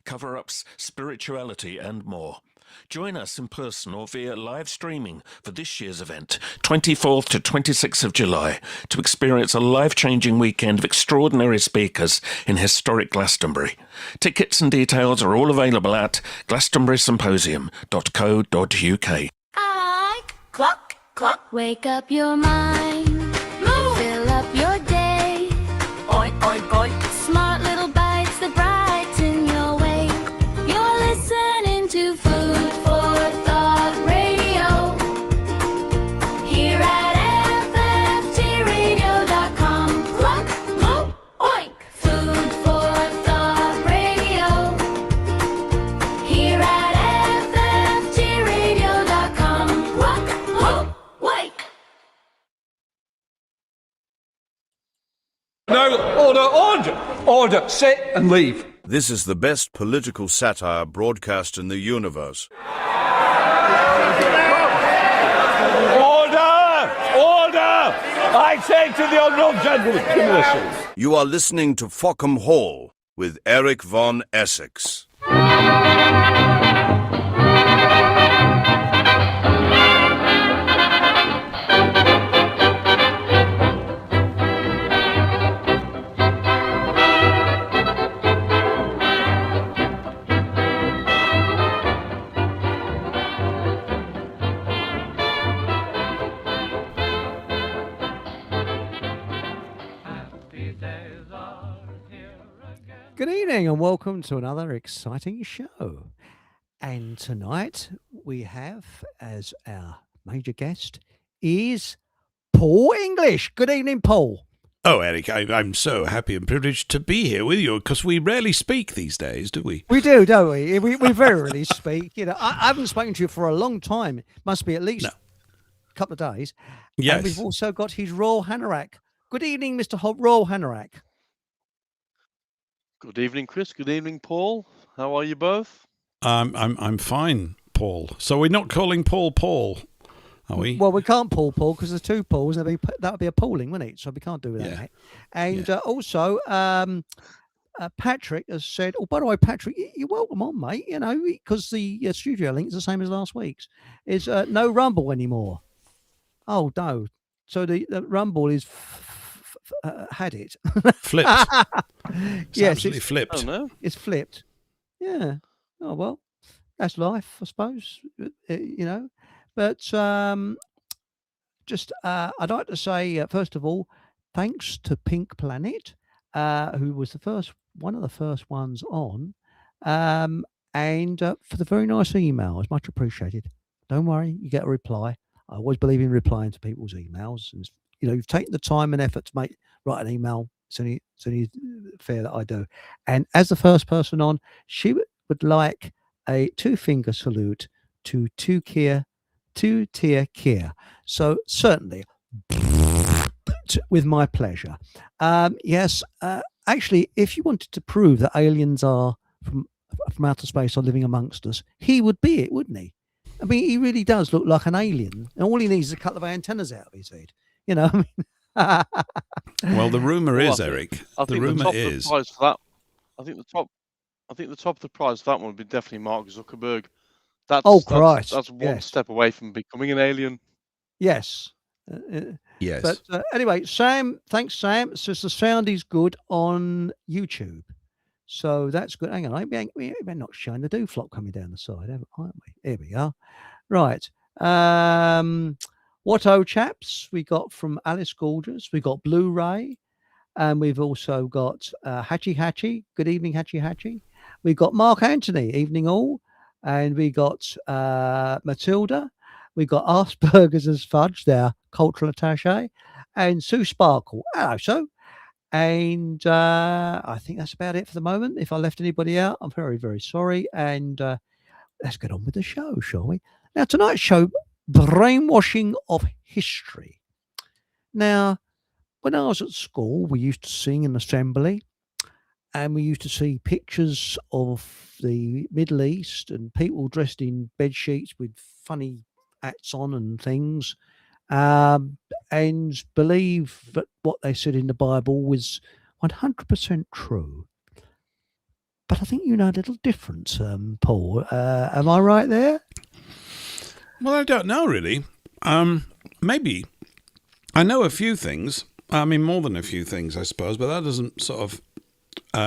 cover-ups, spirituality and more. Join us in person or via live streaming for this year's event, 24th to 26th of July, to experience a life-changing weekend of extraordinary speakers in historic Glastonbury. Tickets and details are all available at glastonburysymposium.co.uk. Clock, clock. Wake up your mind. Move. Fill up your day. Oink, oink, oink. Smart little bites that brighten your way. You're listening to Food for Thought Radio. Here at FFTradio.com. Clock, move, oink. Food for Thought Radio. Here at FFTradio.com. Clock, move, wake. No, order, sit and leave. This is the best political satire broadcast in the universe. Order! I say to the honourable gentleman, give me this. You are listening to Fockham Hall with Eric von Essex. Good evening and welcome to another exciting show. And tonight we have as our major guest is Paul English. Good evening, Paul. Oh, Eric, I'm so happy and privileged to be here with you because we rarely speak these days, do we? We do, don't we? We very rarely speak. You know, I haven't spoken to you for a long time. It must be at least a couple of days. Yes. And we've also got his Royal Hanorak. Good evening, Mr. Royal Hanorak. Good evening, Chris. Good evening, Paul. How are you both? I'm fine, Paul. So we're not calling Paul, are we? Well, we can't Paul because there's two Pauls. That would be appalling, wouldn't it? So we can't do that. Yeah. And also, Patrick has said, oh, by the way, Patrick, you're welcome on, mate, you know, because the studio link is the same as last week's. Is no Rumble anymore. Oh, no. So the Rumble is had it. Flipped. Yes, it's flipped. Oh, no. It's flipped. Yeah. Oh, well, that's life, I suppose, you know. But just I'd like to say, first of all, thanks to Pink Planet, who was one of the first ones on, and for the very nice email. It's much appreciated. Don't worry, you get a reply. I always believe in replying to people's emails. And, you know, you've taken the time and effort to write an email. It's only fair that I do. And as the first person on, she would like a 2-finger salute to two-tier Kia. So certainly, with my pleasure. Yes, actually, if you wanted to prove that aliens are from outer space are living amongst us, he would be it, wouldn't he? I mean, he really does look like an alien, and all he needs is a couple of antennas out of his head. You know, I mean. Well, the rumor is, Eric. I think the top of the prize for that. I think the top of the prize for that one would be definitely Mark Zuckerberg. Christ! That's one step away from becoming an alien. Yes. Yes. But anyway, Sam, thanks, Sam. So the sound is good on YouTube. So that's good. Hang on, we're not showing the dooflop coming down the side, aren't we? Here we are. Right. What chaps? We got from Alice Gorgeous. We got Blu-ray. And we've also got Hatchy. Good evening, Hatchy. We've got Mark Anthony. Evening all. And we got Matilda. We got Asperger's as Fudge, their cultural attaché. And Sue Sparkle. Hello, Sue. And I think that's about it for the moment. If I left anybody out, I'm very, very sorry. And let's get on with the show, shall we? Now, tonight's show, Brainwashing of History. Now, when I was at school, we used to sing in assembly, and we used to see pictures of the Middle East and people dressed in bed sheets with funny hats on and things. And believe that what they said in the Bible was 100% true. but I think you know a little different, Paul. Am I right there? Well, I don't know really. Maybe I know a few things. I mean, more than a few things, I suppose, but that doesn't sort of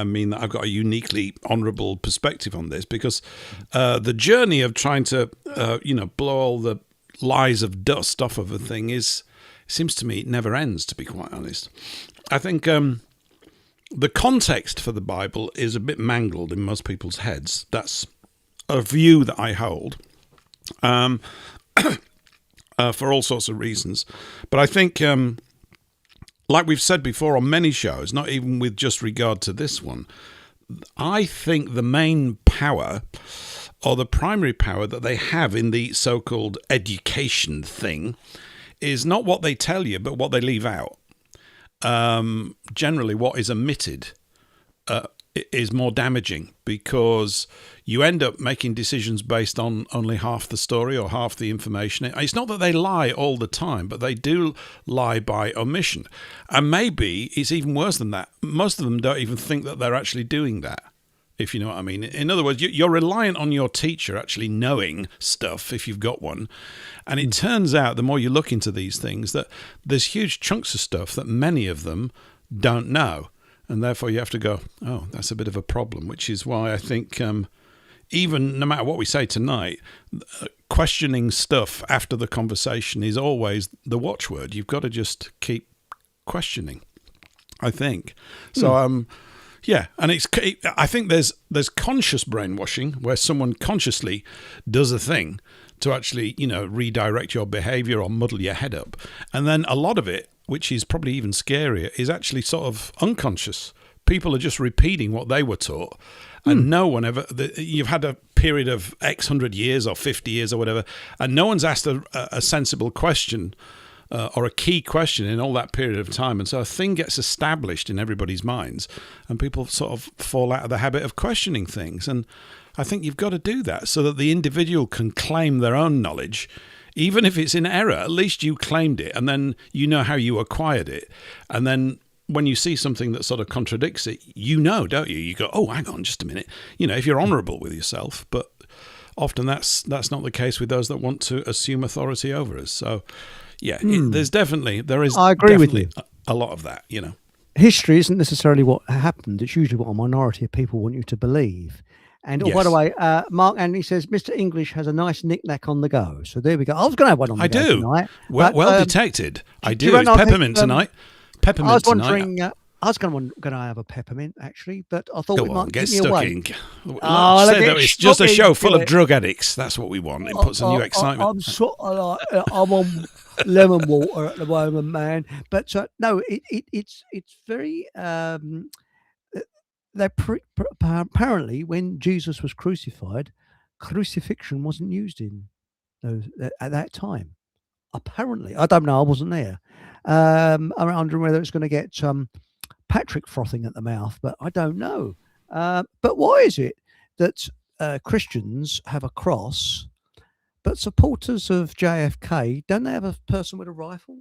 mean that I've got a uniquely honourable perspective on this, because the journey of trying to, blow all the lies of dust off of a thing seems to me it never ends, to be quite honest. I think the context for the Bible is a bit mangled in most people's heads. That's a view that I hold. For all sorts of reasons. But I think, like we've said before on many shows, not even with just regard to this one, I think the main power, or the primary power that they have in the so-called education thing, is not what they tell you, but what they leave out. Generally, what is omitted is more damaging, because you end up making decisions based on only half the story or half the information. It's not that they lie all the time, but they do lie by omission. And maybe it's even worse than that. Most of them don't even think that they're actually doing that, if you know what I mean. In other words, you're reliant on your teacher actually knowing stuff, if you've got one. And it turns out, the more you look into these things, that there's huge chunks of stuff that many of them don't know. And therefore you have to go, oh, that's a bit of a problem, which is why I think even no matter what we say tonight, questioning stuff after the conversation is always the watchword. You've got to just keep questioning, I think. So, yeah, and I think there's conscious brainwashing, where someone consciously does a thing to actually, redirect your behavior or muddle your head up. And then a lot of it, which is probably even scarier, is actually sort of unconscious. People are just repeating what they were taught. And no one ever, you've had a period of X hundred years or 50 years or whatever, and no one's asked a sensible question or a key question in all that period of time. And so a thing gets established in everybody's minds, and people sort of fall out of the habit of questioning things. And I think you've got to do that so that the individual can claim their own knowledge. Even if it's in error, at least you claimed it, and then you know how you acquired it. And then when you see something that sort of contradicts it, don't you? You go, oh, hang on just a minute. If you're honourable with yourself. But often that's not the case with those that want to assume authority over us. So, yeah, I agree with you. A lot of that, History isn't necessarily what happened. It's usually what a minority of people want you to believe. And Yes. by the way, Mark Anthony says Mr. English has a nice knick-knack on the go. So there we go. I was going to have one on the go tonight. Well detected. I do. you It's know, I think, peppermint tonight. Peppermint I was tonight. wondering. I was going to have a peppermint actually, but I thought Go it on, might get keep me stuck awake. in. Oh, Say get that it's just a stuck show full into of drug addicts. That's what we want. It puts a new excitement. I'm sort of I'm on lemon water at the moment, man. But no, it's very. Apparently, when Jesus was crucified, crucifixion wasn't used in at that time. Apparently, I don't know. I wasn't there. I'm wondering whether it's going to get Patrick frothing at the mouth, but I don't know. But why is it that Christians have a cross, but supporters of JFK don't they have a person with a rifle?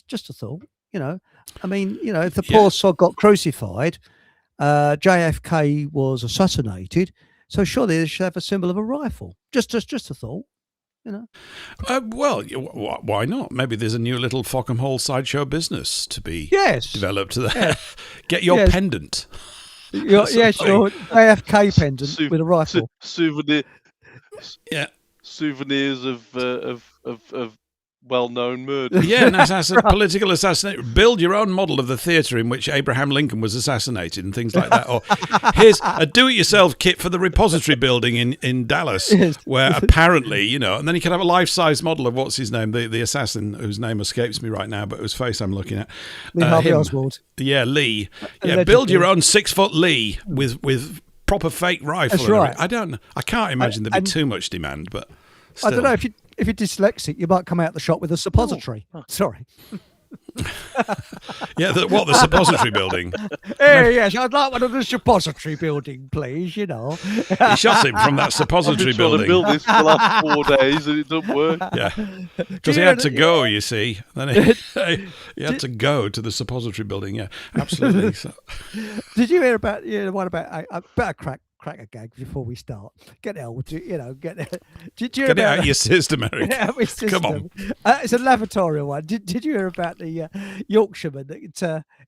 Just a thought. I mean, if the poor sod got crucified, JFK was assassinated, so surely they should have a symbol of a rifle. Just a thought. Well, why not? Maybe there's a new little Fockham Hall sideshow business to be developed there. Yes. Get your pendant. Your AFK pendant with a rifle. Souvenir. Yeah. Souvenirs of well-known murder. Yeah, political assassination. Build your own model of the theatre in which Abraham Lincoln was assassinated and things like that. Or here's a do-it-yourself kit for the repository building in Dallas, where apparently, and then you can have a life-size model of what's his name, the assassin whose name escapes me right now, but whose face I'm looking at. Lee Harvey Oswald. Yeah, Lee. Yeah, build your own 6-foot Lee with proper fake rifle. That's right. I don't know. I can't imagine there'd be too much demand, but still. I don't know if you're dyslexic, you might come out the shop with a suppository. Sorry. Yeah, the suppository building? Yes, I'd like one of the suppository building, please, you know. He shot him from that I've suppository been trying to building. build this for the last 4 days and it doesn't work. Yeah, because he had to go, you see. Then he had to go to the suppository building, yeah, absolutely. So. Did you hear about, what about, I better crack a gag before we start. Get it out, Did you hear Get it out of your system, Eric. Yeah, my system. Come on. It's a lavatory one. Did you hear about the Yorkshireman that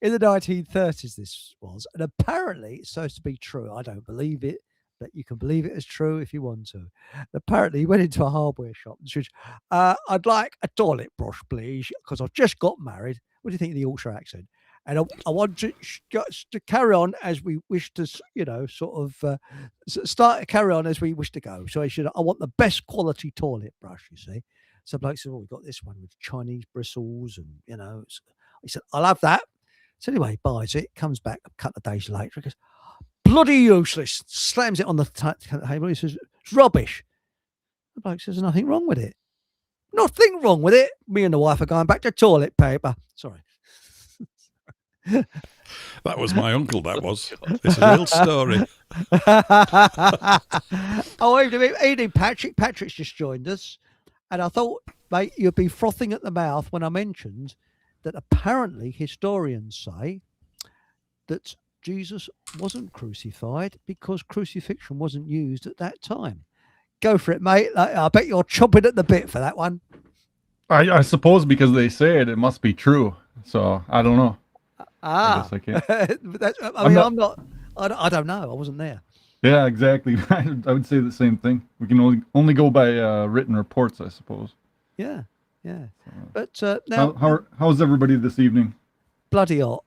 in the 1930s this was, and apparently it's supposed to be true. I don't believe it, but you can believe it as true if you want to. Apparently he went into a hardware shop and said, I'd like a toilet brush, please, because I've just got married. What do you think of the Yorkshire accent? And I want to carry on as we wish to, carry on as we wish to go. So I want the best quality toilet brush, you see. So bloke said, we've got this one with Chinese bristles and, he said, I'll have that. So anyway, he buys it, comes back a couple of days later, he goes, bloody useless, slams it on the table. He says, it's rubbish. The bloke says, there's nothing wrong with it. Nothing wrong with it. Me and the wife are going back to toilet paper. Sorry. That was my uncle, that was. It's a real story. Oh, evening, Patrick. Patrick's just joined us. And I thought, mate, you'd be frothing at the mouth when I mentioned that apparently historians say that Jesus wasn't crucified because crucifixion wasn't used at that time. Go for it, mate. I bet you're chomping at the bit for that one. I suppose because they say it must be true. So I don't know. I guess I can't. I'm not. I don't know. I wasn't there. Yeah, exactly. I would say the same thing. We can only go by written reports, I suppose. Yeah. But now, how's everybody this evening? Bloody hot.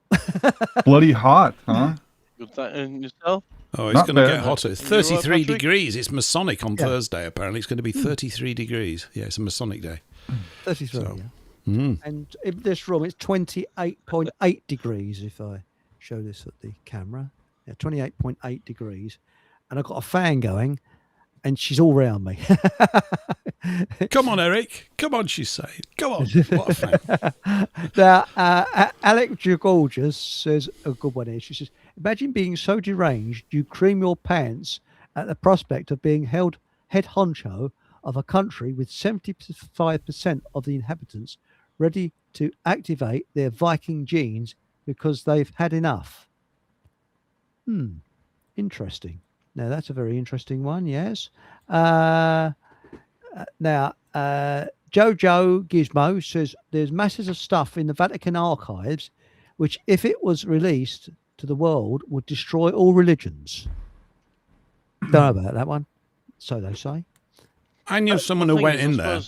Bloody hot, huh? Good. And yourself? Oh, it's going to get hotter. 33 degrees. It's Masonic on Thursday, apparently. It's going to be 33 degrees. Yeah, it's a Masonic day. 33, So, yeah. And in this room, it's 28.8 degrees if I show this at the camera. Yeah, 28.8 degrees. And I've got a fan going, and she's all round me. Come on, Eric. Come on, she's saying. Come on. What a fan. Now, Alec Gorgeous says a good one here. She says, imagine being so deranged you cream your pants at the prospect of being held head honcho of a country with 75% of the inhabitants ready to activate their Viking genes because they've had enough. Interesting. Now, that's a very interesting one, yes. Now, Jojo Gizmo says there's masses of stuff in the Vatican archives which, if it was released to the world, would destroy all religions. Don't know about that one. So they say. I knew someone who went in there.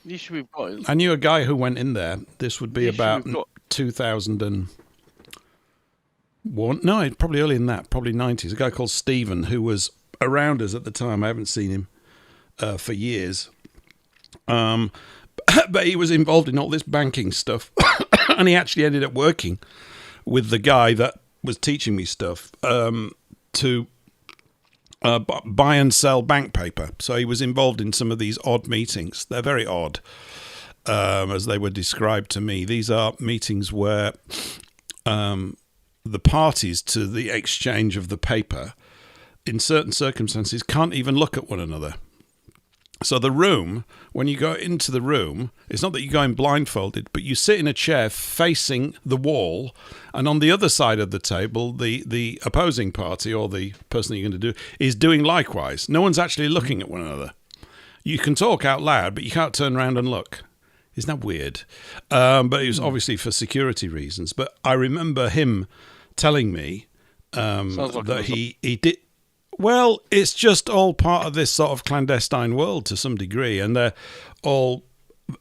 The issue we've got is, I knew a guy who went in there. This would be about 2001. No, probably earlier than that, probably 90s. A guy called Stephen who was around us at the time. I haven't seen him for years. But he was involved in all this banking stuff. And he actually ended up working with the guy that was teaching me stuff to buy and sell bank paper. So he was involved in some of these odd meetings. They're very odd, as they were described to me. These are meetings where the parties to the exchange of the paper, in certain circumstances, can't even look at one another. So the room, when you go into the room, it's not that you go in blindfolded, but you sit in a chair facing the wall, and on the other side of the table, the opposing party or the person that you're going to do is doing likewise. No one's actually looking at one another. You can talk out loud, but you can't turn around and look. Isn't that weird? But it was obviously for security reasons. But I remember him telling me that he did. Well, it's just all part of this sort of clandestine world to some degree, and they're all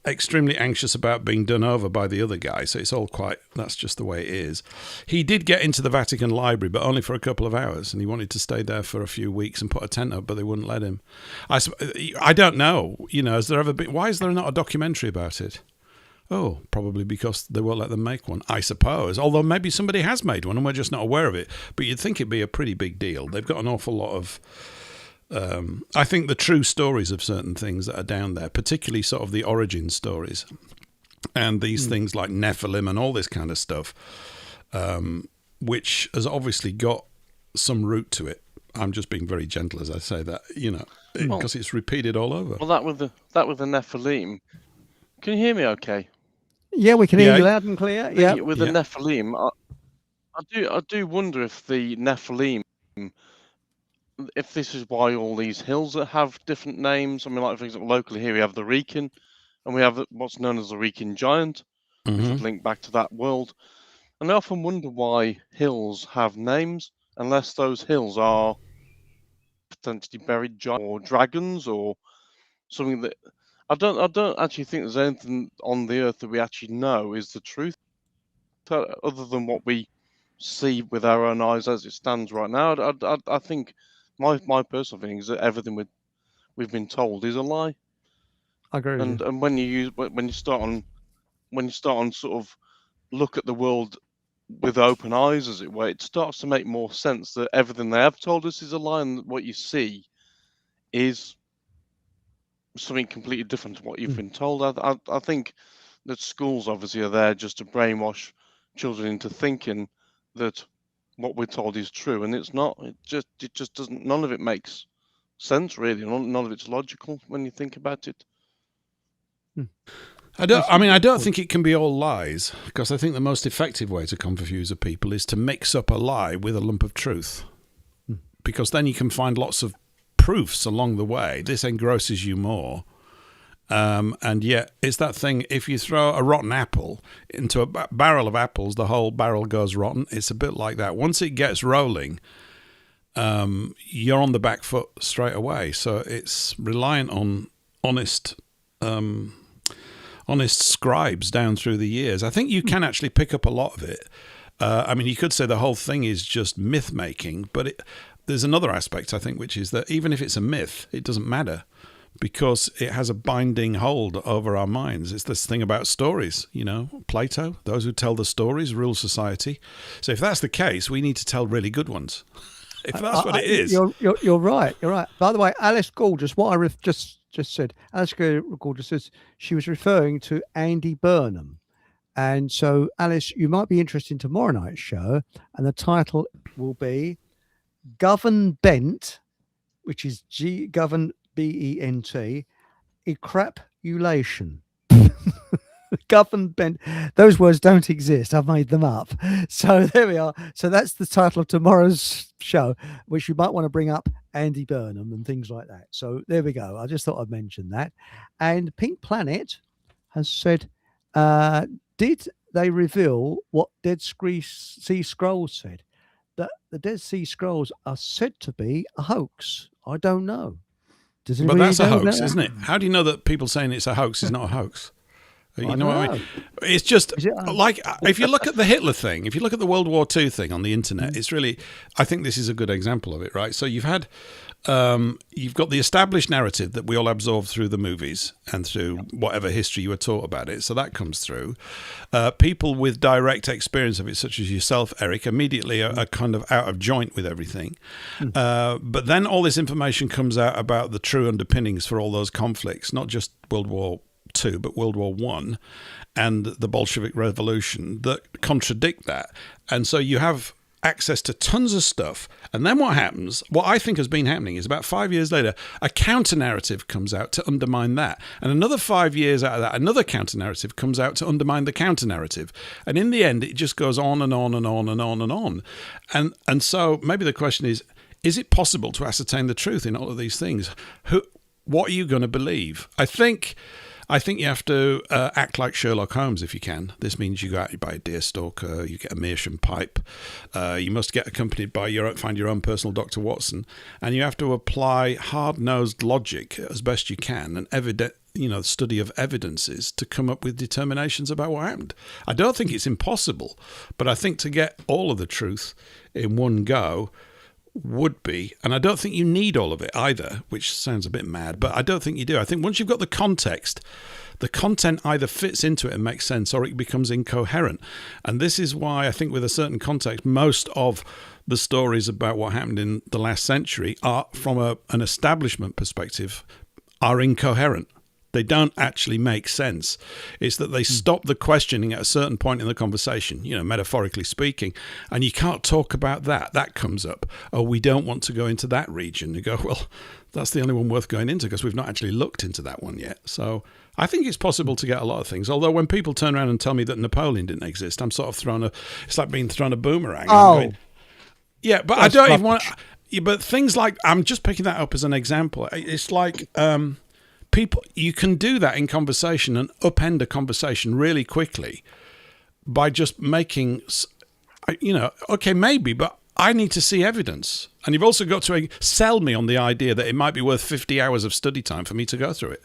extremely anxious about being done over by the other guy, so it's all that's just the way it is. He did get into the Vatican Library, but only for a couple of hours, and he wanted to stay there for a few weeks and put a tent up, but they wouldn't let him. I don't know, has there ever been, why is there not a documentary about it? Oh, probably because they won't let them make one, I suppose. Although maybe somebody has made one and we're just not aware of it. But you'd think it'd be a pretty big deal. They've got an awful lot of, I think, the true stories of certain things that are down there, particularly sort of the origin stories, and these things like Nephilim and all this kind of stuff, which has obviously got some root to it. I'm just being very gentle as I say that, because it's repeated all over. Well, that with the Nephilim. Can you hear me? Okay. Yeah, we can hear you loud and clear. Yeah. With the Nephilim, I do wonder if the Nephilim, if this is why all these hills that have different names. I mean, like for example, locally here we have the Wrekin, and we have what's known as the Wrekin Giant, which would link back to that world. And I often wonder why hills have names, unless those hills are potentially buried giants or dragons or something that I don't actually think there's anything on the earth that we actually know is the truth, other than what we see with our own eyes as it stands right now. I think my personal feeling is that everything we've been told is a lie. I agree. And when you start on sort of look at the world with open eyes, as it were, it starts to make more sense that everything they have told us is a lie, and what you see is something completely different to what you've been told. I think that schools obviously are there just to brainwash children into thinking that what we're told is true, and it's not. It just doesn't. None of it makes sense, really. None of it's logical when you think about it. I don't think it can be all lies, because I think the most effective way to confuse a people is to mix up a lie with a lump of truth, because then you can find lots of proofs along the way. This engrosses you more. And yet it's that thing, if you throw a rotten apple into a barrel of apples, the whole barrel goes rotten. It's a bit like that. Once it gets rolling, you're on the back foot straight away. So it's reliant on honest scribes down through the years. I think you can actually pick up a lot of it. You could say the whole thing is just myth making, but there's another aspect, I think, which is that even if it's a myth, it doesn't matter, because it has a binding hold over our minds. It's this thing about stories, Plato, those who tell the stories rule society. So if that's the case, we need to tell really good ones. If that's what it is. You're right. You're right. By the way, Alice Gorgeous, what I just said, Alice Gorgeous says she was referring to Andy Burnham. And so, Alice, you might be interested in tomorrow night's show, and the title will be Govern Bent, which is Govern Bent, Ecrapulation. Govern Bent. Those words don't exist. I've made them up. So there we are. So that's the title of tomorrow's show, which you might want to bring up Andy Burnham and things like that. So there we go. I just thought I'd mention that. And Pink Planet has said, did they reveal what Dead Sea Scrolls said? That the Dead Sea Scrolls are said to be a hoax. I don't know. But that's a hoax, isn't it? How do you know that people saying it's a hoax is not a hoax? You know what I mean? It's just like, if you look at the Hitler thing, if you look at the World War II thing on the internet, it's really, I think this is a good example of it, right? So you've got the established narrative that we all absorb through the movies and through whatever history you were taught about it. So that comes through. People with direct experience of it, such as yourself, Eric, immediately are kind of out of joint with everything. But then all this information comes out about the true underpinnings for all those conflicts, not just World War II, but World War I and the Bolshevik Revolution, that contradict that. And so you have access to tons of stuff. And then what happens, what I think has been happening, is about 5 years later, a counter-narrative comes out to undermine that. And another 5 years out of that, another counter-narrative comes out to undermine the counter-narrative. And in the end, it just goes on and on and on and on and on. And so maybe the question is it possible to ascertain the truth in all of these things? What are you going to believe? I think you have to act like Sherlock Holmes if you can. This means you go out, you buy a deer stalker, you get a meerschaum pipe. You must get accompanied by find your own personal Dr. Watson, and you have to apply hard-nosed logic as best you can and study of evidences to come up with determinations about what happened. I don't think it's impossible, but I think to get all of the truth in one go would be, and I don't think you need all of it either, which sounds a bit mad, but I don't think you do. I think once you've got the context, the content either fits into it and makes sense, or it becomes incoherent. And this is why I think with a certain context, most of the stories about what happened in the last century are, from an establishment perspective, are incoherent. They don't actually make sense. It's that they stop the questioning at a certain point in the conversation, metaphorically speaking, and you can't talk about that. That comes up. Oh, we don't want to go into that region. You go, well, that's the only one worth going into because we've not actually looked into that one yet. So I think it's possible to get a lot of things. Although when people turn around and tell me that Napoleon didn't exist, I'm sort of it's like being thrown a boomerang. Oh. Yeah, but I don't even want. But things like, I'm just picking that up as an example. It's like people, you can do that in conversation and upend a conversation really quickly by just making, okay, maybe, but I need to see evidence. And you've also got to sell me on the idea that it might be worth 50 hours of study time for me to go through it.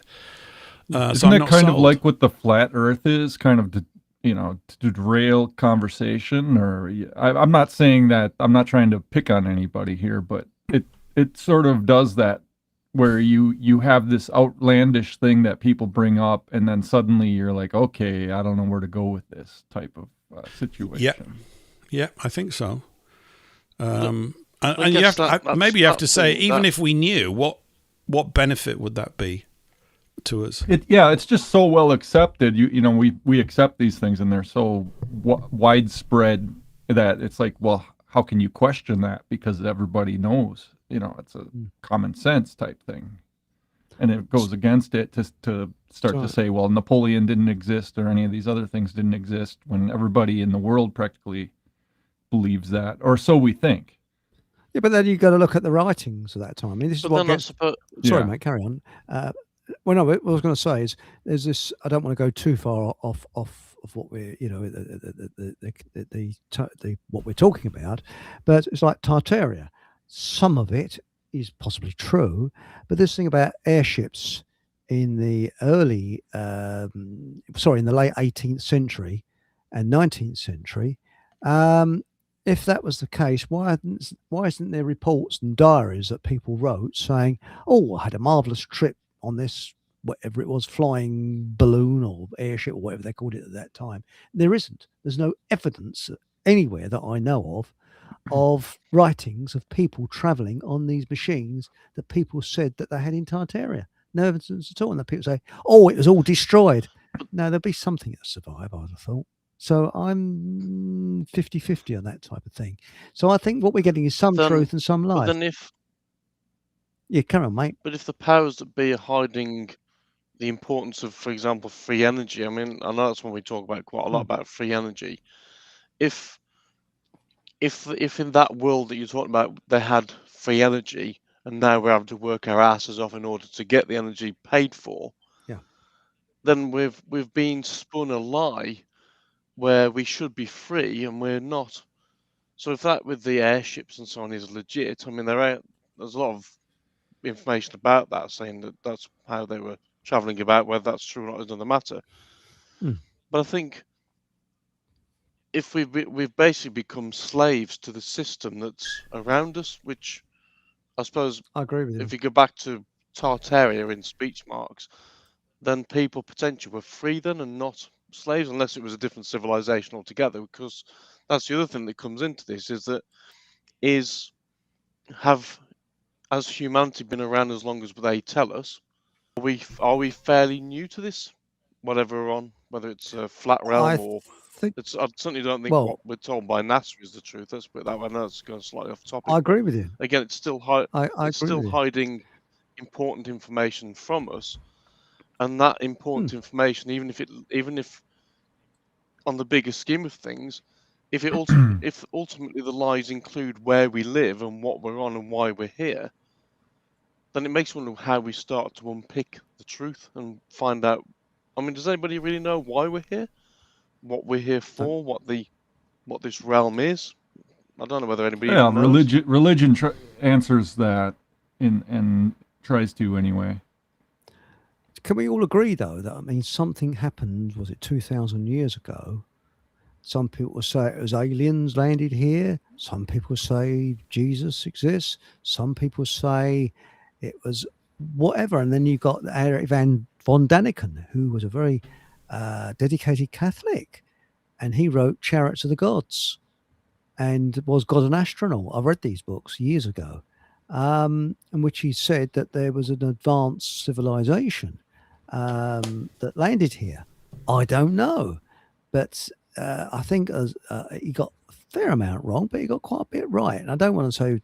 Isn't it kind of like what the flat Earth is, kind of to derail conversation? Or I'm not saying that, I'm not trying to pick on anybody here, but it sort of does that, where you have this outlandish thing that people bring up, and then suddenly you're like, okay, I don't know where to go with this type of situation. Yeah, I think so. And you have to, maybe you have to say, even if we knew, what benefit would that be to us? It's just so well accepted. We accept these things, and they're so widespread that it's like, well, how can you question that? Because everybody knows. It's a common sense type thing, and it goes against it to start to say, well, Napoleon didn't exist or any of these other things didn't exist, when everybody in the world practically believes that, or so we think. Yeah, but then you got to look at the writings of that time. I mean, this is what gets. Sorry, mate, carry on. Well, no, what I was going to say is there's this. I don't want to go too far off of what we're, what we're talking about, but it's like Tartaria. Some of it is possibly true, but this thing about airships in the in the late 18th century and 19th century, if that was the case, why isn't there reports and diaries that people wrote saying, "Oh, I had a marvelous trip on this, whatever it was, flying balloon or airship or whatever they called it at that time"? There isn't. There's no evidence anywhere that I know of writings of people traveling on these machines that people said that they had in Tartaria. No evidence at all. And the people say, "Oh, it was all destroyed." No, there'll be something that survived, I'd have thought. So I'm 50-50 on that type of thing. So I think what we're getting is some truth and some lies. But then carry on, mate. But if the powers that be are hiding the importance of, for example, free energy, I mean, I know that's when we talk about quite a lot about free energy. If in that world that you're talking about, they had free energy, and now we're having to work our asses off in order to get the energy paid for, then we've been spun a lie where we should be free and we're not. So if that with the airships and so on is legit, I mean, there's a lot of information about that saying that that's how they were traveling about. Whether that's true or not is another matter. But I think if we've basically become slaves to the system that's around us, which I suppose I agree with you. If you go back to Tartaria in speech marks, then people potentially were free then and not slaves, unless it was a different civilization altogether. Because that's the other thing that comes into this has humanity been around as long as they tell us? Are we fairly new to this? Whatever we're on, whether it's a flat realm I certainly don't think what we're told by NASA is the truth. Let's put it that way. I know it's going slightly off topic. I agree with you. Again, it's still hiding important information from us, and that important information, even if on the bigger scheme of things, if ultimately the lies include where we live and what we're on and why we're here, then it makes me wonder how we start to unpick the truth and find out. I mean, does anybody really know why we're here? What we're here for? What this realm is? I don't know whether anybody even knows. Religion answers that and tries to anyway. Can we all agree, though, that something happened? Was it 2,000 years ago? Some people say it was aliens landed here. Some people say Jesus exists. Some people say it was whatever. And then you've got Eric von Daniken, who was a very dedicated Catholic, and he wrote Chariots of the Gods and was God an Astronaut. I've read these books years ago, in which he said that there was an advanced civilization that landed here? I don't know, but I think he got a fair amount wrong, but he got quite a bit right. And I don't want to say,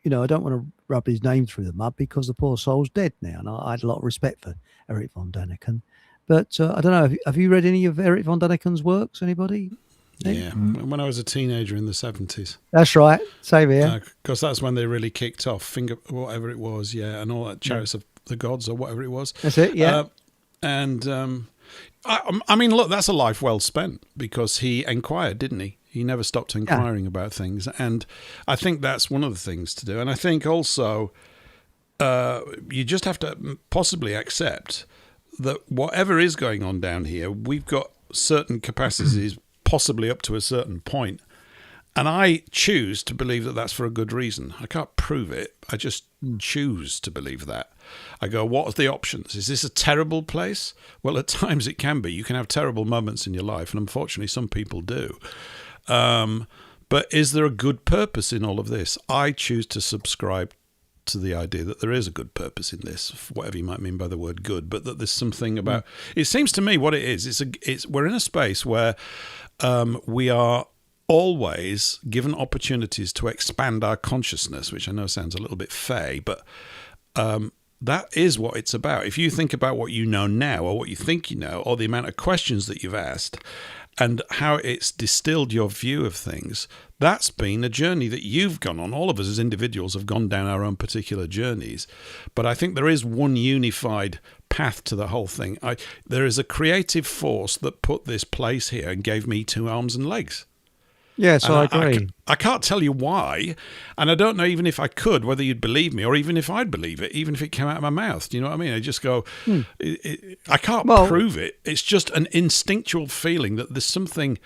I don't want to rub his name through the mud because the poor soul's dead now, and I had a lot of respect for Eric von Däniken. But I don't know. Have you read any of Eric von Däniken's works? Anybody? Yeah, when I was a teenager in the 70s. That's right. Same here. Because that's when they really kicked off, whatever it was, and all that Chariots of the Gods or whatever it was. That's it, yeah. I mean, look, that's a life well spent because he inquired, didn't he? He never stopped inquiring about things. And I think that's one of the things to do. And I think also you just have to possibly accept that whatever is going on down here, we've got certain capacities possibly up to a certain point. And I choose to believe that that's for a good reason. I can't prove it. I just choose to believe that. I go, what are the options? Is this a terrible place? Well, at times it can be. You can have terrible moments in your life, and unfortunately some people do. But is there a good purpose in all of this? I choose to subscribe to the idea that there is a good purpose in this, whatever you might mean by the word good, but that there's something about... It seems to me what it is, we're in a space where we are always given opportunities to expand our consciousness, which I know sounds a little bit fey, but that is what it's about. If you think about what you know now, or what you think you know, or the amount of questions that you've asked, and how it's distilled your view of things, that's been a journey that you've gone on. All of us as individuals have gone down our own particular journeys. But I think there is one unified path to the whole thing. There is a creative force that put this place here and gave me 2 arms and legs. Yes, I agree. I can't tell you why, and I don't know even if I could, whether you'd believe me, or even if I'd believe it, even if it came out of my mouth. Do you know what I mean? I just go, I can't prove it. It's just an instinctual feeling that there's something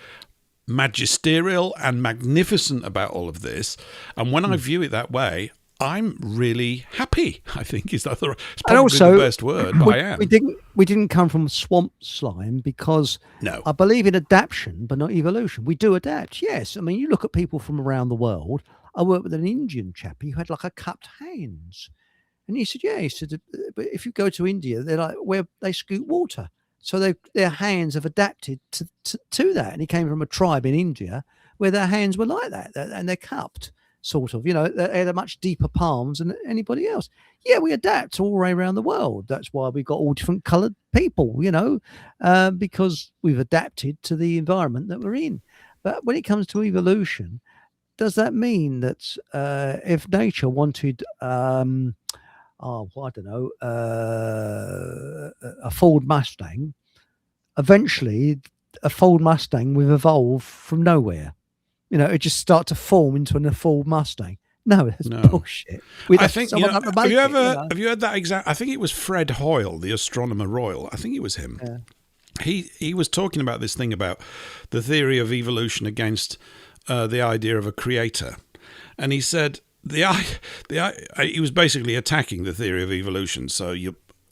magisterial and magnificent about all of this, and when I view it that way, I'm really happy. I think is that it's probably the best word, but I am. We didn't come from swamp slime because I believe in adaptation, but not evolution. We do adapt, yes. I mean, you look at people from around the world. I worked with an Indian chappie who had like a cupped hands, and he said, but if you go to India, they're like where they scoop water, so their hands have adapted to that. And he came from a tribe in India where their hands were like that, and they're cupped. Sort of, they had a much deeper palms than anybody else. Yeah, we adapt all the way around the world. That's why we've got all different coloured people, because we've adapted to the environment that we're in. But when it comes to evolution, does that mean that if nature wanted, I don't know, a Ford Mustang, eventually a Ford Mustang will evolve from nowhere? It just start to form into a Ford Mustang. No, that's bullshit. I think have you heard that exact? I think it was Fred Hoyle, the astronomer royal. I think it was him. Yeah. He was talking about this thing about the theory of evolution against the idea of a creator, and he said he was basically attacking the theory of evolution. So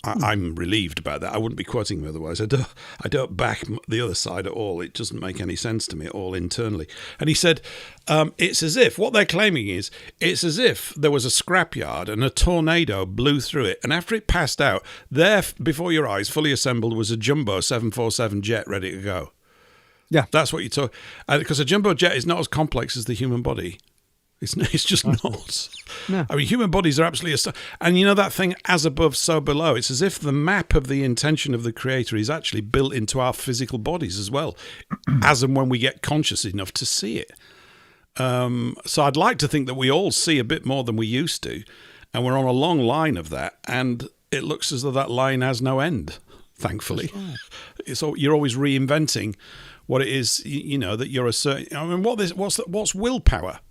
I'm relieved about that. I wouldn't be quoting him otherwise. I don't back the other side at all. It doesn't make any sense to me at all internally. And he said, it's as if, what they're claiming is, it's as if there was a scrapyard and a tornado blew through it. And after it passed out, there, before your eyes, fully assembled, was a jumbo 747 jet ready to go. Yeah. That's what you talk. Because a jumbo jet is not as complex as the human body. It's just not. No. I mean, human bodies are absolutely... And that thing, as above, so below. It's as if the map of the intention of the Creator is actually built into our physical bodies as well, as and when we get conscious enough to see it. So I'd like to think that we all see a bit more than we used to, and we're on a long line of that, and it looks as though that line has no end, thankfully. Right. So you're always reinventing what it is, that you're asserting. I mean, what's willpower?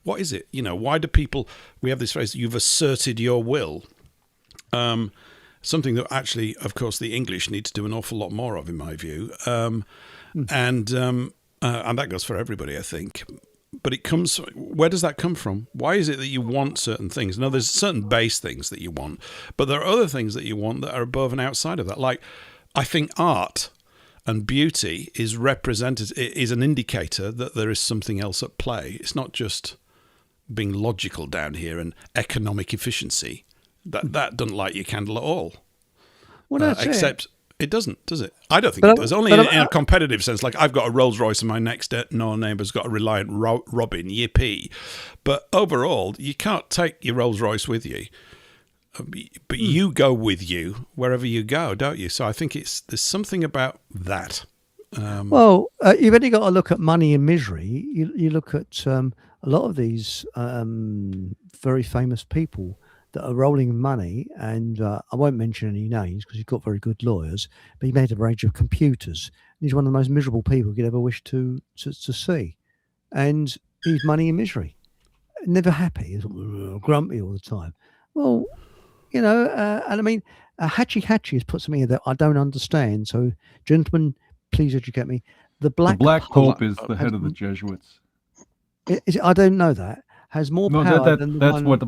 What is it? Why do people... We have this phrase, you've asserted your will. Something that actually, of course, the English need to do an awful lot more of, in my view. And that goes for everybody, I think. But where does that come from? Why is it that you want certain things? Now, there's certain base things that you want, but there are other things that you want that are above and outside of that. Like, I think art and beauty is an indicator that there is something else at play. It's not just being logical down here and economic efficiency. That doesn't light your candle at all. Well, that's except it doesn't, does it? I don't think But it does. Only in a competitive sense. Like I've got a Rolls Royce and my next door neighbour's got a Reliant Robin, yippee. But overall, you can't take your Rolls Royce with you. But you go with you wherever you go, don't you? So I think there's something about that. Well, you've only got to look at Money and Misery. You look at a lot of these very famous people that are rolling in money, and I won't mention any names because he's got very good lawyers, but he made a range of computers. He's one of the most miserable people you could ever wish to see. And he's Money and Misery. Never happy. He's grumpy all the time. Well, you know, and I mean, Hatchie has put something in that I don't understand. So, gentlemen, please educate me. The Black Pope is the head of the Jesuits. I don't know that. Has more power than the that's one what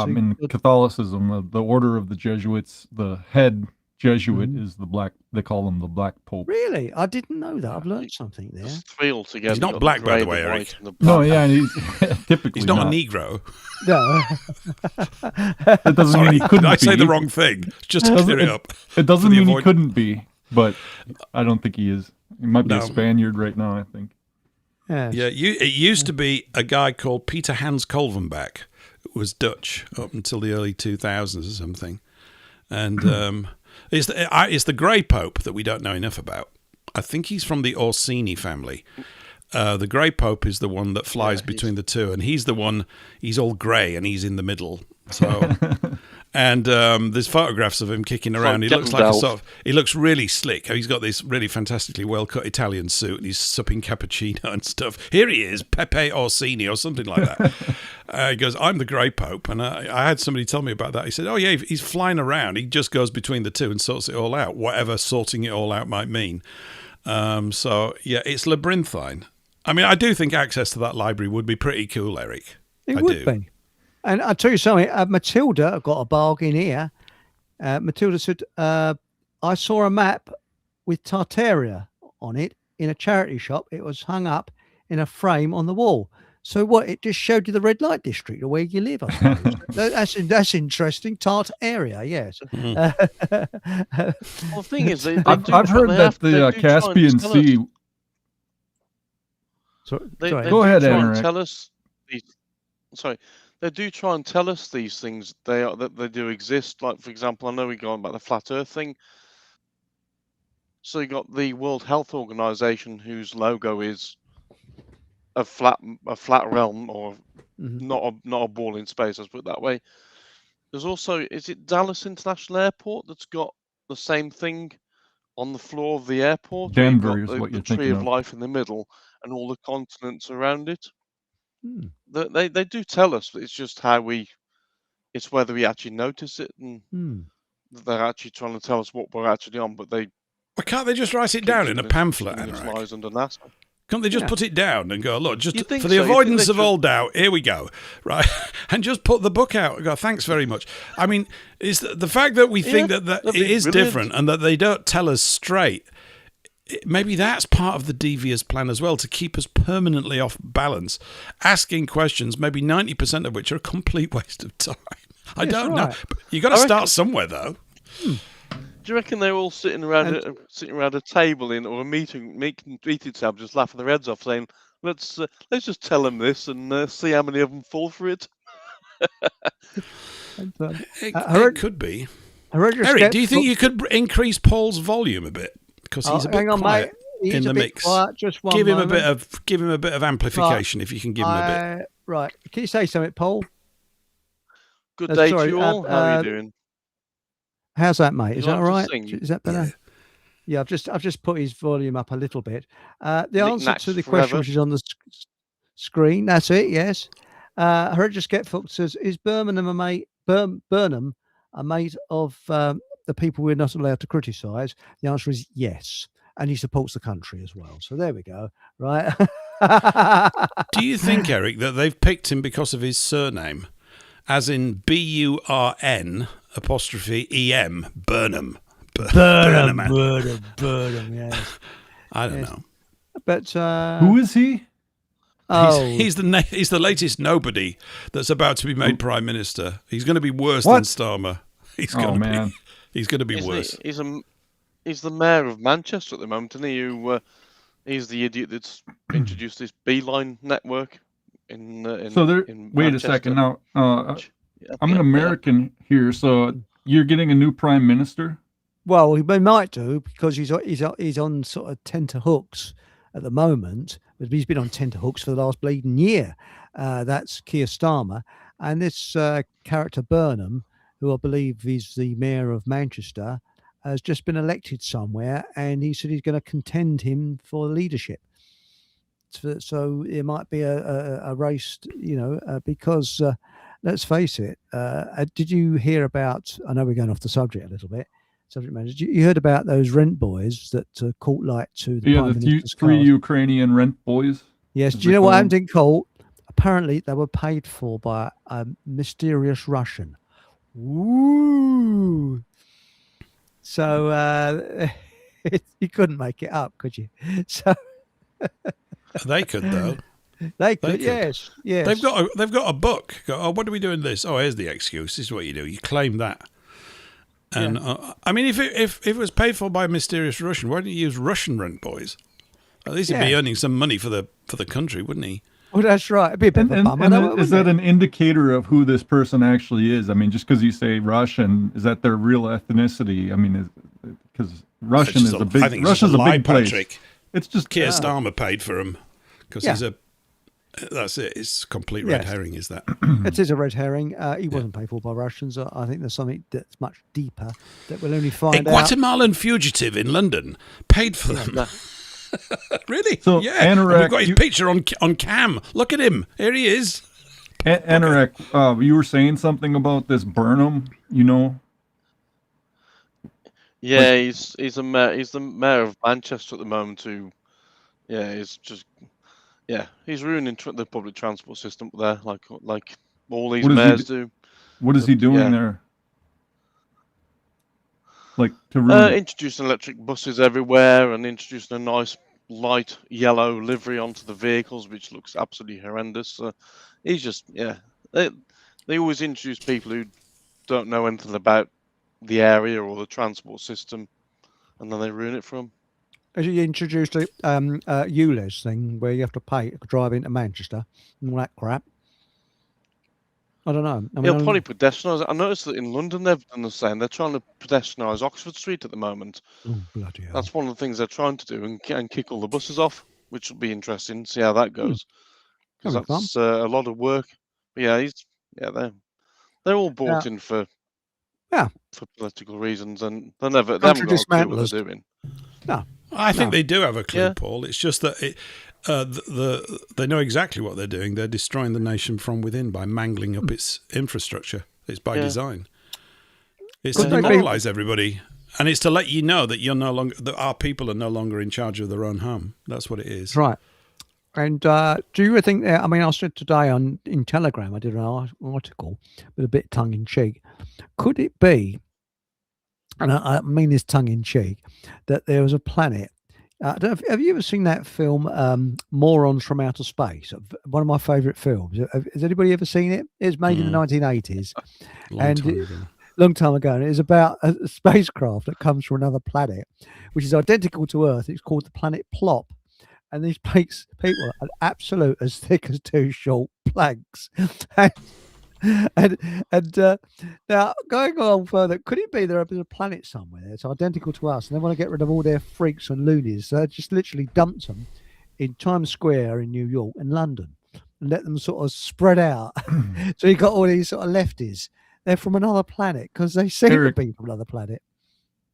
in Catholicism, the order of the Jesuits, the head Jesuit is the black. They call him the Black Pope. Really, I didn't know that. I've learned something there. There's three altogether. He's not black, by the way, Eric. No, yeah, and he's typically he's not a Negro. No, that doesn't mean he couldn't. Did I say be. the wrong thing? Just to clear it up. It doesn't mean he couldn't be, but I don't think he is. He might be a Spaniard right now, I think. Yes. Yeah, it used to be a guy called Peter Hans Kolvenbach, who was Dutch up until the early 2000s or something. And it's the Grey Pope that we don't know enough about. I think he's from the Orsini family. The Grey Pope is the one that flies between the two, and he's the one, he's all grey and he's in the middle. So... And there's photographs of him kicking around. He looks like he looks really slick. He's got this really fantastically well-cut Italian suit, and he's supping cappuccino and stuff. Here he is, Pepe Orsini or something like that. He goes, "I'm the Grey Pope," and I had somebody tell me about that. He said, "Oh yeah, he's flying around. He just goes between the two and sorts it all out, whatever sorting it all out might mean." So yeah, it's labyrinthine. I mean, I do think access to that library would be pretty cool, Eric. It would be. And I'll tell you something, Matilda, I've got a bargain here. Matilda said, I saw a map with Tartaria on it in a charity shop. It was hung up in a frame on the wall. So what? It just showed you the red light district or where you live, I suppose. That's interesting. Tartaria, yes. Well, the thing is, I've heard that the Caspian Sea... Go ahead, Eric. Tell us they do try and tell us these things. That they do exist. Like, for example, I know we're going about the flat Earth thing. So you got the World Health Organization, whose logo is a flat realm, or not a ball in space. Let's put it that way. There's also, is it Dallas International Airport that's got the same thing on the floor of the airport? Denver is what you're thinking of. The tree of life in the middle and all the continents around it. They do tell us, but it's just it's whether we actually notice it, and they're actually trying to tell us what we're actually on. But why can't they just write it down in a pamphlet? Lies under NASA. Can't they just put it down and go, look, just for the avoidance of all doubt, here we go, right? And just put the book out and go, thanks very much. I mean, it's the fact that we think that it is different and that they don't tell us straight. Maybe that's part of the devious plan as well, to keep us permanently off balance, asking questions, maybe 90% of which are a complete waste of time. I don't know. But you've got to start somewhere, though. Do you reckon they're all sitting around a table or a meeting tab, just laughing their heads off, saying, "Let's just tell them this and see how many of them fall for it." It could be. Eric, do you think you could increase Paul's volume a bit? Because he's a bit quiet in the mix. Quiet, just one give him moment. a bit of amplification if you can give him a bit. Right. Can you say something, Paul? Good day to you all. How are you doing? How's that, mate? Is that all right? Sing? Is that better? Yeah, I've just put his volume up a little bit. The answer to the question, which is on the screen, that's it. Yes. Horrendous Getfucked says, "Is Burnham a mate of the people we're not allowed to criticise?" The answer is yes, and he supports the country as well. So there we go. Right. Do you think, Eric, that they've picked him because of his surname, as in BURN''EM, Burnham? Burnham, yes. I don't know. But who is he? He's the latest nobody that's about to be made Prime Minister. He's going to be worse than Starmer. He's going to be. He's going to be Isn't worse. He's the mayor of Manchester at the moment, isn't he? He's the idiot that's introduced this Beeline network So there. in Wait a second Manchester. now. I'm an Yeah. American here, so you're getting a new prime minister. Well, he might do because he's on sort of tenterhooks at the moment. But he's been on tenterhooks for the last bleeding year. That's Keir Starmer, and this character Burnham, who I believe is the mayor of Manchester, has just been elected somewhere, and he said he's going to contend him for leadership. So it might be a race, because let's face it. Did you hear about? I know we're going off the subject a little bit. Subject matter. You heard about those rent boys that caught light to the Prime Minister's three cars? Ukrainian rent boys. Yes. Do you know what happened in court? Apparently, they were paid for by a mysterious Russian. Woo! So you couldn't make it up, could you? So They could though. they could. could. Yes. They've got a book. What are we doing this? Oh, here's the excuse. This is what you do. You claim that. And I mean, if it was paid for by a mysterious Russian, why don't you use Russian rent boys? At least he'd be earning some money for the country, wouldn't he? Well, that's right. It'd be a bit of a bummer, and is that an indicator of who this person actually is? I mean, just because you say Russian, is that their real ethnicity? I mean, because Russian is a big. I think Russia's it's a lie, big place. Patrick. It's just Keir Starmer paid for him because Yeah. he's a. That's it. It's complete red herring. Is that? It is a red herring. He wasn't paid for by Russians. I think there's something that's much deeper that we'll only A find out. Guatemalan fugitive in London paid for them. Really? So, yeah. And Anorak, we've got his picture on cam. Look at him. Here he is. Anorak, you were saying something about this Burnham, Yeah, he's the mayor of Manchester at the moment. He's ruining the public transport system there, like all these mayors do. What is he doing there? Like to ruin Introducing electric buses everywhere and introducing a nice light yellow livery onto the vehicles, which looks absolutely horrendous. He's just they always introduce people who don't know anything about the area or the transport system, and then they ruin it for them. Has he introduced a ULEZ thing where you have to pay to drive into Manchester and all that crap? I don't know. He'll probably pedestrianise. I noticed that in London they've done the same. They're trying to pedestrianise Oxford Street at the moment. Oh, bloody hell. That's one of the things they're trying to do, and kick all the buses off, which will be interesting. See how that goes, because that's a lot of work. But they're all bought in for political reasons, and they haven't got a clue what they're doing. No. I think they do have a clue, Paul. It's just that they know exactly what they're doing. They're destroying the nation from within by mangling up its infrastructure. It's by design. It's to demoralise everybody, and it's to let you know that that our people are no longer in charge of their own home. That's what it is. Right. And do you think that? I mean, I said today in Telegram, I did an article with a bit tongue in cheek. Could it be? And I mean this tongue in cheek, that there was a planet. Have you ever seen that film, Morons from Outer Space? One of my favourite films. Has anybody ever seen it? It was made in the 1980s. Long time ago. And it is about a spacecraft that comes from another planet, which is identical to Earth. It's called the planet Plop. And these people are absolute as thick as two short planks. And now going on further, could it be there's a planet somewhere that's identical to us and they want to get rid of all their freaks and loonies? So they just literally dumped them in Times Square in New York and London and let them sort of spread out. So you got all these sort of lefties. They're from another planet because they seem to be from another planet.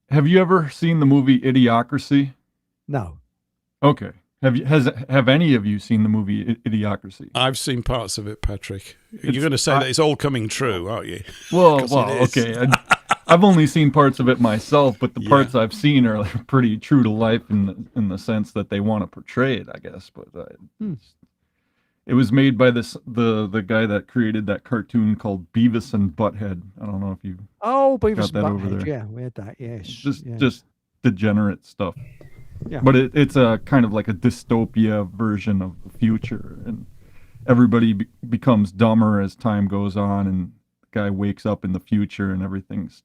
Have you ever seen the movie Idiocracy? No. Okay. Have any of you seen the movie Idiocracy? I've seen parts of it, Patrick. You're going to say that it's all coming true, aren't you? Well, okay. I've only seen parts of it myself, but the parts I've seen are pretty true to life in the sense that they want to portray it, I guess. But it was made by the guy that created that cartoon called Beavis and Butthead. I don't know if you Beavis got that and over Butthead. there. Yeah, we had that. Yes, just degenerate stuff. Yeah. But it's a kind of like a dystopia version of the future, and everybody becomes dumber as time goes on, and the guy wakes up in the future and everything's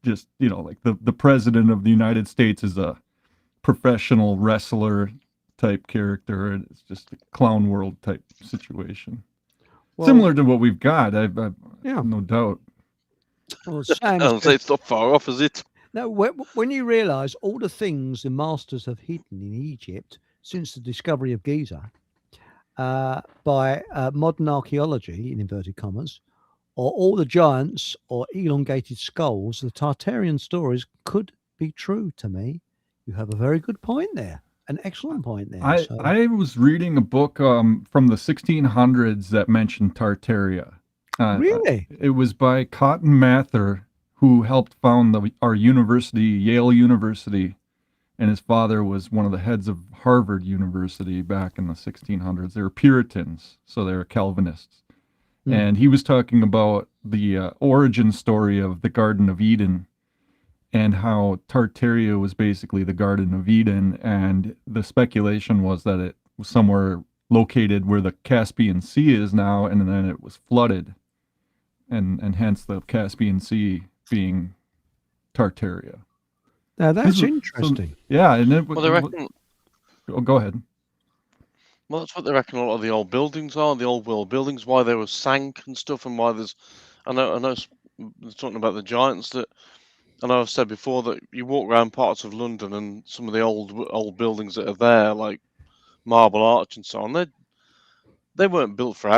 just, like the president of the United States is a professional wrestler type character, and it's just a clown world type situation. Well, Similar to what we've got, I've Yeah. no doubt. well, Sam, I'll say it's not far off, is it? now, when you realise all the things the masters have hidden in Egypt since the discovery of Giza by modern archaeology, in inverted commas, or all the giants or elongated skulls, the Tartarian stories could be true to me. You have a very good point there, an excellent point there. I was reading a book from the 1600s that mentioned Tartaria. Really? It was by Cotton Mather, who helped found our university, Yale University, and his father was one of the heads of Harvard University back in the 1600s. They were Puritans, so they were Calvinists. And he was talking about the origin story of the Garden of Eden and how Tartaria was basically the Garden of Eden. And the speculation was that it was somewhere located where the Caspian Sea is now, and then it was flooded. And hence the Caspian Sea being Tartaria. Now, that's interesting. Yeah. And Well, they reckon. go ahead. Well, that's what they reckon a lot of the old buildings are, the old world buildings, why they were sank and stuff, and why there's. I know they're talking about the giants that. I know I've said before that you walk around parts of London and some of the old buildings that are there, like Marble Arch and so on, they weren't built for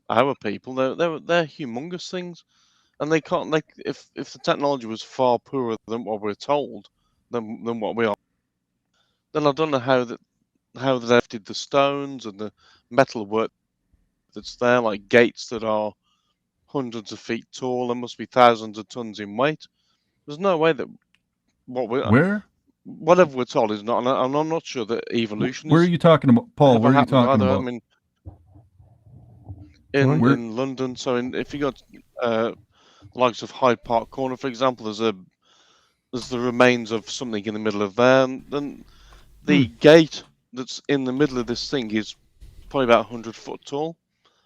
our people. They're humongous things, and they can't. Like if the technology was far poorer than what we're told, than what we are, then I don't know how they lifted the stones and the metal work that's there, like gates that are hundreds of feet tall and must be thousands of tons in weight. There's no way that whatever we're told is not, and I'm not sure that evolution Where is. are you talking about, Paul? Where are you talking either. about? I mean, in London. So if you got the likes of Hyde Park Corner, for example, there's the remains of something in the middle of there, and then the gate that's in the middle of this thing is probably about 100 foot tall,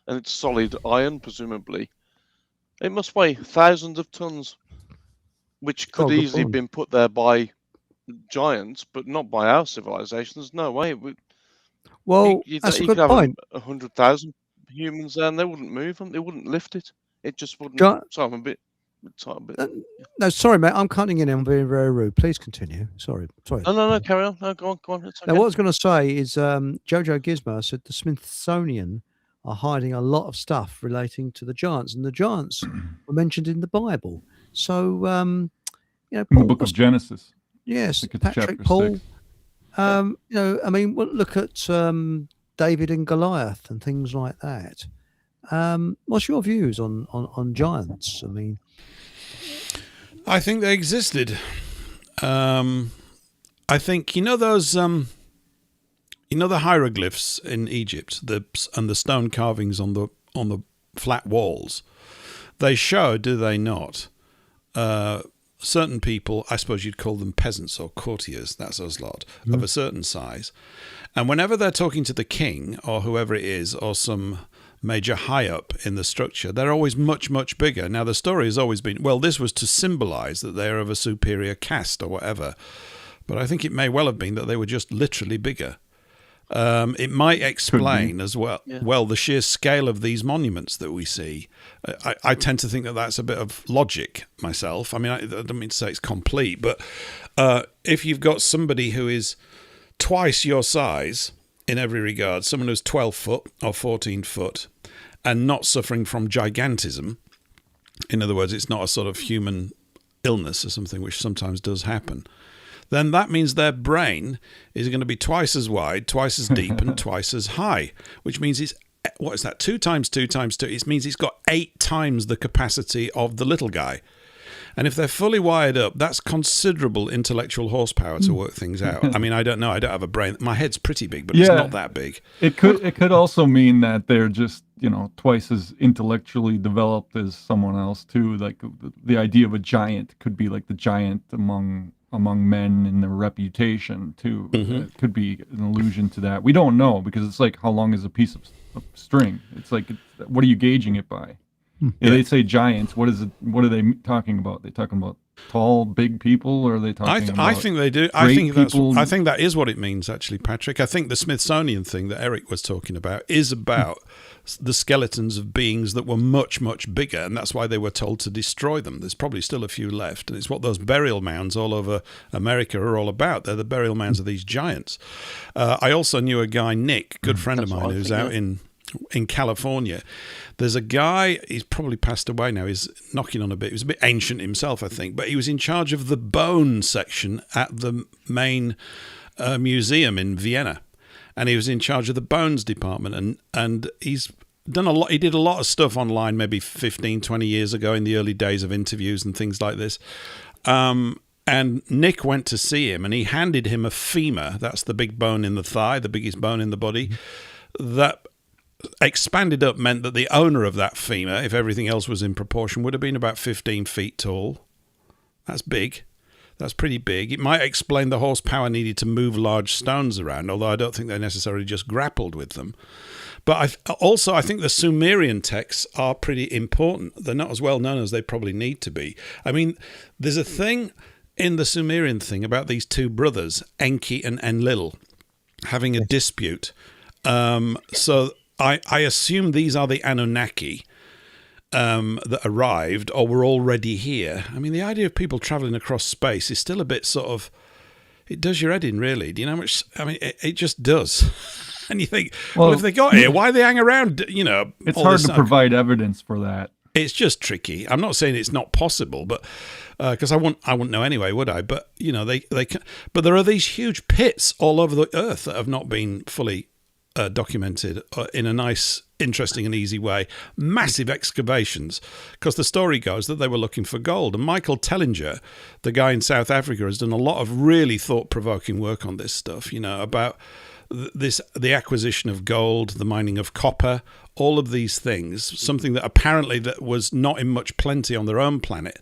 and it's solid iron, presumably. It must weigh thousands of tons, which could easily have been put there by giants, but not by our civilization. There's no way. Well, that's a good point. 100,000 humans there, and they wouldn't move them. They wouldn't lift it. It just wouldn't. So I'm a bit. No, sorry, mate. I'm cutting in. I'm being very rude. Please continue. Sorry. No. Carry on. No, go on. It's okay. Now, what I was going to say is, Jojo Gizmo said the Smithsonian are hiding a lot of stuff relating to the giants, and the giants were mentioned in the Bible. So, in the book of Genesis. Yes, Patrick, Patrick, Paul. I mean, look at David and Goliath and things like that. What's your views on giants? I mean, I think they existed. I think those the hieroglyphs in Egypt, and the stone carvings on the flat walls. They show, do they not? Certain people, I suppose you'd call them peasants or courtiers, that's us lot, of a certain size. And whenever they're talking to the king or whoever it is, or some major high up in the structure, they're always much, much bigger. Now, the story has always been, well, this was to symbolize that they're of a superior caste or whatever. But I think it may well have been that they were just literally bigger. It might explain as well, the sheer scale of these monuments that we see. I tend to think that that's a bit of logic myself. I mean, I don't mean to say it's complete, but if you've got somebody who is twice your size in every regard, someone who's 12 foot or 14 foot and not suffering from gigantism, in other words, it's not a sort of human illness or something, which sometimes does happen, then that means their brain is going to be twice as wide, twice as deep, and twice as high, which means it's, what is that, 2 times 2 times 2? It means it's got 8 times the capacity of the little guy. And if they're fully wired up, that's considerable intellectual horsepower to work things out. I mean, I don't know. I don't have a brain. My head's pretty big, but it's not that big. It could also mean that they're just, twice as intellectually developed as someone else too. Like the idea of a giant could be like the giant among men in their reputation too. It could be an allusion to that. We don't know, because it's like, how long is a piece of string? It's like, what are you gauging it by? Yeah, they say giants. What is it? What are they talking about? They talking about tall, big people, or are they talking about? I think they do. I think that is what it means, actually, Patrick. I think the Smithsonian thing that Eric was talking about is about the skeletons of beings that were much, much bigger, and that's why they were told to destroy them. There's probably still a few left, and it's what those burial mounds all over America are all about. They're the burial mounds of these giants. I also knew a guy, Nick, good friend of mine, who's out in California. There's a guy, he's probably passed away now, he's knocking on a bit, he was a bit ancient himself, I think, but he was in charge of the bone section at the main museum in Vienna, and he was in charge of the bones department, and he's done a lot. He did a lot of stuff online maybe 15, 20 years ago in the early days of interviews and things like this. And Nick went to see him, and he handed him a femur, that's the big bone in the thigh, the biggest bone in the body, that expanded up meant that the owner of that femur, if everything else was in proportion, would have been about 15 feet tall. That's big. That's pretty big. It might explain the horsepower needed to move large stones around, although I don't think they necessarily just grappled with them. But I think the Sumerian texts are pretty important. They're not as well known as they probably need to be. I mean, there's a thing in the Sumerian thing about these two brothers, Enki and Enlil, having a dispute. So I assume these are the Anunnaki that arrived or were already here. I mean, the idea of people traveling across space is still a bit sort of, it does your head in, really. Do you know how much? I mean, it just does. And you think, well, if they got here, why they hang around? You know, it's hard to provide evidence for that. It's just tricky. I'm not saying it's not possible, but because I wouldn't know anyway, would I? But you know, they can, but there are these huge pits all over the earth that have not been fully documented in a nice, interesting and easy way. Massive excavations, because the story goes that they were looking for gold. And Michael Tellinger, the guy in South Africa, has done a lot of really thought-provoking work on this stuff, you know, about the acquisition of gold, the mining of copper, all of these things, something that apparently that was not in much plenty on their own planet.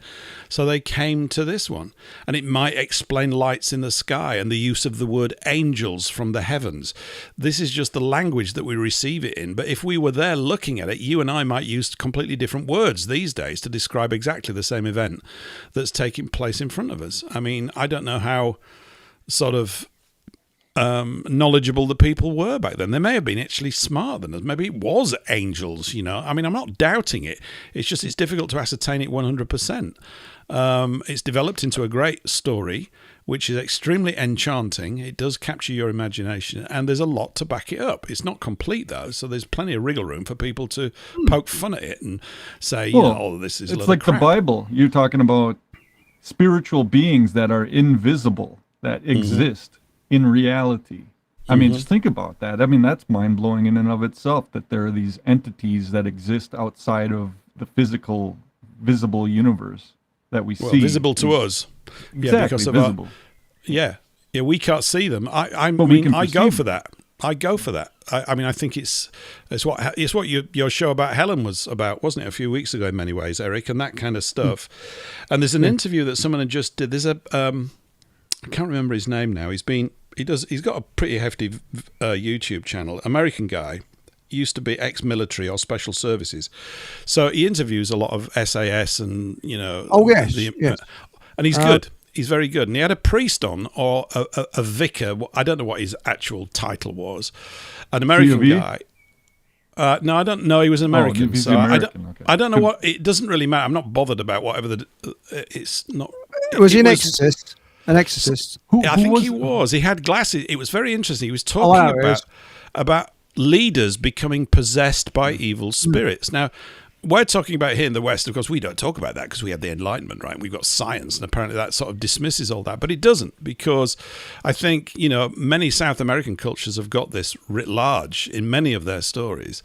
So they came to this one, and it might explain lights in the sky and the use of the word angels from the heavens. This is just the language that we receive it in. But if we were there looking at it, you and I might use completely different words these days to describe exactly the same event that's taking place in front of us. I mean, I don't know how sort of knowledgeable the people were back then. They may have been actually smarter than us. Maybe it was angels, you know. I mean, I'm not doubting it. It's just it's difficult to ascertain it 100%. It's developed into a great story, which is extremely enchanting. It does capture your imagination, and there's a lot to back it up. It's not complete, though, so there's plenty of wriggle room for people to poke fun at it and say, you know, oh, this is a it's like crap. The Bible. You're talking about spiritual beings that are invisible, that exist in reality. I mean, just think about that. I mean, that's mind-blowing in and of itself, that there are these entities that exist outside of the physical, visible universe that we see. Visible to us. Exactly, Yeah, because of visible. Yeah, we can't see them. I go for that. I go for that. I mean, I think it's what your show about Helen was about, wasn't it, a few weeks ago in many ways, Eric, and that kind of stuff. And there's an interview that someone had just did. There's a I can't remember his name now. He's got a pretty hefty YouTube channel. American guy, used to be ex-military or special services, so he interviews a lot of SAS and you know. Oh yes. And he's good. He's very good. And he had a priest on, or a vicar. I don't know what his actual title was. An American guy. No, I don't know. He was an American. He's so American. I don't know what. It doesn't really matter. I'm not bothered about whatever it's not. Was he an exorcist? An exorcist? I think he was. He had glasses. It was very interesting. He was talking about leaders becoming possessed by evil spirits. Now, we're talking about here in the West, of course, we don't talk about that because we have the Enlightenment, right? We've got science, and apparently that sort of dismisses all that. But it doesn't, because I think, you know, many South American cultures have got this writ large in many of their stories.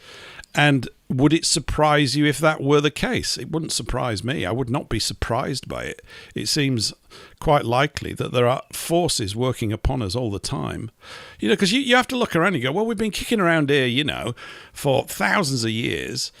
And would it surprise you if that were the case? It wouldn't surprise me. I would not be surprised by it. It seems quite likely that there are forces working upon us all the time. You know, because you have to look around and go, well, we've been kicking around here, you know, for thousands of years.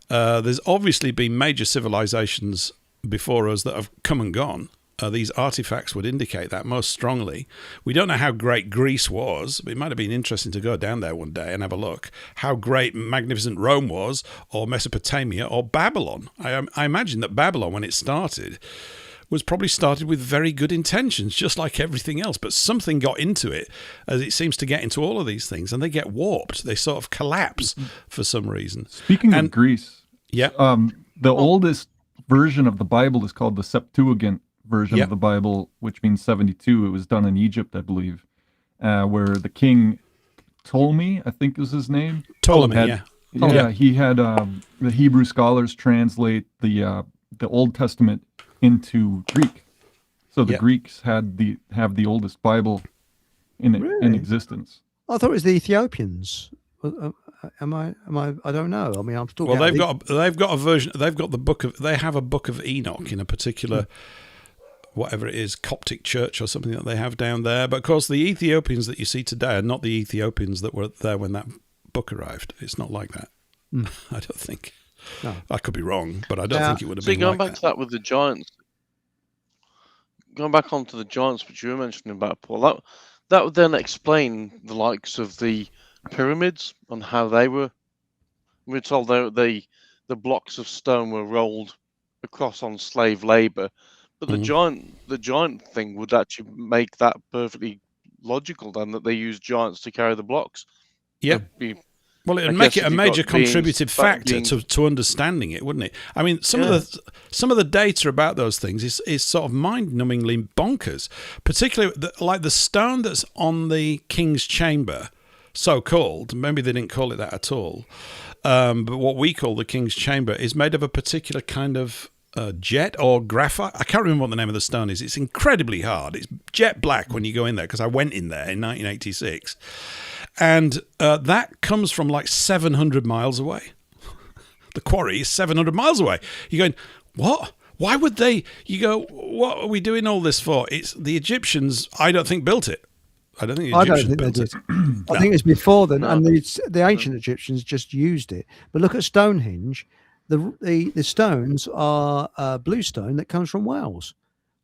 There's obviously been major civilizations before us that have come and gone. these artifacts would indicate that most strongly. We don't know how great Greece was. It might have been interesting to go down there one day and have a look. How great, magnificent Rome was, or Mesopotamia, or Babylon. I imagine that Babylon, when it started, was probably started with very good intentions, just like everything else. But something got into it, as it seems to get into all of these things, and they get warped. They sort of collapse for some reason. Speaking of Greece, yeah, the oldest version of the Bible is called the Septuagint version of the Bible, which means 72. It was done in Egypt, I believe, where the king Ptolemy, I think was his name. Ptolemy, he had the Hebrew scholars translate the Old Testament into Greek, so the Greeks have the oldest Bible in existence. I thought it was the Ethiopians. Am I? I don't know. I mean, I'm still. Well, they've got a version. They've got the book of. They have a book of Enoch in a particular, whatever it is, Coptic church or something that they have down there. But of course, the Ethiopians that you see today are not the Ethiopians that were there when that book arrived. It's not like that. I don't think. No. I could be wrong, but I don't think it would have been going like back to that with the giants, going back onto the giants which you were mentioning about, Paul, that would then explain the likes of the pyramids and how they were. We're told the blocks of stone were rolled across on slave labor, but the giant thing would actually make that perfectly logical then, that they use giants to carry the blocks. Yeah. Well, it'd make it a major contributive factor to understanding it, wouldn't it? I mean, some of the data about those things is sort of mind-numbingly bonkers. Particularly, like the stone that's on the king's chamber, so-called. Maybe they didn't call it that at all. But what we call the king's chamber is made of a particular kind of jet or graphite. I can't remember what the name of the stone is. It's incredibly hard. It's jet black when you go in there, because I went in there in 1986. And that comes from like 700 miles away. The quarry is 700 miles away. You're going, what? Why would they? You go, what are we doing all this for? It's the Egyptians, I don't think, built it. I don't think the Egyptians built it. I think it's before then, and the ancient Egyptians just used it. But look at Stonehenge. The stones are bluestone that comes from Wales.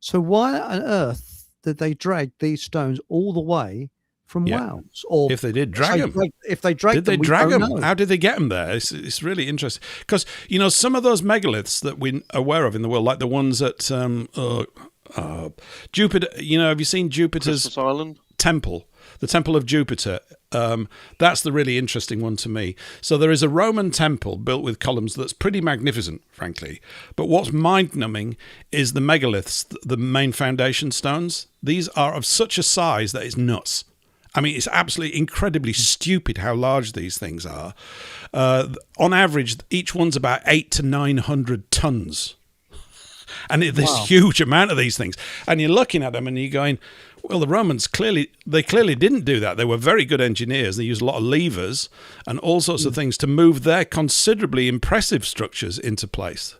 So why on earth did they drag these stones all the way from Wales? Or if they did drag them, did they drag them? How did they get them there? It's really interesting, because some of those megaliths that we're aware of in the world, like the ones at Jupiter. Have you seen Jupiter's Christmas Island temple? The Temple of Jupiter. That's the really interesting one to me. So there is a Roman temple built with columns that's pretty magnificent, frankly. But what's mind-numbing is the megaliths, the main foundation stones. These are of such a size that it's nuts. I mean, it's absolutely incredibly stupid how large these things are. On average, each one's about 800 to 900 tons. And this huge amount of these things. And you're looking at them and you're going, well, the Romans clearly didn't do that. They were very good engineers. They used a lot of levers and all sorts of things to move their considerably impressive structures into place.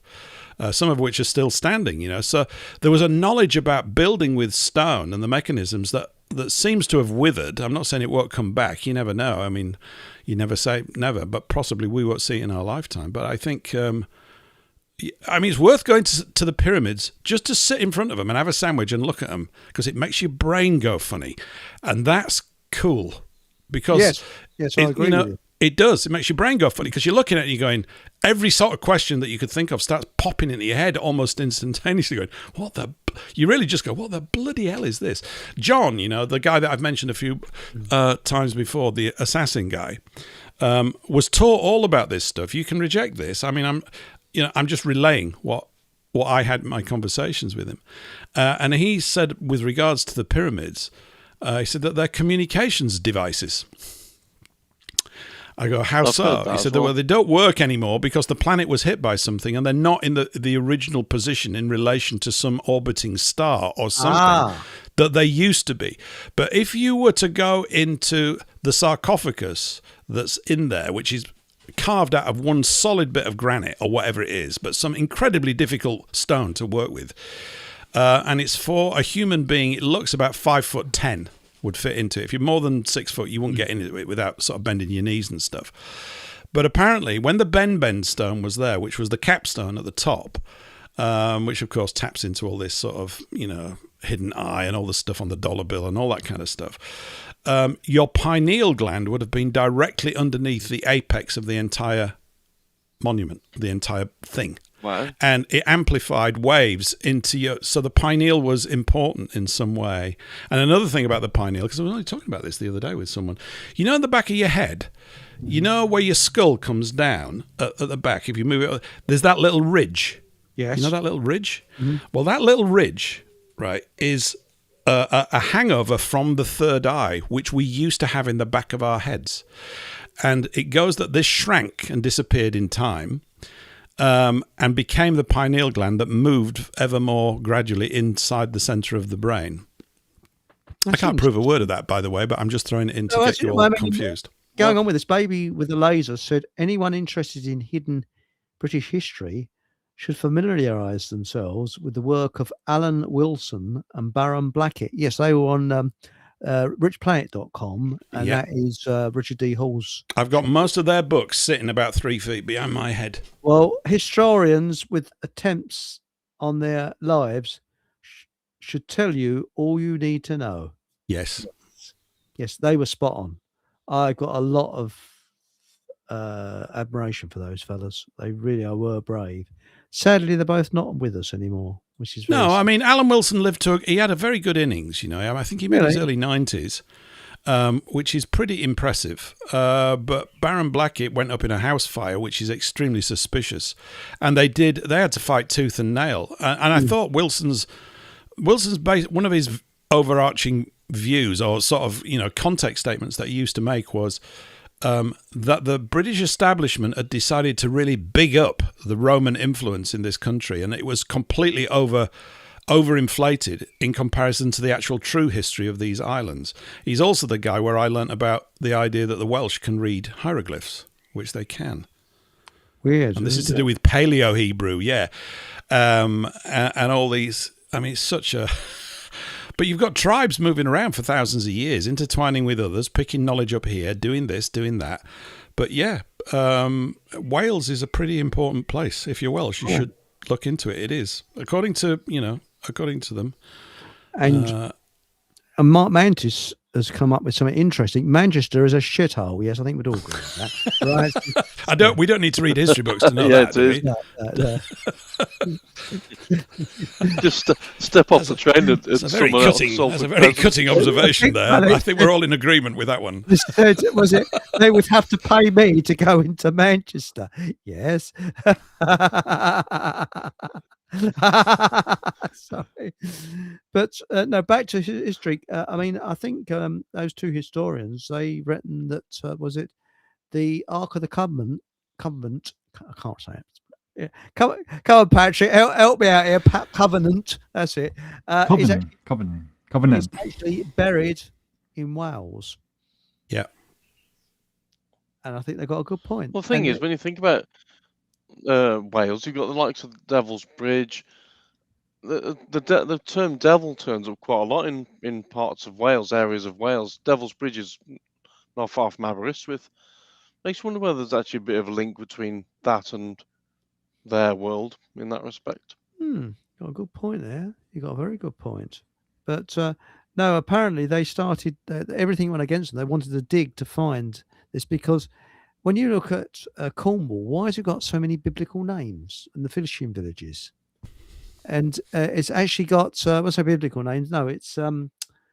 Some of which are still standing, So there was a knowledge about building with stone and the mechanisms that seems to have withered. I'm not saying it won't come back. You never know. I mean, you never say never, but possibly we won't see it in our lifetime. But I think, it's worth going to the pyramids just to sit in front of them and have a sandwich and look at them, because it makes your brain go funny. And that's cool, because yes, I agree with you. It does. It makes your brain go funny, because you're looking at it and you're going, every sort of question that you could think of starts popping into your head almost instantaneously, going, you really just go, what the bloody hell is this? John, the guy that I've mentioned a few times before, the assassin guy, was taught all about this stuff. You can reject this. I mean, I'm just relaying what I had in my conversations with him. And he said, with regards to the pyramids, he said that they're communications devices. I go, how so? He said, well, they don't work anymore because the planet was hit by something and they're not in the original position in relation to some orbiting star or something that they used to be. But if you were to go into the sarcophagus that's in there, which is carved out of one solid bit of granite or whatever it is, but some incredibly difficult stone to work with, and it's for a human being, it looks about 5'10" would fit into it. If you're more than 6 foot, you wouldn't get into it without sort of bending your knees and stuff. But apparently, when the Ben stone was there, which was the capstone at the top, which of course taps into all this sort of, hidden eye and all the stuff on the dollar bill and all that kind of stuff. Your pineal gland would have been directly underneath the apex of the entire monument, the entire thing. Wow. And it amplified waves into your... So the pineal was important in some way. And another thing about the pineal, because I was only talking about this the other day with someone, in the back of your head, where your skull comes down at the back, if you move it, there's that little ridge. Yes. You know that little ridge? Mm-hmm. Well, that little ridge, right, is a hangover from the third eye, which we used to have in the back of our heads. And it goes that this shrank and disappeared in time, and became the pineal gland that moved ever more gradually inside the center of the brain. I can't prove a word of that, by the way, but I'm just throwing it in to get you all confused. Going on with this, baby with the laser said, anyone interested in hidden British history should familiarise themselves with the work of Alan Wilson and Baron Blackett. Yes, they were on richplanet.com, and that is Richard D. Hall's. I've got most of their books sitting about 3 feet behind my head. Well, historians with attempts on their lives should tell you all you need to know. Yes. Yes, they were spot on. I got a lot of admiration for those fellas. They really were brave. Sadly, they're both not with us anymore, which is very I mean, Alan Wilson he had a very good innings, I think he made his early 90s, which is pretty impressive. But Baron Blackett went up in a house fire, which is extremely suspicious. And they had to fight tooth and nail. And I thought Wilson's one of his overarching views, or sort of, context statements that he used to make, was that the British establishment had decided to really big up the Roman influence in this country, and it was completely overinflated in comparison to the actual true history of these islands. He's also the guy where I learnt about the idea that the Welsh can read hieroglyphs, which they can. Weird. And this is to do with Paleo Hebrew, and all these. I mean, it's such a... But you've got tribes moving around for thousands of years, intertwining with others, picking knowledge up here, doing this, doing that. But Wales is a pretty important place. If you're Welsh, you should look into it. It is, according to them. And Mark Mantis has come up with something interesting. Manchester is a shithole. Yes, I think we'd all agree with that. Right? We don't need to read history books to know that, do we? Just step off the train. That's a very cutting observation there. I think we're all in agreement with that one. Was it? They would have to pay me to go into Manchester. Yes. Sorry, but no. Back to history. I mean, I think those two historians, they written that was it the Ark of the Covenant. I can't say it. Yeah. Come on, Patrick, help me out here. Covenant. That's it. Covenant. It's actually buried in Wales. Yeah, and I think they got a good point. Well, the thing is, when you think about Wales, you've got the likes of Devil's Bridge. The term devil turns up quite a lot in parts of Wales, areas of Wales. Devil's Bridge is not far from Aberystwyth. Makes you wonder whether there's actually a bit of a link between that and their world in that respect. Got a good point there. You got a very good point. But no, apparently they started, everything went against them. They wanted to dig to find this because when you look at Cornwall, why has it got so many biblical names and the fishing villages? And it's actually got, what's the biblical names? No, it's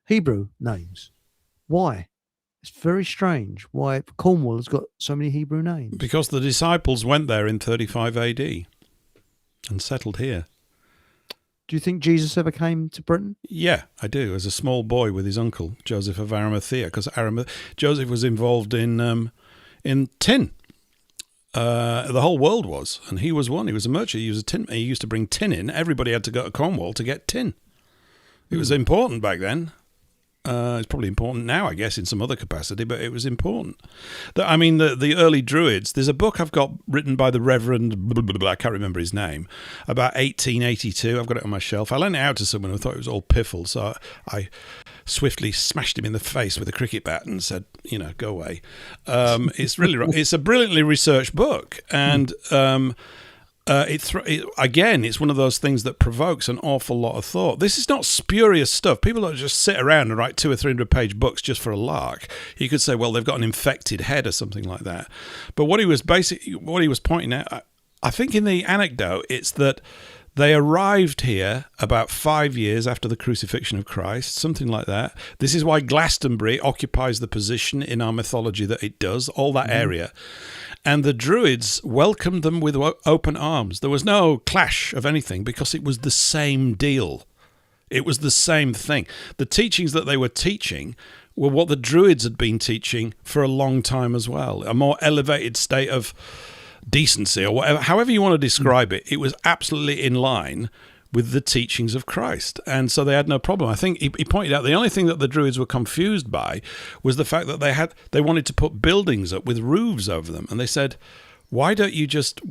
Hebrew names. Why? It's very strange why Cornwall has got so many Hebrew names. Because the disciples went there in 35 AD and settled here. Do you think Jesus ever came to Britain? Yeah, I do, as a small boy with his uncle, Joseph of Arimathea, because Joseph was involved in tin. The whole world was, and he was one. He was a merchant. He used to bring tin in. Everybody had to go to Cornwall to get tin. It was important back then. It's probably important now, I guess, in some other capacity, but it was important. The early Druids, there's a book I've got written by the Reverend, I can't remember his name, about 1882. I've got it on my shelf. I lent it out to someone who thought it was all piffle, so I swiftly smashed him in the face with a cricket bat and said, go away. It's a brilliantly researched book, and Again, it's one of those things that provokes an awful lot of thought. This is not spurious stuff. People don't just sit around and write 200 or 300 page books just for a lark. You could say, well, they've got an infected head or something like that. But what he was pointing out, I think in the anecdote, it's that they arrived here about 5 years after the crucifixion of Christ, something like that. This is why Glastonbury occupies the position in our mythology that it does, all that area. And the Druids welcomed them with open arms. There was no clash of anything because it was the same deal. It was the same thing. The teachings that they were teaching were what the Druids had been teaching for a long time as well. A more elevated state of decency or whatever, however you want to describe it. It was absolutely in line with the teachings of Christ. And so they had no problem. I think he pointed out the only thing that the Druids were confused by was the fact that they wanted to put buildings up with roofs over them. And they said, why don't you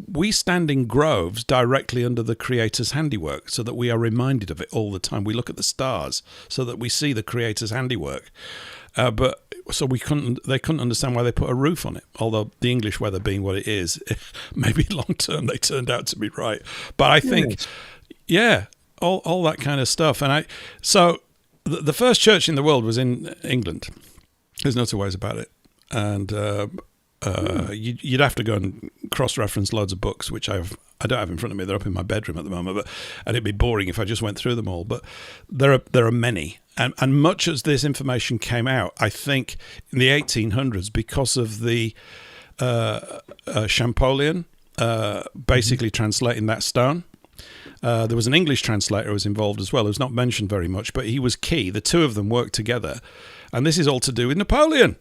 we stand in groves directly under the Creator's handiwork so that we are reminded of it all the time. We look at the stars so that we see the Creator's handiwork. So they couldn't understand why they put a roof on it. Although the English weather being what it is, maybe long term they turned out to be right. But I think... Yeah, all that kind of stuff. And so the first church in the world was in England. There's no two ways about it. And you'd have to go and cross-reference loads of books, which I don't have in front of me. They're up in my bedroom at the moment, and it'd be boring if I just went through them all. But there are many. And much as this information came out, I think in the 1800s, because of the Champollion basically translating that stone. There was an English translator who was involved as well, who's not mentioned very much, but he was key. The two of them worked together. And this is all to do with Napoleon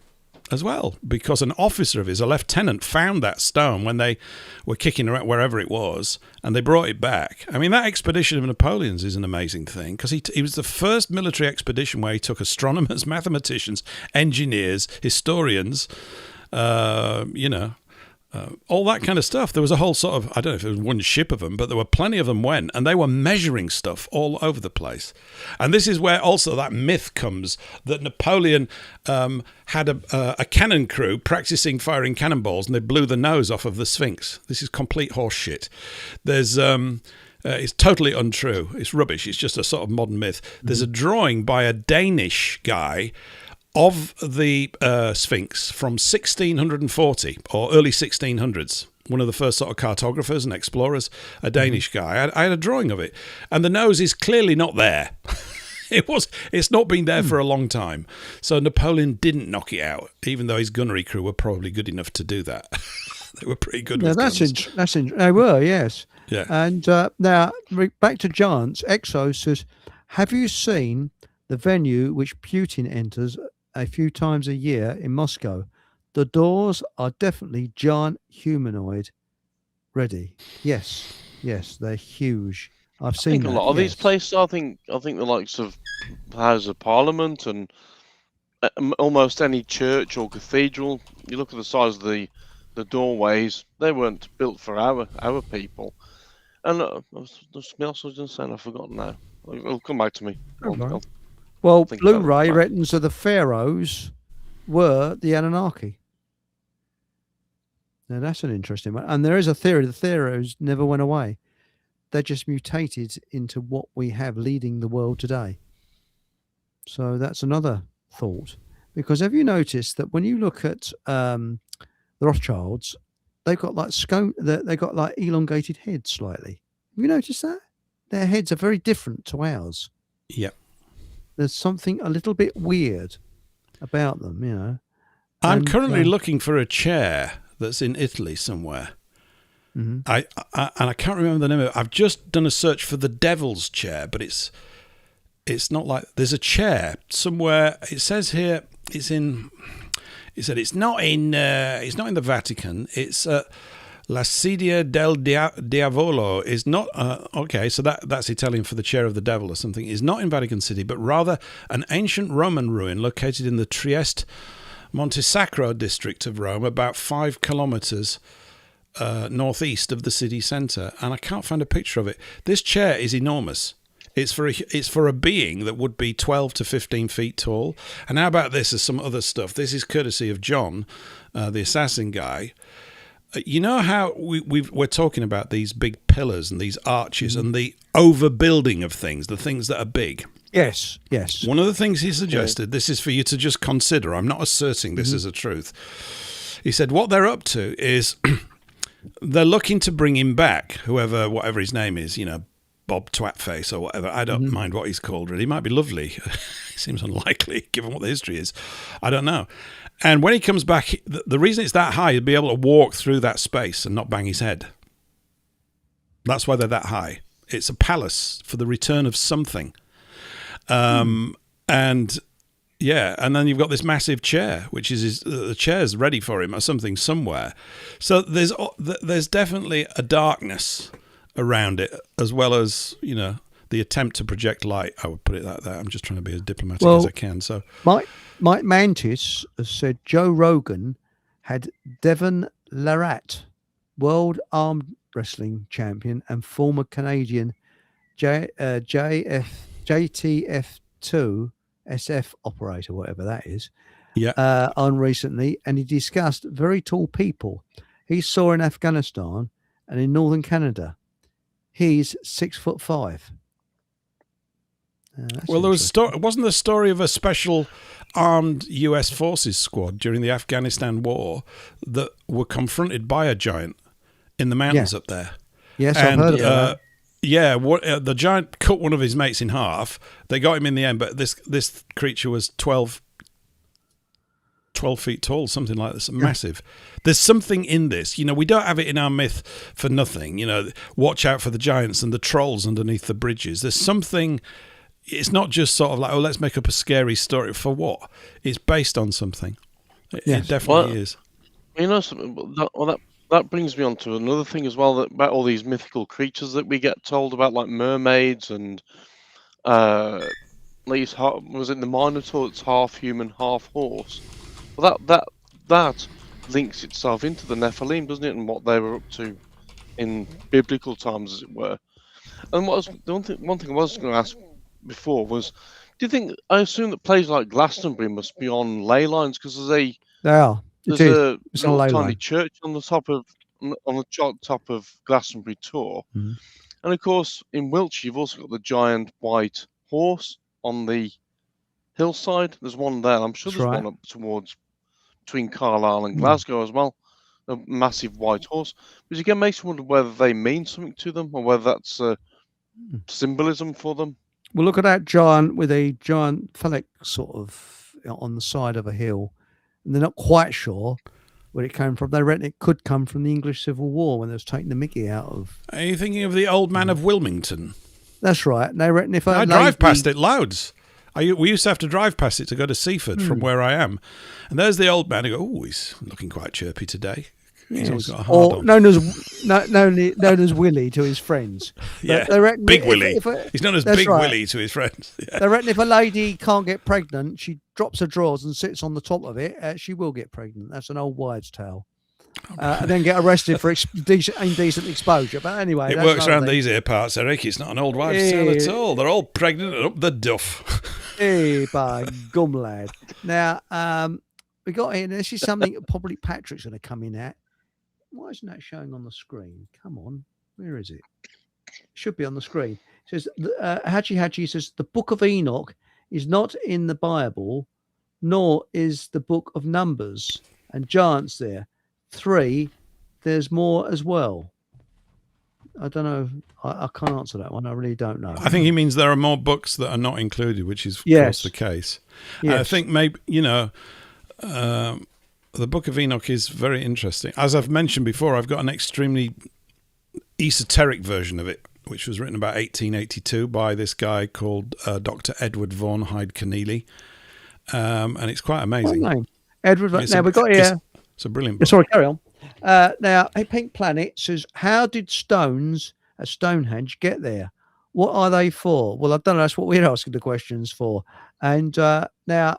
as well, because an officer of his, a lieutenant, found that stone when they were kicking around wherever it was, and they brought it back. I mean, that expedition of Napoleon's is an amazing thing, because he was the first military expedition where he took astronomers, mathematicians, engineers, historians, all that kind of stuff. There was a whole sort of, I don't know if it was one ship of them, but there were plenty of them went, and they were measuring stuff all over the place. And this is where also that myth comes that Napoleon had a cannon crew practicing firing cannonballs, and they blew the nose off of the Sphinx. This is complete horse shit. There's... it's totally untrue. It's rubbish. It's just a sort of modern myth. There's a drawing by a Danish guy of the Sphinx from 1640 or early 1600s, one of the first sort of cartographers and explorers, a Danish guy. I had a drawing of it, and the nose is clearly not there. It's not been there for a long time. So Napoleon didn't knock it out, even though his gunnery crew were probably good enough to do that. They were pretty good. Yeah, they were, yes. Yeah. And now back to giants. Exo says, have you seen the venue which Putin enters a few times a year in Moscow? The doors are definitely giant humanoid ready. Yes, they're huge. I've seen a lot of these places. I think the likes of House of Parliament and almost any church or cathedral. You look at the size of the doorways; they weren't built for our people. And there's something else I was going to say, and I've forgotten now. It'll come back to me. Well, Blu-ray reckons that the pharaohs were the Anunnaki. Now, that's an interesting one. And there is a theory the pharaohs never went away. They just mutated into what we have leading the world today. So that's another thought. Because have you noticed that when you look at the Rothschilds, they've got like they've got like elongated heads slightly. Have you noticed that? Their heads are very different to ours. Yep. There's something a little bit weird about them, you know. I'm currently looking for a chair that's in Italy somewhere. Mm-hmm. I can't remember the name of it. I've just done a search for the Devil's Chair, but it's not like there's a chair somewhere. It says here it's in. It said it's not in the Vatican. It's La Sedia del Diavolo is not okay. So that's Italian for the chair of the devil or something. Is not in Vatican City, but rather an ancient Roman ruin located in the Trieste Monte Sacro district of Rome, about 5 kilometers northeast of the city centre. And I can't find a picture of it. This chair is enormous. It's for a being that would be 12 to 15 feet tall. And how about this as some other stuff? This is courtesy of John, the assassin guy. You know how we're talking about these big pillars and these arches and the overbuilding of things, the things that are big. Yes, yes. One of the things he suggested, this is for you to just consider. I'm not asserting this as a truth. He said what they're up to is they're looking to bring him back, whatever his name is, Bob Twatface or whatever. I don't mind what he's called, really. He might be lovely. Seems unlikely, given what the history is. I don't know. And when he comes back, the reason it's that high is to be able to walk through that space and not bang his head. That's why they're that high. It's a palace for the return of something. And then you've got this massive chair, which is the chair's ready for him or something somewhere. So there's definitely a darkness around it, as well as the attempt to project light. I would put it like that. I'm just trying to be as diplomatic as I can. So Mike Mantis has said Joe Rogan had Devon Larratt, world arm wrestling champion and former Canadian JTF2 SF operator, whatever that is, on recently, and he discussed very tall people he saw in Afghanistan and in northern Canada. He's 6'5". Well, there was wasn't the story of a special armed US forces squad during the Afghanistan war that were confronted by a giant in the mountains up there. Yes, I've heard of that. Yeah, the giant cut one of his mates in half. They got him in the end, but this creature was 12 feet tall, something like this, massive. There's something in this. We don't have it in our myth for nothing. Watch out for the giants and the trolls underneath the bridges. There's something. It's not just sort of like, let's make up a scary story. For what? It's based on something. It definitely is. That brings me on to another thing as well, about all these mythical creatures that we get told about, like mermaids and was it the Minotaur that's half human, half horse? Well, that links itself into the Nephilim, doesn't it, and what they were up to in biblical times, as it were. And one thing I was going to ask before was, do you think? I assume that places like Glastonbury must be on ley lines, because there's a little tiny church on the top of Glastonbury Tor, and of course in Wiltshire you've also got the giant white horse on the hillside. There's one there. I'm sure there's one up towards between Carlisle and Glasgow as well. A massive white horse, which again makes me wonder whether they mean something to them or whether that's symbolism for them. Well, look at that giant with a giant phallic sort of on the side of a hill, and they're not quite sure where it came from. They reckon it could come from the English Civil War when they was taking the mickey out of. Are you thinking of the old man of Wilmington? That's right. And they reckon if I drive past it loads. We used to have to drive past it to go to Seaford from where I am, and there's the old man who go, "Oh, he's looking quite chirpy today." He's always got a hard on. known as Willie to his friends. Yeah, Big Willie. He's known as Big Willie to his friends. Yeah. They reckon if a lady can't get pregnant, she drops her drawers and sits on the top of it. She will get pregnant. That's an old wives' tale. And then get arrested for indecent exposure. But anyway, it works around these here parts, Eric. It's not an old wives' tale at all. They're all pregnant and up the duff. Hey, by gum lad. Now, we got here. This is something probably Patrick's going to come in at. Why isn't that showing on the screen? Come on, where is it? Should be on the screen. It says Hachi says the Book of Enoch is not in the Bible, nor is the Book of Numbers and giants there. 3, there's more as well. I don't know. I can't answer that one. I really don't know. I think he means there are more books that are not included, which is of course the case. Yes. I think maybe the Book of Enoch is very interesting. As I've mentioned before, I've got an extremely esoteric version of it, which was written about 1882 by this guy called Dr. Edward Vaughan Hyde Keneally. And it's quite amazing. What name? Edward. Now we've got here. It's a brilliant book. Sorry, carry on. Now, a Pink Planet says, how did stones at Stonehenge get there? What are they for? Well, I don't know. That's what we're asking the questions for. And now,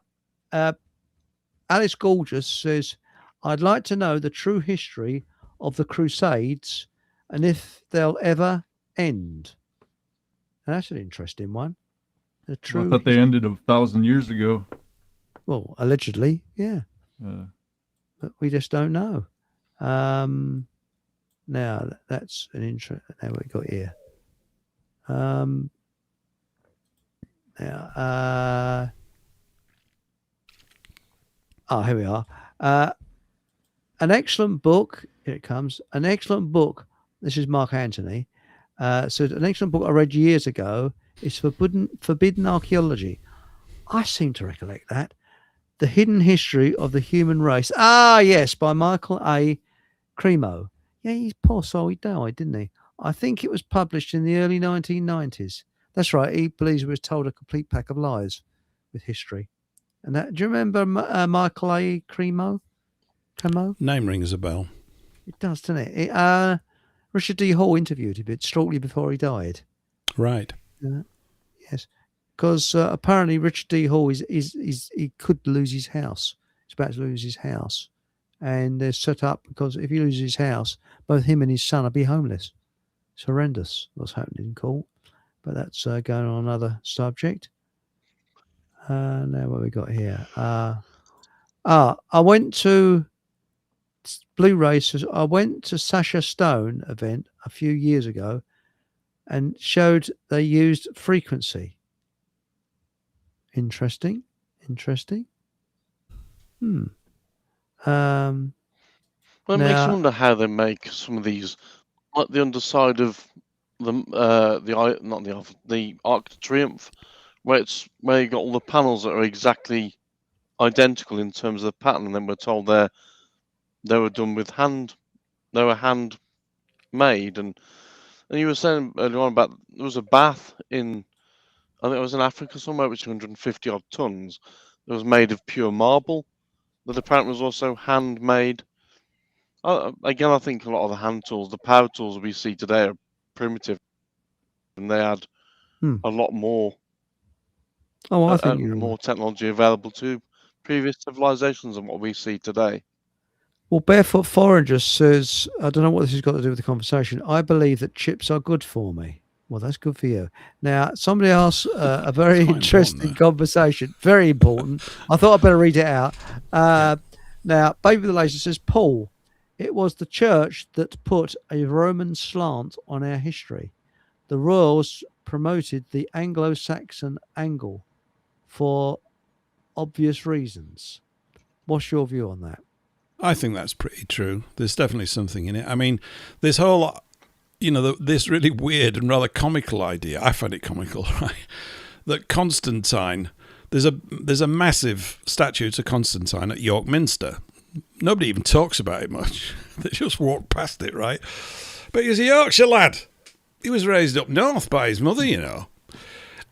Alice Gorgeous says, I'd like to know the true history of the Crusades and if they'll ever end. And that's an interesting one. The true. I thought they ended 1,000 years ago. Well, allegedly, yeah. But we just don't know. Now that's an interest. Now we got here. Here we are. An excellent book. Here it comes. An excellent book. This is Mark Antony. So an excellent book I read years ago is Forbidden Archaeology. I seem to recollect that. The Hidden History of the Human Race. Ah, yes, by Michael A. Cremo. Yeah, he's poor soul. He died, didn't he? I think it was published in the early 1990s. That's right. He believes he was told a complete pack of lies with history. And that, do you remember Michael A. Cremo? Name rings a bell. It does, doesn't it? Richard D. Hall interviewed him shortly before he died. Right. Yes, because apparently Richard D. Hall he could lose his house. He's about to lose his house, and they're set up because if he loses his house, both him and his son will be homeless. It's horrendous what's happening in court, but that's going on another subject. Now what we got here? I went to Blu-ray. I went to Sasha Stone event a few years ago, and showed they used frequency. Interesting. Well, it makes you wonder how they make some of these, like the underside of the Arc de Triomphe, where you got all the panels that are exactly identical in terms of the pattern, and then we're told they were done with hand. They were hand made, and you were saying earlier on about there was a bath in, I think it was in Africa somewhere, which is 150 odd tons. That was made of pure marble. That apparently was also handmade. Again, I think a lot of the hand tools, the power tools we see today, are primitive, and they had a lot more. Oh, I think more technology available to previous civilizations than what we see today. Well, Barefoot Forager says, I don't know what this has got to do with the conversation. I believe that chips are good for me. Well, that's good for you. Now, somebody asked a very interesting conversation. Very important. I thought I'd better read it out. Now, Baby with the Laser says, Paul, it was the church that put a Roman slant on our history. The royals promoted the Anglo-Saxon angle for obvious reasons. What's your view on that? I think that's pretty true. There's definitely something in it. I mean, this whole, this really weird and rather comical idea, I find it comical, right? That Constantine, there's a massive statue to Constantine at York Minster. Nobody even talks about it much. They just walk past it, right? But he's a Yorkshire lad. He was raised up north by his mother,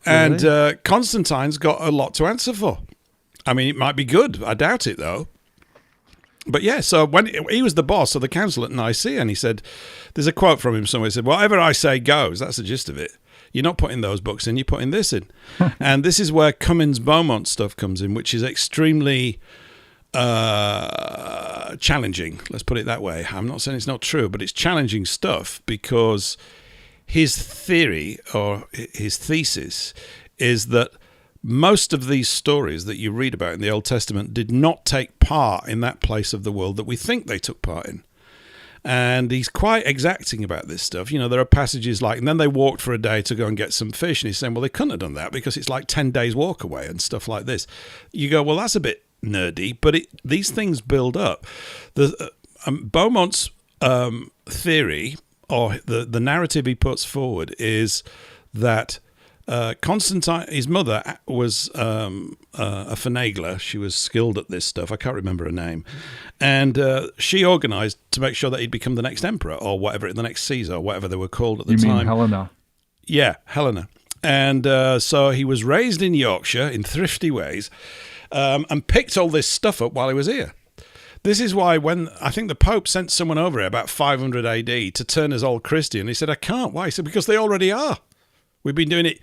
And Constantine's got a lot to answer for. I mean, it might be good. I doubt it, though. But yeah, so when he was the boss of the council at Nicaea, and he said, there's a quote from him somewhere, he said, whatever I say goes. That's the gist of it. You're not putting those books in, you're putting this in. And this is where Cummins-Beaumont stuff comes in, which is extremely challenging. Let's put it that way. I'm not saying it's not true, but it's challenging stuff because his theory or his thesis is that most of these stories that you read about in the Old Testament did not take part in that place of the world that we think they took part in. And he's quite exacting about this stuff. There are passages like, and then they walked for a day to go and get some fish. And he's saying, well, they couldn't have done that because it's like 10 days walk away and stuff like this. You go, well, that's a bit nerdy, but these things build up. Beaumont's theory, or the narrative he puts forward, is that Constantine, his mother, was a finagler. She was skilled at this stuff. I can't remember her name. And she organised to make sure that he'd become the next emperor or whatever, the next Caesar, or whatever they were called at the time. You mean Helena? Yeah, Helena. And so he was raised in Yorkshire in thrifty ways and picked all this stuff up while he was here. This is why when I think the Pope sent someone over here about 500 AD to turn us all Christian, he said, I can't. Why? He said, because they already are. We've been doing it.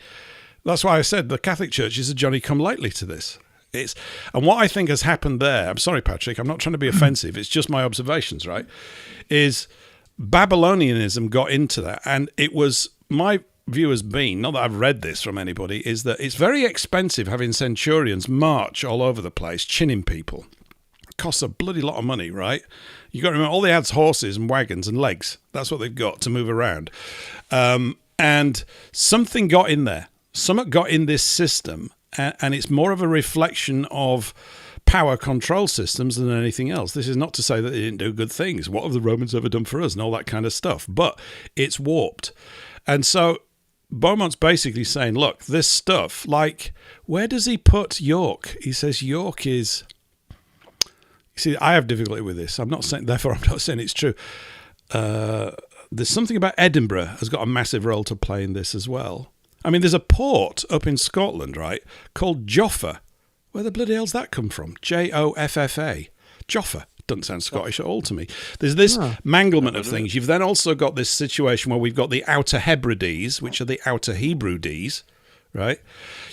That's why I said the Catholic Church is a Johnny-come-lately to this. And what I think has happened there, I'm sorry, Patrick, I'm not trying to be offensive, it's just my observations, right, is Babylonianism got into that. And it was, my view has been, not that I've read this from anybody, is that it's very expensive having centurions march all over the place, chinning people. costs a bloody lot of money, right? You got to remember, all they had's horses and wagons and legs. That's what they've got to move around. And something got in there. Something got in this system, and it's more of a reflection of power control systems than anything else. This is not to say that they didn't do good things. What have the Romans ever done for us and all that kind of stuff? But it's warped. And so Beaumont's basically saying, look, this stuff, like, where does he put York? He says York is... See, I have difficulty with this. Therefore, I'm not saying it's true. There's something about Edinburgh has got a massive role to play in this as well. I mean, there's a port up in Scotland, right, called Joffa. Where the bloody hell's that come from? Joffa. Joffa. Doesn't sound Scottish at all to me. There's this manglement of things. You've then also got this situation where we've got the Outer Hebrides, which are the Outer Hebrew Ds, right?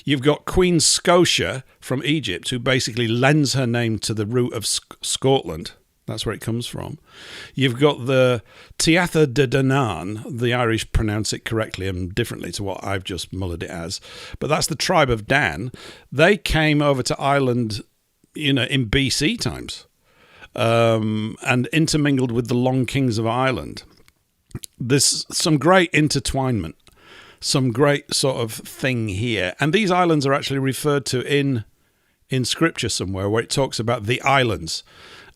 You've got Queen Scotia from Egypt, who basically lends her name to the root of Scotland. That's where it comes from. You've got the Tuatha De Danann. The Irish pronounce it correctly and differently to what I've just mullered it as. But that's the tribe of Dan. They came over to Ireland, in BC times, and intermingled with the Long Kings of Ireland. There's some great intertwinement, some great sort of thing here. And these islands are actually referred to in Scripture somewhere, where it talks about the islands.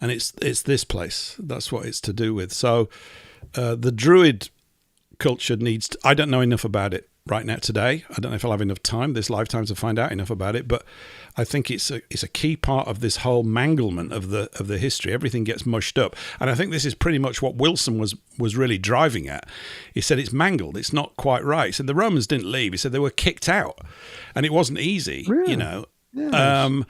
And it's this place. That's what it's to do with. So the Druid culture needs... I don't know enough about it right now today. I don't know if I'll have enough time, this lifetime, to find out enough about it. But I think it's a key part of this whole manglement of the history. Everything gets mushed up. And I think this is pretty much what Wilson was really driving at. He said it's mangled. It's not quite right. He said the Romans didn't leave. He said they were kicked out. And it wasn't easy, Really? Yes.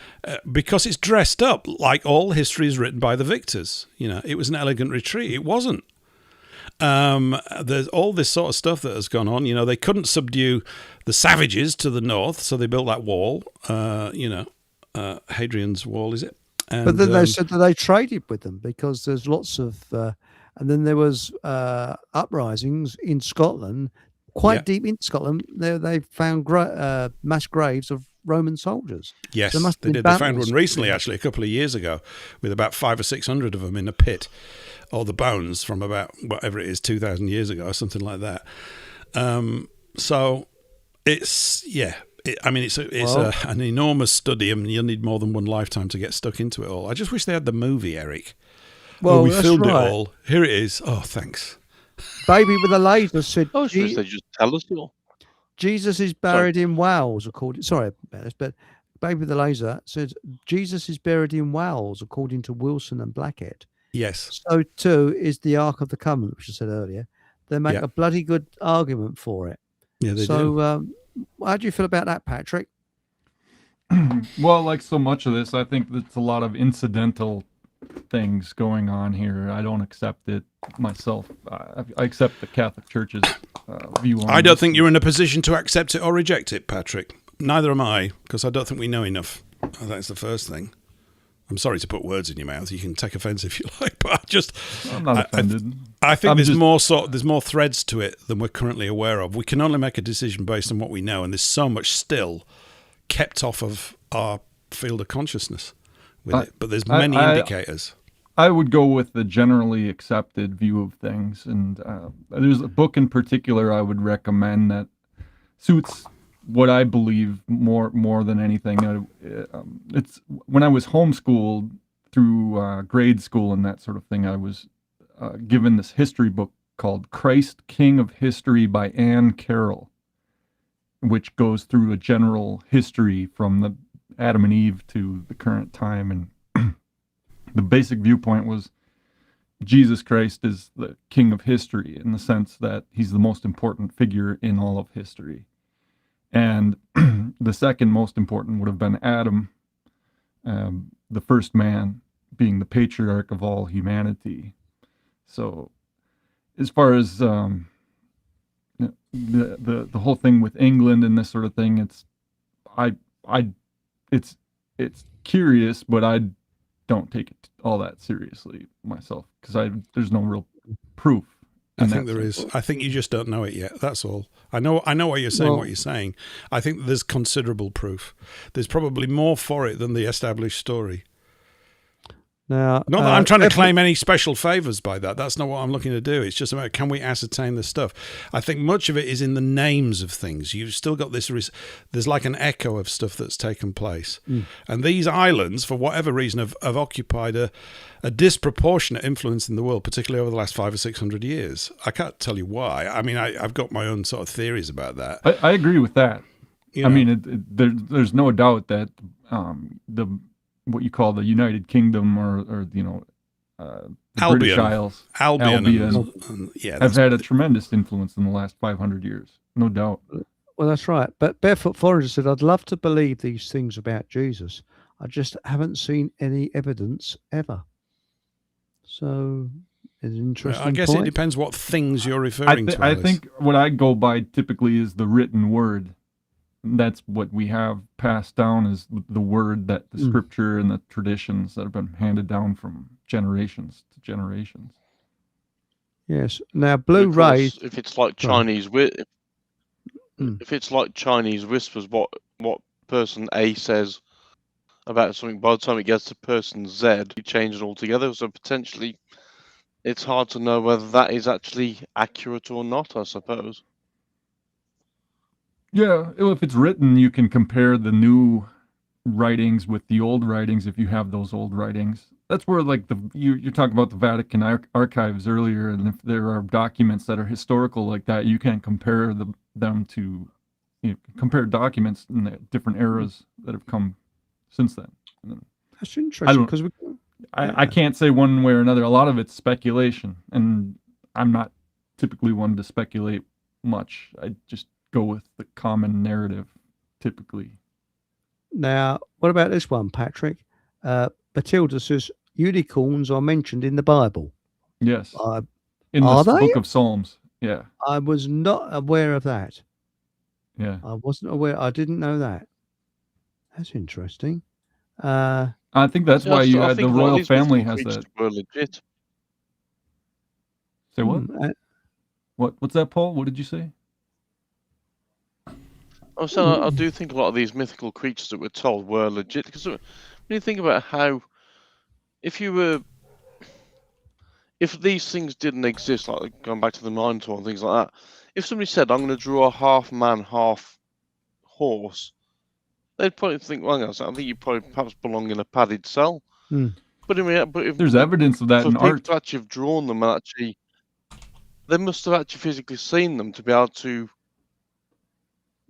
Because it's dressed up like all history is written by the victors. It was an elegant retreat. It wasn't. There's all this sort of stuff that has gone on. They couldn't subdue the savages to the north, so they built that wall. Hadrian's Wall, is it? And, but then they said that they traded with them because there's lots of, and then there was uprisings in Scotland, quite deep in Scotland. They found mass graves of Roman soldiers. Yes, so they did. They found one recently, actually, a couple of years ago, with about 500 or 600 of them in a pit, or the bones from about whatever it is, 2,000 years ago, or something like that. So it's an enormous study, and you'll need more than one lifetime to get stuck into it all. I just wish they had the movie, Eric. Well, we that's filmed right. it all. Here it is. Oh, thanks. Baby with a laser said, I was supposed to just tell us all. Jesus is buried in Wales, according... Sorry about this, but Baby with the laser said, Jesus is buried in Wales, according to Wilson and Blackett. Yes. So, too, is the Ark of the Covenant, which I said earlier. They make a bloody good argument for it. Yeah, they do. So, how do you feel about that, Patrick? Well, like so much of this, I think that's a lot of incidental things going on here. I don't accept it myself. I accept the Catholic Church's view on I don't this. think you're in a position to accept it or reject it, Patrick. Neither am I, because I don't think we know enough. That's the first thing. I'm sorry to put words in your mouth. You can take offence if you like, but I'm not offended. I think there's more threads to it than we're currently aware of. We can only make a decision based on what we know, and there's so much still kept off of our field of consciousness with it. But there's many indicators. I would go with the generally accepted view of things, and there's a book in particular I would recommend that suits what I believe more than anything. It's when I was homeschooled through grade school and that sort of thing, I was given this history book called Christ, King of History by Anne Carroll, which goes through a general history from the Adam and Eve to the current time. And the basic viewpoint was Jesus Christ is the king of history in the sense that he's the most important figure in all of history. And the second most important would have been Adam, the first man, being the patriarch of all humanity. So as far as the whole thing with England and this sort of thing, it's curious, but I don't take it all that seriously myself because there's no real proof. I think there is. I think you just don't know it yet. That's all. I know what you're saying. What you're saying. I think there's considerable proof. There's probably more for it than the established story. Now, Not that I'm trying to claim any special favours by that. That's not what I'm looking to do. It's just about, can we ascertain the stuff? I think much of it is in the names of things. You've still got this, there's like an echo of stuff that's taken place. And these islands, for whatever reason, have occupied a disproportionate influence in the world, particularly over the last 500 or 600 years. I can't tell you why. I mean, I've got my own sort of theories about that. I agree with that. You I know. mean, there's no doubt that what you call the United Kingdom or the British Isles, Albion have had a tremendous influence in the last 500 years. No doubt. Well, that's right. But Barefoot Forager said, I'd love to believe these things about Jesus. I just haven't seen any evidence ever. So it's an interesting I guess point. it depends what things you're referring to. I think what I go by typically is the written word. That's what we have passed down is the word, that the scripture and the traditions that have been handed down from generations to generations. Yes. Now, Blue Ray. If it's like Chinese, if it's like Chinese whispers, what person A says about something, by the time it gets to person Z, you change it altogether. So potentially, it's hard to know whether that is actually accurate or not, I suppose. Yeah, if it's written, you can compare the new writings with the old writings if you have those old writings. That's where, like, you're talking about the Vatican archives earlier, and if there are documents that are historical like that, you can compare them to compare documents in the different eras that have come since then. That's interesting because I can't say one way or another. A lot of it's speculation, and I'm not typically one to speculate much. I just go with the common narrative, typically. Now, what about this one, Patrick? Batilda says unicorns are mentioned in the Bible. Yes. Are in the they? book of Psalms. Yeah. I was not aware of that. Yeah. I wasn't aware. I didn't know that. That's interesting. I think that's why you had the royal family has that. Were legit. Say what? What's that, Paul? What did you say? I do think a lot of these mythical creatures that we're told were legit. Because when you think about how, if these things didn't exist, like going back to the Minotaur and things like that, if somebody said, I'm going to draw a half man, half horse, they'd probably think, well, I think you probably perhaps belong in a padded cell. But if there's evidence of that in art. To actually have drawn them and actually, they must have actually physically seen them to be able to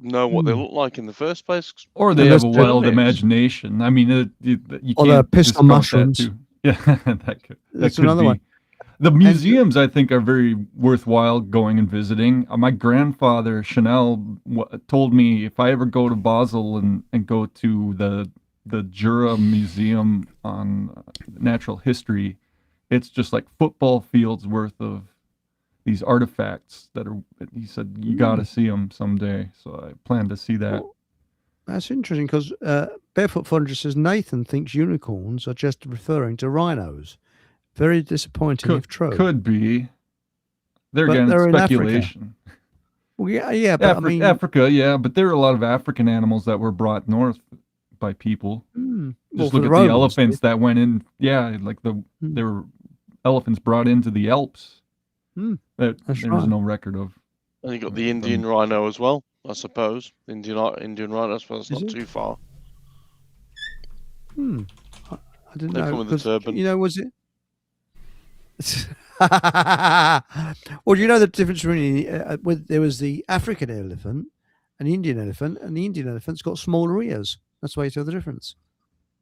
know what they look like in the first place. Or they have a wild imagination. I mean, you can't pistol mushrooms. That too. Yeah, that could another be. one. The museums, I think, are very worthwhile going and visiting. My grandfather, Chanel, told me if I ever go to Basel and go to the Jura Museum on Natural History, it's just like football fields worth of these artifacts that are, he said, you got to see them someday. So I plan to see that. Well, that's interesting because Barefoot Forager says Nathan thinks unicorns are just referring to rhinos. Very disappointing if true. Could be. They're speculation. Well, yeah, but I mean, Africa, yeah, but there are a lot of African animals that were brought north by people. Just look at the elephants that went in. Yeah, like there were elephants brought into the Alps. There's no record of. And you got the Indian rhino as well, I suppose. Indian rhino, I suppose it's not too far. I didn't know. Come with the turban. You know, was it? Well, you know the difference between there was the African elephant and the Indian elephant, and the Indian elephant's got smaller ears. That's why you tell the difference.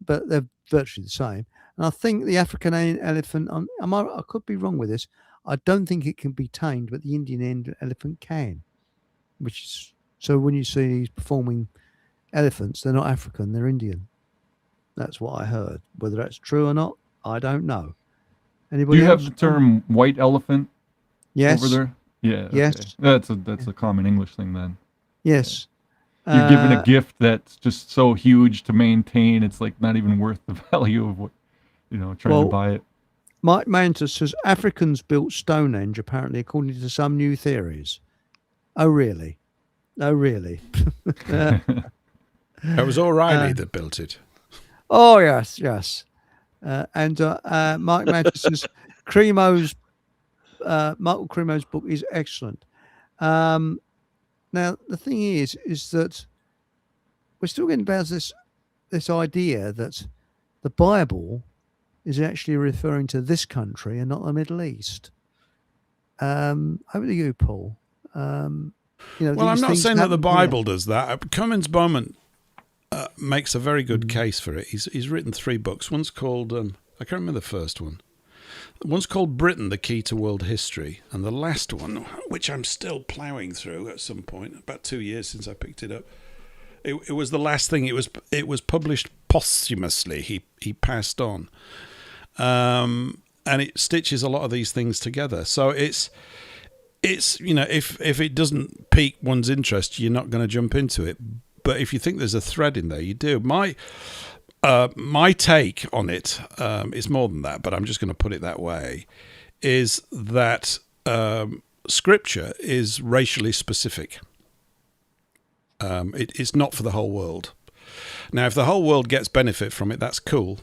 But they're virtually the same. And I think the African elephant, I could be wrong with this. I don't think it can be tamed, but the Indian elephant can. Which is so when you see these performing elephants, they're not African, they're Indian. That's what I heard. Whether that's true or not, I don't know. Anybody Do you else? have the term white elephant? Yes. Over there? Yeah. Yes. Okay. That's a common English thing then. Yes. You're given a gift that's just so huge to maintain, it's like not even worth the value of what, trying to buy it. Mike Mantis says Africans built Stonehenge, apparently, according to some new theories. Oh, really? Oh, really? It was O'Reilly that built it. Oh, yes, yes. And Mark Manchester says Michael Cremo's book is excellent. Now the thing is that we're still getting about this idea that the Bible is actually referring to this country and not the Middle East. Over to you, Paul. Well, I'm not saying that the Bible does that. Cummins Bowman makes a very good case for it. He's written 3 books. One's called, I can't remember the first one. One's called Britain, the Key to World History. And the last one, which I'm still ploughing through at some point, about 2 years since I picked it up, it was the last thing. It was published posthumously. He passed on. And it stitches a lot of these things together. So it's if it doesn't pique one's interest, you're not going to jump into it. But if you think there's a thread in there, you do. My take on it is more than that, but I'm just going to put it that way, is that Scripture is racially specific. It's not for the whole world. Now, if the whole world gets benefit from it, that's cool.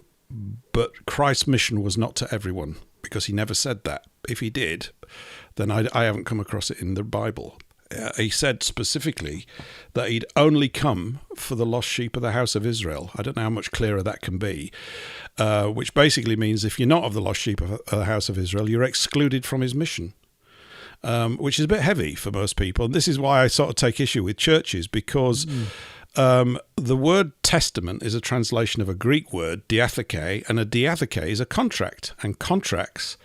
But Christ's mission was not to everyone, because he never said that. If he did, then I haven't come across it in the Bible. He said specifically that he'd only come for the lost sheep of the house of Israel. I don't know how much clearer that can be, which basically means if you're not of the lost sheep of the house of Israel, you're excluded from his mission, which is a bit heavy for most people. And this is why I sort of take issue with churches, because the word testament is a translation of a Greek word, diatheke, and a diatheke is a contract, and contracts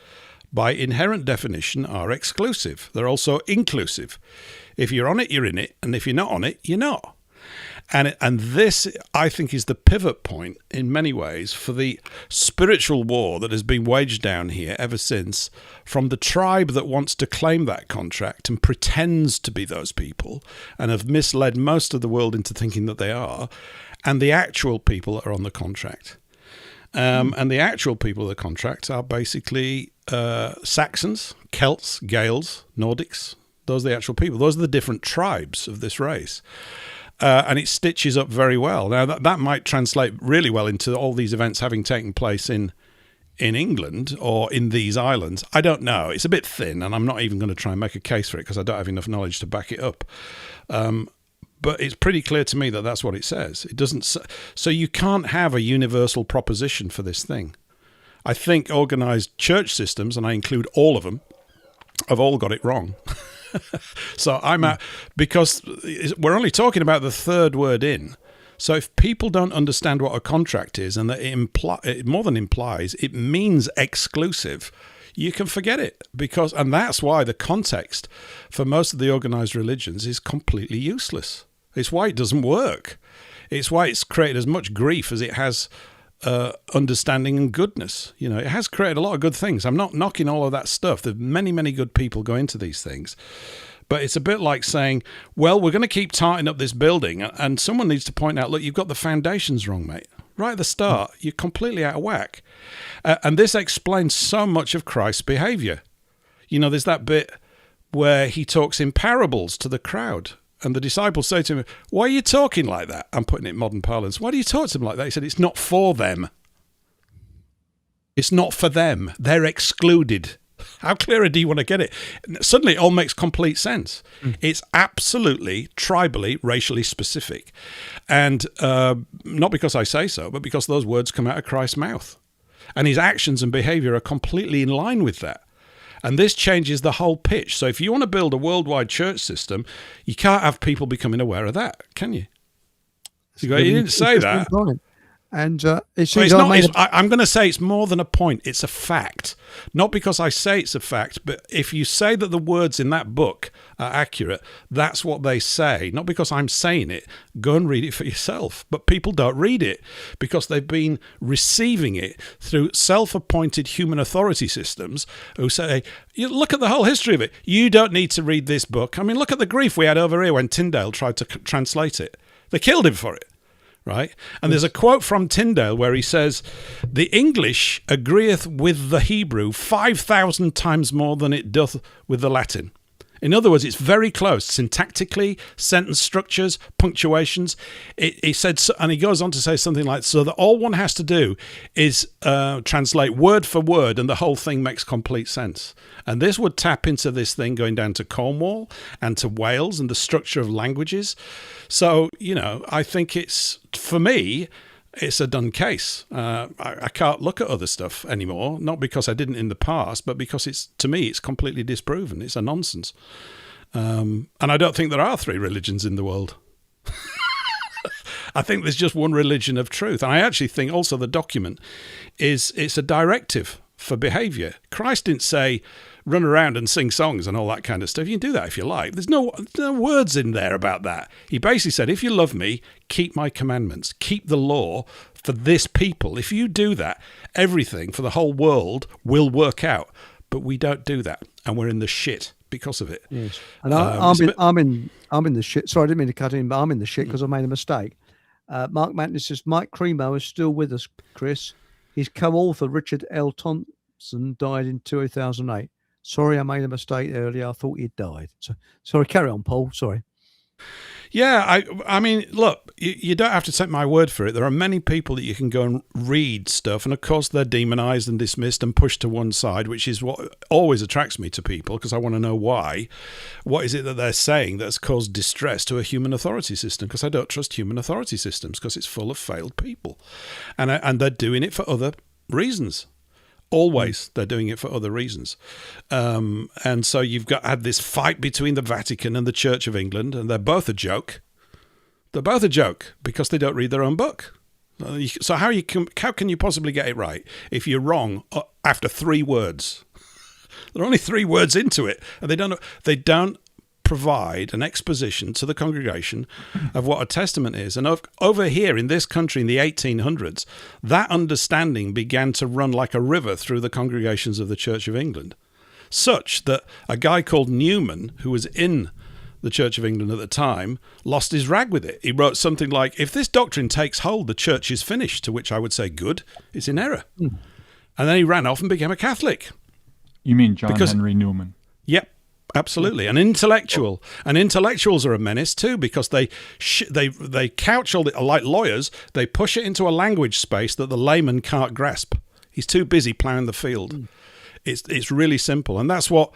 by inherent definition are exclusive. They're also inclusive. If you're on it, you're in it, and if you're not on it, you're not. And this, I think, is the pivot point in many ways for the spiritual war that has been waged down here ever since, from the tribe that wants to claim that contract and pretends to be those people and have misled most of the world into thinking that they are, and the actual people that are on the contract. And the actual people of the contract are basically Saxons, Celts, Gaels, Nordics. Those are the actual people. Those are the different tribes of this race. And it stitches up very well. Now, that might translate really well into all these events having taken place in England or in these islands. I don't know. It's a bit thin, and I'm not even going to try and make a case for it because I don't have enough knowledge to back it up. But it's pretty clear to me that that's what it says. It doesn't. So you can't have a universal proposition for this thing. I think organized church systems, and I include all of them, have all got it wrong. So I'm at, because we're only talking about the third word in. So if people don't understand what a contract is, and that it more than implies, it means exclusive, you can forget it, and that's why the context for most of the organized religions is completely useless. It's why it doesn't work. It's why it's created as much grief as it has understanding and goodness. You know, it has created a lot of good things. I'm not knocking all of that stuff. There's many, many good people go into these things. But it's a bit like saying, well, we're going to keep tarting up this building, and someone needs to point out, look, you've got the foundations wrong, mate. Right at the start, you're completely out of whack. And this explains so much of Christ's behavior. You know, there's that bit where he talks in parables to the crowd. And the disciples say to him, why are you talking like that? I'm putting it in modern parlance. Why do you talk to them like that? He said, it's not for them. It's not for them. They're excluded. How clearer do you want to get it? Suddenly it all makes complete sense. It's absolutely tribally, racially specific. And not because I say so, but because those words come out of Christ's mouth. And his actions and behavior are completely in line with that. And this changes the whole pitch. So if you want to build a worldwide church system, you can't have people becoming aware of that, can you? You didn't say that. And I'm going to say it's more than a point. It's a fact. Not because I say it's a fact, but if you say that the words in that book are accurate, that's what they say. Not because I'm saying it. Go and read it for yourself. But people don't read it because they've been receiving it through self-appointed human authority systems who say, you look at the whole history of it. You don't need to read this book. I mean, look at the grief we had over here when Tyndale tried to translate it. They killed him for it. Right? And there's a quote from Tyndale where he says, the English agreeth with the Hebrew 5,000 times more than it doth with the Latin. In other words, it's very close syntactically, sentence structures, punctuations. He said, and he goes on to say something like, so that all one has to do is translate word for word, and the whole thing makes complete sense. And this would tap into this thing going down to Cornwall and to Wales and the structure of languages. So, I think it's, for me, it's a done case. I can't look at other stuff anymore, not because I didn't in the past, but because to me, it's completely disproven. It's a nonsense. And I don't think there are 3 religions in the world. I think there's just one religion of truth. And I actually think also the document it's a directive for behavior. Christ didn't say, run around and sing songs and all that kind of stuff. You can do that if you like. There's no words in there about that. He basically said, if you love me, keep my commandments, keep the law for this people. If you do that, everything for the whole world will work out. But we don't do that, and we're in the shit because of it. Yes, and I'm in the shit. Sorry, I didn't mean to cut in, but I'm in the shit because I made a mistake. Mark Manton says Mike Cremo is still with us, Chris. His co-author Richard L. Thompson died in 2008. Sorry, I made a mistake earlier. I thought he'd died. So, sorry, carry on, Paul. Sorry. Yeah, I mean, look, you don't have to take my word for it. There are many people that you can go and read stuff, and of course they're demonized and dismissed and pushed to one side, which is what always attracts me to people, because I want to know why. What is it that they're saying that's caused distress to a human authority system? Because I don't trust human authority systems, because it's full of failed people. And they're doing it for other reasons. Always, they're doing it for other reasons. And so you've had this fight between the Vatican and the Church of England, and they're both a joke. They're both a joke because they don't read their own book. So how can you possibly get it right if you're wrong after 3 words? There are only 3 words into it, and they don't provide an exposition to the congregation of what a testament is. And over here in this country in the 1800s, that understanding began to run like a river through the congregations of the Church of England, such that a guy called Newman, who was in the Church of England at the time, lost his rag with it. He wrote something like, if this doctrine takes hold, the church is finished, to which I would say, good, it's in error. And then he ran off and became a Catholic. You mean John Henry Newman? Yep. Absolutely, an intellectual, and intellectuals are a menace too, because they couch all the, like lawyers. They push it into a language space that the layman can't grasp. He's too busy ploughing the field. It's really simple, and that's what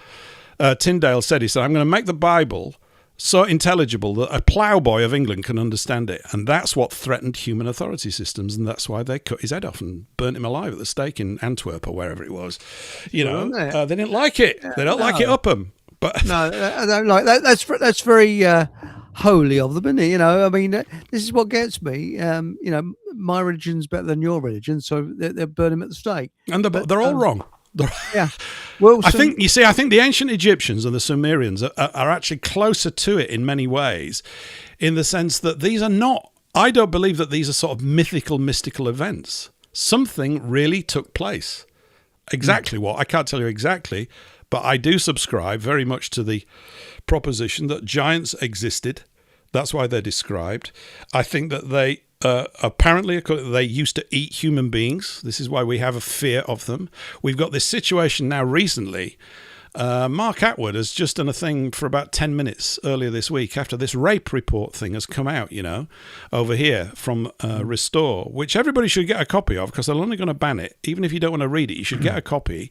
Tyndale said. He said, "I'm going to make the Bible so intelligible that a ploughboy of England can understand it," and that's what threatened human authority systems, and that's why they cut his head off and burnt him alive at the stake in Antwerp or wherever it was. They didn't like it. They don't like it up them. But no, I don't like that. That's very holy of them, isn't it? I mean, this is what gets me. My religion's better than your religion, so they'll burn him at the stake. And they're all wrong. Yeah. Well, I think the ancient Egyptians and the Sumerians are actually closer to it in many ways, in the sense that these are not. I don't believe that these are sort of mystical events. Something really took place. Exactly what? I can't tell you exactly. But I do subscribe very much to the proposition that giants existed. That's why they're described. I think that they apparently they used to eat human beings. This is why we have a fear of them. We've got this situation now recently. Mark Atwood has just done a thing for about 10 minutes earlier this week after this rape report thing has come out, over here from Restore, which everybody should get a copy of, because they're only going to ban it. Even if you don't want to read it, you should get a copy.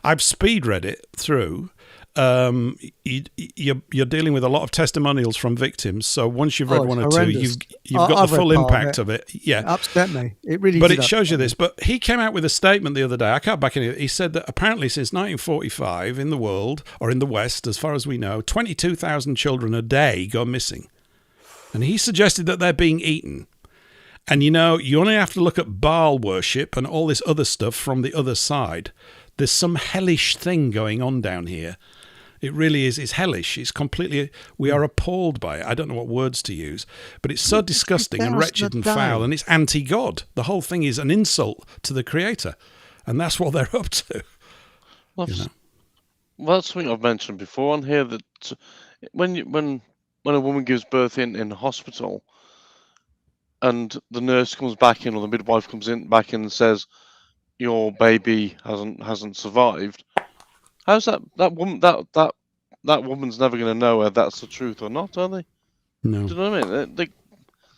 I've speed read it through. You're dealing with a lot of testimonials from victims, so once you've read one or horrendous. two, you've got the full impact of it. Yeah, upset me. It really. But it shows you this. But he came out with a statement the other day. I can't back any. He said that apparently since 1945 in the world, or in the West, as far as we know, 22,000 children a day go missing, and he suggested that they're being eaten. And you only have to look at Baal worship and all this other stuff from the other side. There's some hellish thing going on down here. It really is. It's hellish. It's completely. We are appalled by it. I don't know what words to use, but it's so disgusting and wretched and foul, and it's anti-God. The whole thing is an insult to the Creator, and that's what they're up to. Well, that's something I've mentioned before on here, that when a woman gives birth in hospital, and the nurse comes back in, or the midwife comes back in and says, "Your baby hasn't survived." How's that woman, that that woman's never going to know whether that's the truth or not, are they? No. Do you know what I mean?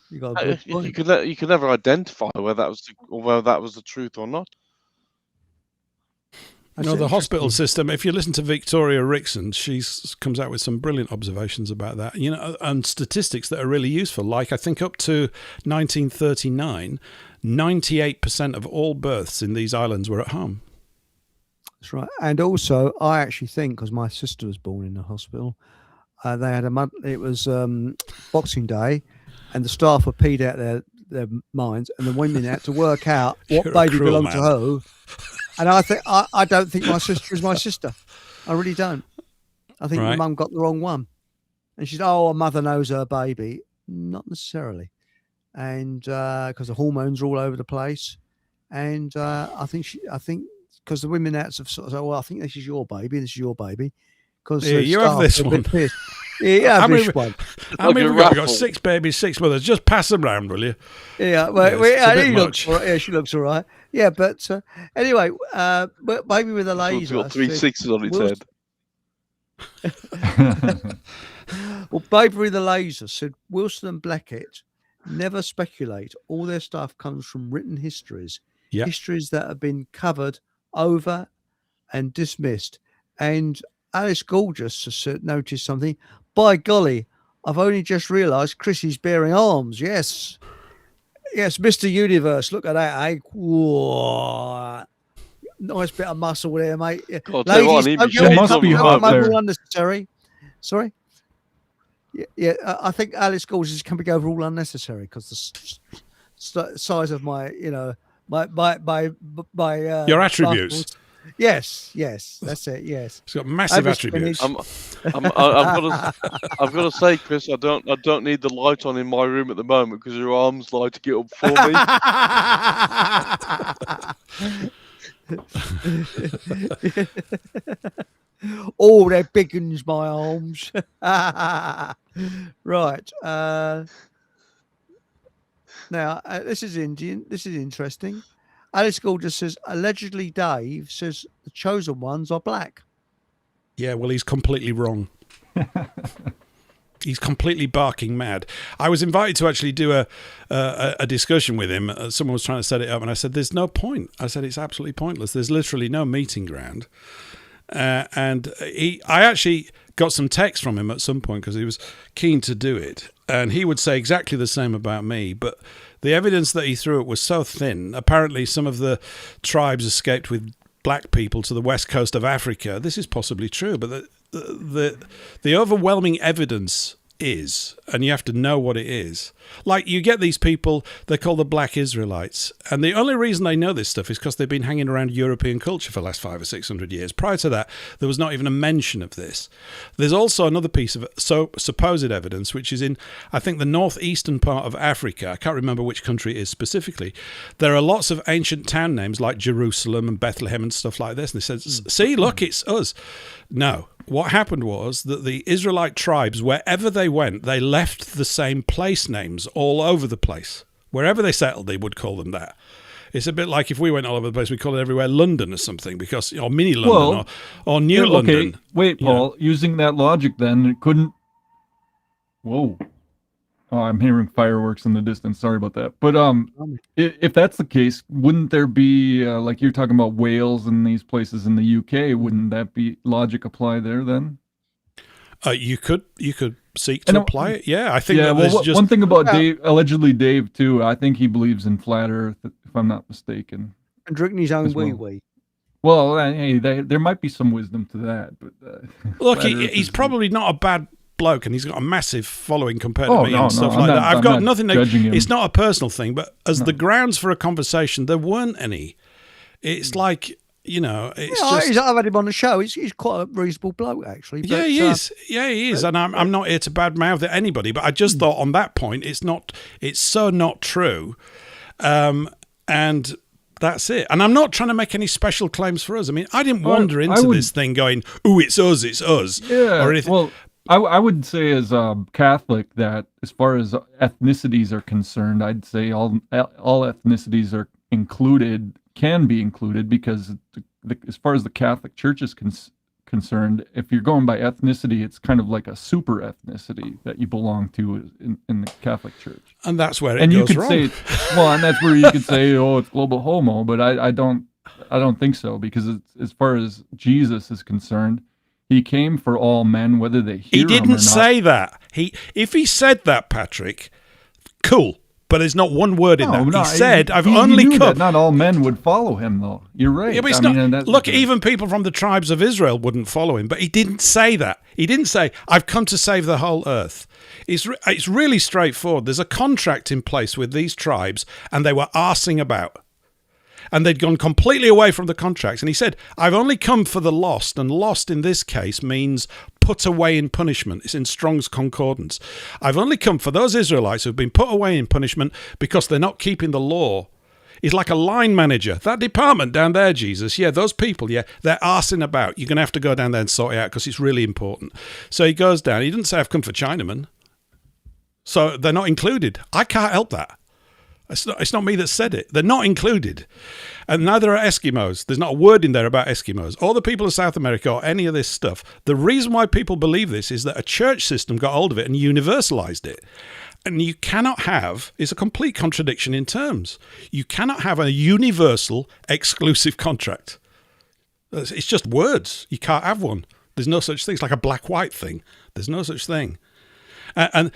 You got a good point. You could never identify whether that was the truth or not. No, the hospital system, if you listen to Victoria Rickson, she comes out with some brilliant observations about that, and statistics that are really useful. Like, I think up to 1939, 98% of all births in these islands were at home. That's right. And also, I actually think, because my sister was born in the hospital, they had it was Boxing Day, and the staff were peed out their minds, and the women had to work out what baby belonged to who. And I don't think my sister is my sister. I really don't. I think my mum got the wrong one. And she's, a mother knows her baby. Not necessarily. And because the hormones are all over the place. And I think because the women out have sort of said, well, I think this is your baby, and this is your baby. Because you have this one. Yeah, have this one. How many have we got? We've got 6 babies, 6 mothers. Just pass them round, will you? Yeah, well, he looks all right. Yeah, she looks all right. Yeah, but anyway, baby with a laser. It's got 3 6s on its head. Well, baby with a laser said Wilson and Blackett never speculate. All their stuff comes from written histories. Yep. Histories that have been covered over and dismissed. And Alice Gorgeous has noticed something. By golly, I've only just realised Chrissy's bearing arms. Yes. Yes, Mr. Universe. Look at that, eh? Whoa. Nice bit of muscle there, mate. Ladies, must be hot there. All unnecessary. Sorry? Yeah, I think Alice Gorgeous is coming over all unnecessary because the size of my, my your attributes. Muscles. Yes, that's it. Yes, it's got massive attributes. I've got to say, Chris, I don't need the light on in my room at the moment because your arms light to get up for me. Oh, they're big uns, my arms. Right. Now, this is Indian. This is interesting. Alice Gorgeous says, allegedly Dave says the chosen ones are black. Yeah, well, he's completely wrong. He's completely barking mad. I was invited to actually do a discussion with him. Someone was trying to set it up, and I said, there's no point. I said, it's absolutely pointless. There's literally no meeting ground. And I actually got some text from him at some point because he was keen to do it. And he would say exactly the same about me, but the evidence that he threw up was so thin. Apparently, some of the tribes escaped with black people to the west coast of Africa. This is possibly true, but the overwhelming evidence is, and you have to know what it is. Like, you get these people, they're called the Black Israelites, and the only reason they know this stuff is because they've been hanging around European culture for the last 500 or 600 years. Prior to that, there was not even a mention of this. There's also another piece of supposed evidence, which is in, I think, the northeastern part of Africa. I can't remember which country it is specifically. There are lots of ancient town names like Jerusalem and Bethlehem and stuff like this, and they said, see, look, it's us. No. What happened was that the Israelite tribes, wherever they went, they left the same place names all over the place. Wherever they settled, they would call them that. It's a bit like if we went all over the place, we call it everywhere London or something, because, or mini London, or New London. Okay, wait, Paul, using that logic then, it couldn't... Whoa. Oh, I'm hearing fireworks in the distance. Sorry about that. But if that's the case, wouldn't there be, like you're talking about Wales and these places in the UK, wouldn't that be logic apply there then? You could seek to apply it. Yeah, I think. Yeah, that well, just... one thing about Dave, allegedly Dave too, I think he believes in flat Earth, if I'm not mistaken. And drinking his own wee-wee. Well, hey, there might be some wisdom to that, but look, he's probably not a bad bloke, and he's got a massive following compared to me and stuff like that. I've got nothing to it's not a personal thing, but as the grounds for a conversation, there weren't any. It's like, it's just... I've had him on the show. He's quite a reasonable bloke, actually. But, yeah, he is. Yeah, he is. And I'm not here to badmouth anybody, but I just thought on that point, it's so not true. And that's it. And I'm not trying to make any special claims for us. I mean, I didn't wander into this thing going, "Ooh, it's us," yeah, or anything. Well, I would say as a Catholic that as far as ethnicities are concerned, I'd say all ethnicities are included, can be included, because as far as the Catholic Church is concerned, if you're going by ethnicity, it's kind of like a super ethnicity that you belong to in the Catholic Church. And that's where it and goes you could wrong. say, well, and that's where you could say, oh, it's global homo, but I don't think so, because as far as Jesus is concerned, he came for all men, whether they hear He him or didn't not. say that. If he said that, Patrick, cool. But there's not one word in that. He said, "I've only knew come." that not all men would follow him, though. You're right. Yeah, but it's I not, mean, and that's look, the- even people from the tribes of Israel wouldn't follow him, but he didn't say that. He didn't say, "I've come to save the whole earth." It's really straightforward. There's a contract in place with these tribes, and they were arsing about. And they'd gone completely away from the contracts. And he said, "I've only come for the lost." And lost in this case means put away in punishment. It's in Strong's Concordance. "I've only come for those Israelites who've been put away in punishment because they're not keeping the law." He's like a line manager. That department down there, Jesus, yeah, those people, yeah, they're arsing about. You're going to have to go down there and sort it out because it's really important. So he goes down. He didn't say, "I've come for Chinamen." So they're not included. I can't help that. It's not me that said it. They're not included. And neither are Eskimos. There's not a word in there about Eskimos. Or the people of South America or any of this stuff. The reason why people believe this is that a church system got hold of it and universalized it. And you cannot have, it's a complete contradiction in terms. You cannot have a universal exclusive contract. It's just words. You can't have one. There's no such thing. It's like a black-white thing. There's no such thing. And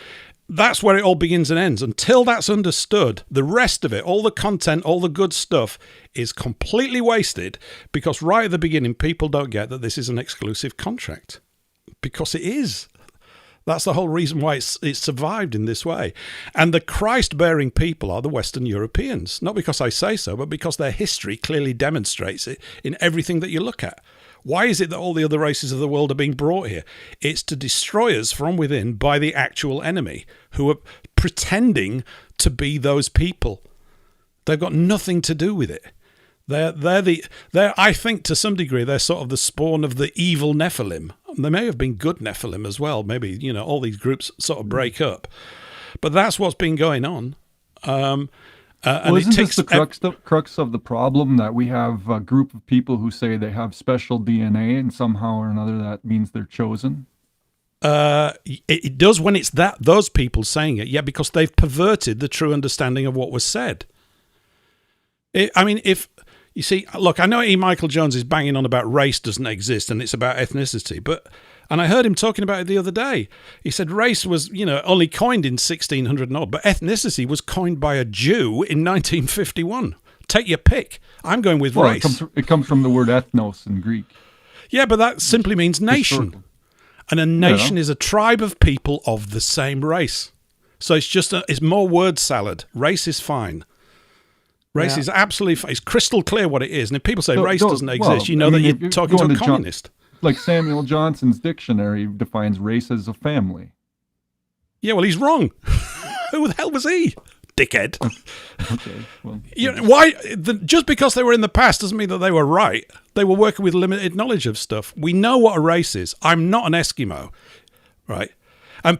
that's where it all begins and ends. Until that's understood, the rest of it, all the content, all the good stuff, is completely wasted, because right at the beginning, people don't get that this is an exclusive contract. Because it is. That's the whole reason why it's survived in this way. And the Christ-bearing people are the Western Europeans. Not because I say so, but because their history clearly demonstrates it in everything that you look at. Why is it that all the other races of the world are being brought here? It's to destroy us from within by the actual enemy, who are pretending to be those people. They've got nothing to do with it. They're I think to some degree they're sort of the spawn of the evil Nephilim. There may have been good Nephilim as well. Maybe, all these groups sort of break up. But that's what's been going on. And isn't this the crux of the problem, that we have a group of people who say they have special DNA and somehow or another that means they're chosen? It does when it's those people saying it, yeah, because they've perverted the true understanding of what was said. If you see, look, I know E. Michael Jones is banging on about race doesn't exist and it's about ethnicity, and I heard him talking about it the other day. He said race was, only coined in 1600 and odd, but ethnicity was coined by a Jew in 1951. Take your pick. I'm going with race. It comes from the word ethnos in Greek. Yeah, but that simply means nation. Historical. And a nation is a tribe of people of the same race. So it's more word salad. Race is fine. Race is absolutely fine. It's crystal clear what it is. And if people say race doesn't exist, that you're talking to a communist. Like Samuel Johnson's dictionary defines race as a family. Yeah, well, he's wrong. Who the hell was he? Dickhead. Okay. Well, just because they were in the past doesn't mean that they were right. They were working with limited knowledge of stuff. We know what a race is. I'm not an Eskimo, right? And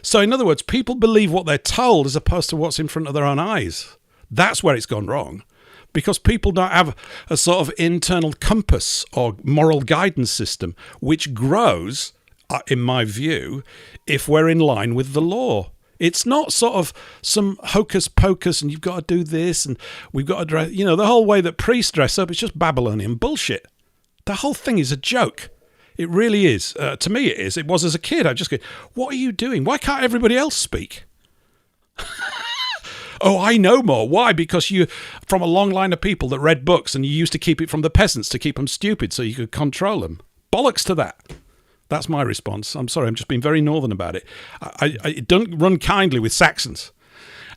so in other words, people believe what they're told as opposed to what's in front of their own eyes. That's where it's gone wrong, because people don't have a sort of internal compass or moral guidance system, which grows, in my view, if we're in line with the law. It's not sort of some hocus pocus and you've got to do this and we've got to dress, the whole way that priests dress up is just Babylonian bullshit. The whole thing is a joke. It really is. To me it is. It was as a kid. I just go, what are you doing? Why can't everybody else speak? Oh, I know more. Why? Because you're from a long line of people that read books and you used to keep it from the peasants to keep them stupid so you could control them. Bollocks to that. That's my response. I'm sorry, I'm just being very northern about it. I don't run kindly with Saxons.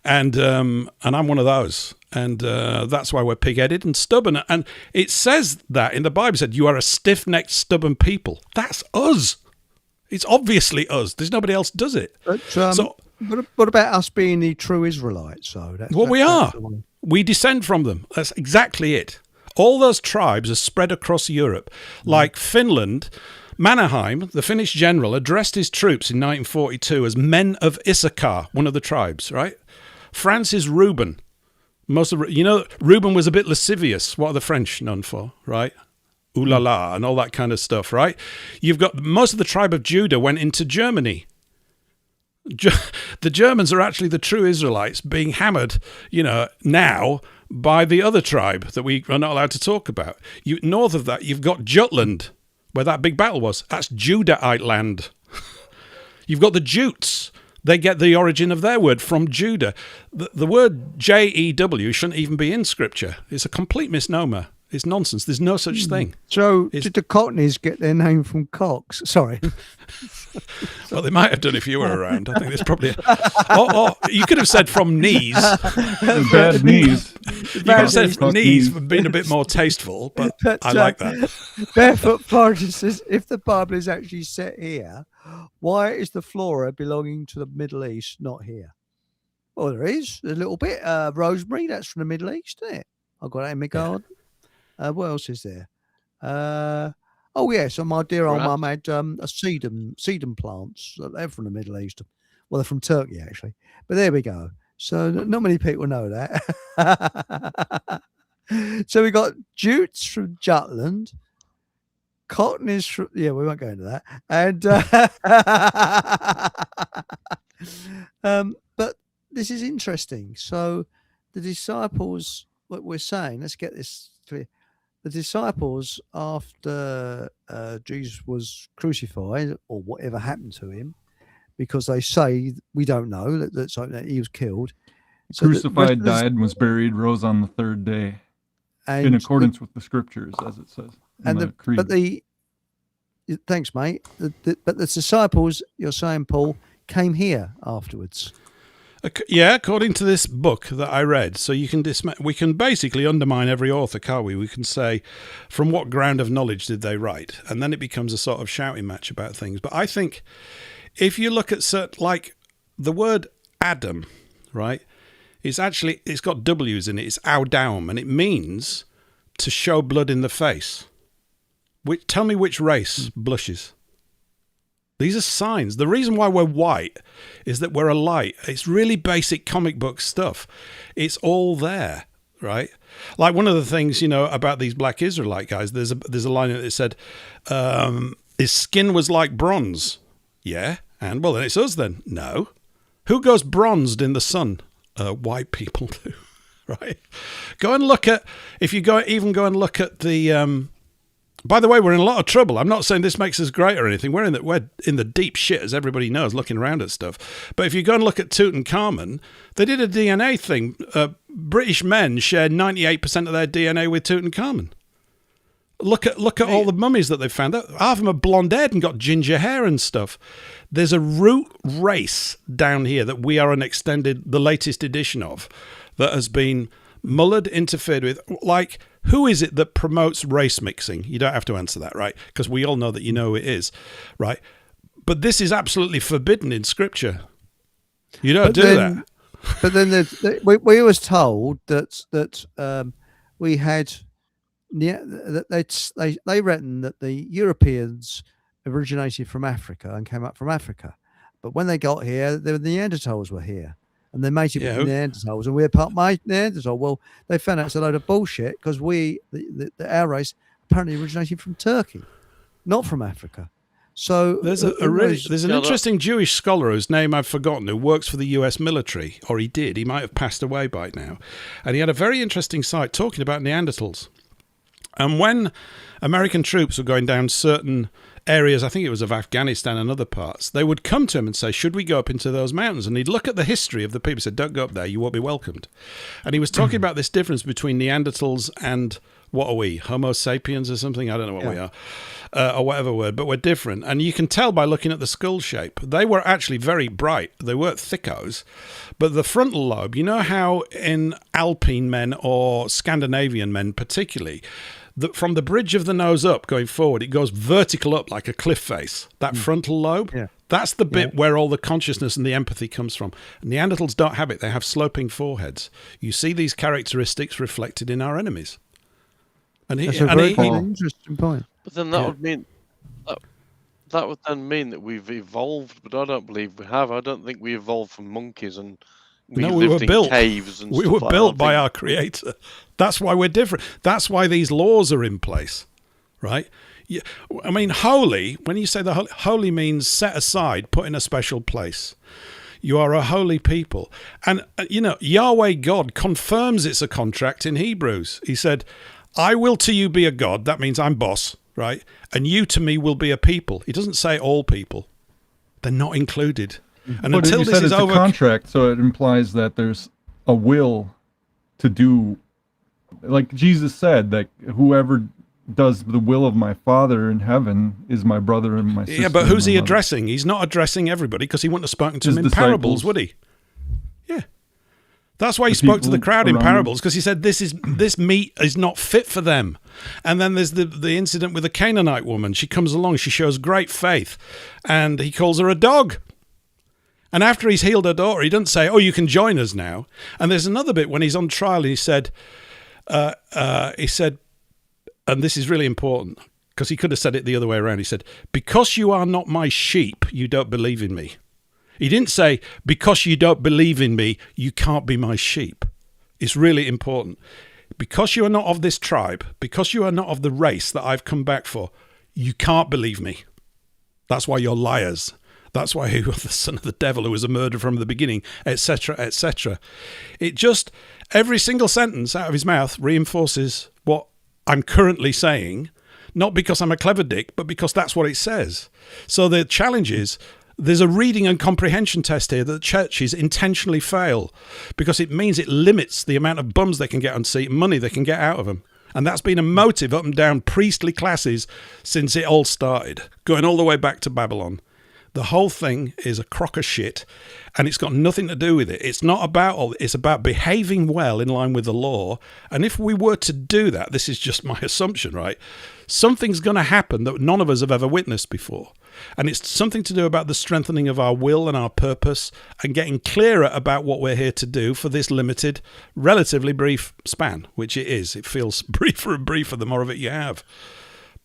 And I'm one of those. And that's why we're pig-headed and stubborn. And it says that in the Bible, it said, you are a stiff-necked, stubborn people. That's us. It's obviously us. There's nobody else does it. But what about us being the true Israelites? We are. We descend from them. That's exactly it. All those tribes are spread across Europe. Like Finland, Mannerheim, the Finnish general, addressed his troops in 1942 as men of Issachar, one of the tribes, right? France is Reuben. Reuben was a bit lascivious. What are the French known for, right? ooh la la, and all that kind of stuff, right? You've got most of the tribe of Judah went into Germany. The Germans are actually the true Israelites being hammered, now by the other tribe that we are not allowed to talk about. North of that, you've got Jutland, where that big battle was. That's Judahite land. You've got the Jutes. They get the origin of their word from Judah. The word Jew shouldn't even be in Scripture. It's a complete misnomer. It's nonsense. There's no such thing. So did the Cockneys get their name from Cox? Sorry. Well, they might have done if you were around. I think there's probably or you could have said from knees. Bad knees. You could have said from knees for being a bit more tasteful, but I like that. Barefoot Forest says, if the Bible is actually set here, why is the flora belonging to the Middle East not here? Well, there is a little bit. Rosemary, that's from the Middle East, isn't it? I've got that in my garden. What else is there? Oh, yeah. So my dear old mum had a sedum plants. They're from the Middle East. Well, they're from Turkey, actually. But there we go. So not many people know that. So we got Jutes from Jutland. Cotton is from... Yeah, we won't go into that. And but this is interesting. So the disciples, what we're saying, let's get this clear. The disciples, after Jesus was crucified or whatever happened to him, because they say we don't know that he was killed. So crucified, died, was buried, rose on the third day, in accordance with the Scriptures, as it says. Thanks, mate. But the disciples, you're saying, Paul, came here afterwards. Yeah, according to this book that I read. So we can basically undermine every author, can't we? We can say, from what ground of knowledge did they write? And then it becomes a sort of shouting match about things. But I think if you look at like the word Adam, right? It's got W's in it. It's Adam, and it means to show blood in the face. Tell me which race blushes. These are signs. The reason why we're white is that we're a light. It's really basic comic book stuff. It's all there, right? Like one of the things, about these black Israelite guys, there's a line that said, his skin was like bronze. Yeah. And well, then it's us then. No. Who goes bronzed in the sun? White people do, right? Go and look at, if you go and look at the, by the way, we're in a lot of trouble. I'm not saying this makes us great or anything. We're in the deep shit, as everybody knows, looking around at stuff. But if you go and look at Tutankhamun, they did a DNA thing. British men shared 98% of their DNA with Tutankhamun. Look at all the mummies that they've found. Half of them are blonde-haired and got ginger hair and stuff. There's a root race down here that we are the latest edition of, that has been mullered, interfered with. Like, who is it that promotes race mixing? You don't have to answer that, right? Because we all know that you know who it is, right? But this is absolutely forbidden in Scripture. You don't do that. But then we was told that we had... Yeah, they reckon that the Europeans originated from Africa and came up from Africa, but when they got here, the Neanderthals were here, and they mated with the Neanderthals, and we're part Neanderthal. Well, they found out it's a load of bullshit because our race apparently originated from Turkey, not from Africa. So there's an interesting Jewish scholar whose name I've forgotten, who works for the US military, or he did. He might have passed away by now, and he had a very interesting site talking about Neanderthals. And when American troops were going down certain areas, I think it was of Afghanistan and other parts, they would come to him and say, should we go up into those mountains? And he'd look at the history of the people and say, don't go up there, you won't be welcomed. And he was talking about this difference between Neanderthals and, what are we, Homo sapiens or something? I don't know what we are, or whatever word, but we're different. And you can tell by looking at the skull shape. They were actually very bright. They weren't thickos. But the frontal lobe, you know how in Alpine men or Scandinavian men particularly, from the bridge of the nose up going forward, it goes vertical up like a cliff face. That frontal lobe, that's the bit where all the consciousness and the empathy comes from. Neanderthals don't have it. They have sloping foreheads. You see these characteristics reflected in our enemies. That's a very interesting point. But then that would mean that would then mean that we've evolved, but I don't believe we have. I don't think we evolved from monkeys and we lived in caves and we were built by our creator. That's why we're different. That's why these laws are in place. right? I mean, holy, when you say holy means set aside, put in a special place. You are a holy people. And, Yahweh God confirms it's a contract in Hebrews. He said, I will to you be a God. That means I'm boss, right? And you to me will be a people. He doesn't say all people. They're not included. And But until you this said is it's over, a contract, so it implies that there's a will to do, like Jesus said, that whoever does the will of my Father in heaven is my brother and my sister. yeah, but who's and he my mother. addressing? He's not addressing everybody because he wouldn't have spoken to His them in parables, disciples. would he? Yeah. That's why he The spoke to the people crowd in around parables, because he said this meat is not fit for them. And then there's the incident with the Canaanite woman. She comes along, she shows great faith, and he calls her a dog. And after he's healed her daughter, he doesn't say, "Oh, you can join us now." And there's another bit when he's on trial, and he said, and this is really important because he could have said it the other way around. He said, "Because you are not my sheep, you don't believe in me." He didn't say, "Because you don't believe in me, you can't be my sheep." It's really important. Because you are not of this tribe, because you are not of the race that I've come back for, you can't believe me. That's why you're liars. That's why you are the son of the devil who was a murderer from the beginning, etc., etc. It just, every single sentence out of his mouth reinforces what I'm currently saying, not because I'm a clever dick, but because that's what it says. So the challenge is, there's a reading and comprehension test here that churches intentionally fail because it means it limits the amount of bums they can get on seat and money they can get out of them. And that's been a motive up and down priestly classes since it all started, going all the way back to Babylon. The whole thing is a crock of shit, and it's got nothing to do with it. It's not about all. It's about behaving well in line with the law. And if we were to do that, this is just my assumption, right? Something's going to happen that none of us have ever witnessed before. And it's something to do about the strengthening of our will and our purpose and getting clearer about what we're here to do for this limited, relatively brief span, which it is. It feels briefer and briefer the more of it you have.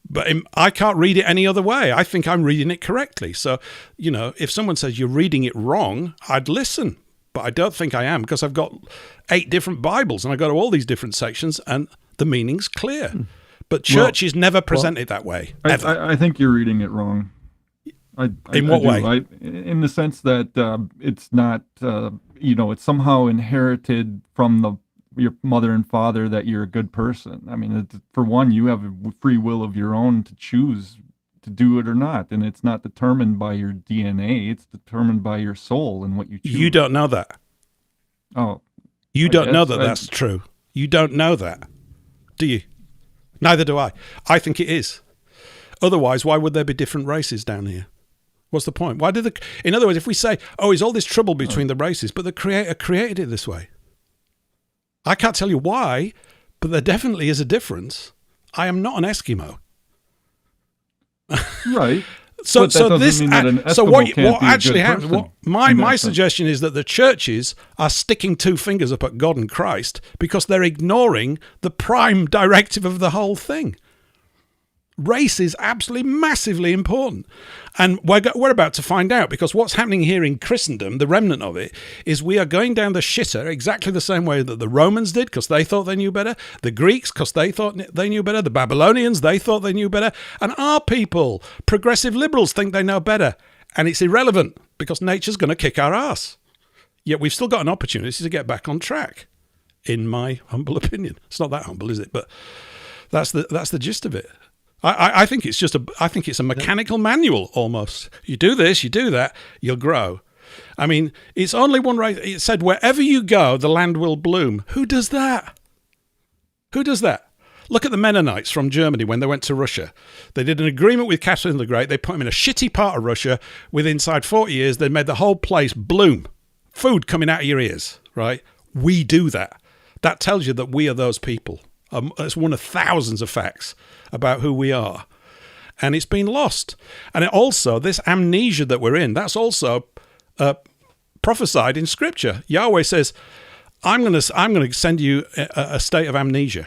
But I can't read it any other way. I think I'm reading it correctly. So, if someone says you're reading it wrong, I'd listen. But I don't think I am because I've got 8 different Bibles and I go to all these different sections and the meaning's clear. But churches never present it that way. I think you're reading it wrong. In what way? In the sense that it's not, it's somehow inherited from your mother and father that you're a good person. I mean, for one, you have a free will of your own to choose to do it or not, and it's not determined by your DNA. It's determined by your soul and what you choose. You don't know that. Oh, you don't know that that's true. You don't know that, do you? Neither do I. I think it is. Otherwise, why would there be different races down here? What's the point? In other words, if we say, "Oh, is all this trouble between the races," but the Creator created it this way. I can't tell you why, but there definitely is a difference. I am not an Eskimo. Right. So what can't be a actually good happened? person My suggestion is that the churches are sticking 2 fingers up at God and Christ because they're ignoring the prime directive of the whole thing. Race is absolutely massively important. And we're about to find out, because what's happening here in Christendom, the remnant of it, is we are going down the shitter exactly the same way that the Romans did because they thought they knew better, the Greeks because they thought they knew better, the Babylonians, they thought they knew better, and our people, progressive liberals, think they know better. And it's irrelevant because nature's going to kick our ass. Yet we've still got an opportunity to get back on track, in my humble opinion. It's not that humble, is it? But that's the gist of it. I think it's a mechanical manual almost. You do this, you do that, you'll grow. I mean, it's only one right. It said, wherever you go, the land will bloom. Who does that? Who does that? Look at the Mennonites from Germany when they went to Russia. They did an agreement with Catherine the Great. They put them in a shitty part of Russia. Inside 40 years, they made the whole place bloom. Food coming out of your ears, right? We do that. That tells you that we are those people. It's one of thousands of facts about who we are. And it's been lost. And it also, this amnesia that we're in, that's also prophesied in Scripture. Yahweh says, I'm going to send you a state of amnesia.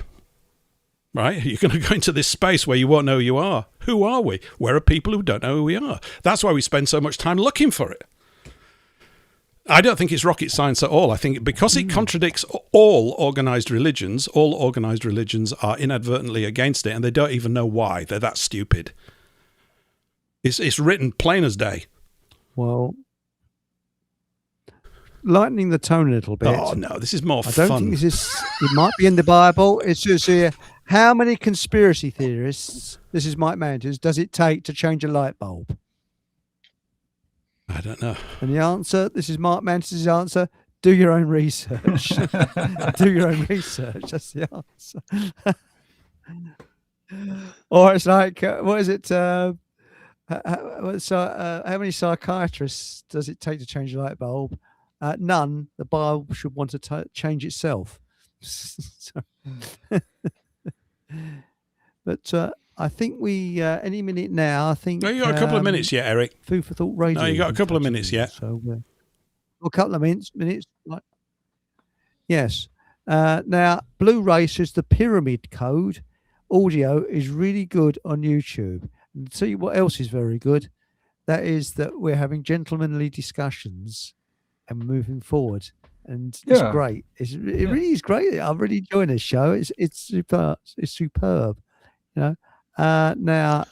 Right? You're going to go into this space where you won't know who you are. Who are we? We're a people who don't know who we are. That's why we spend so much time looking for it. I don't think it's rocket science at all. I think because it contradicts all organized religions are inadvertently against it, and they don't even know why. They're that stupid. It's written plain as day. Well, lightening the tone a little bit. Oh no, this is more I fun. don't think this is. It might be in the Bible. It says here, how many conspiracy theorists? This is Mike Mantis. Does it take to change a light bulb? I don't know. And the answer. This is Mark Mantis' answer. Do your own research. Do your own research. That's the answer. Or it's like, what is it? How many psychiatrists does it take to change a light bulb? None. The bulb should want to change itself. But I think we any minute now. I think. No, you got a couple of minutes yet, Eric. Food for thought radio. No, you got a couple of minutes yet. So a couple of minutes. Like, yes. Now, Blu-ray says the Pyramid Code audio is really good on YouTube. And tell you what else is very good. That is that we're having gentlemanly discussions and moving forward, and it's great. It really is great. I'm really enjoying this show. It's super. It's superb. You know. Now,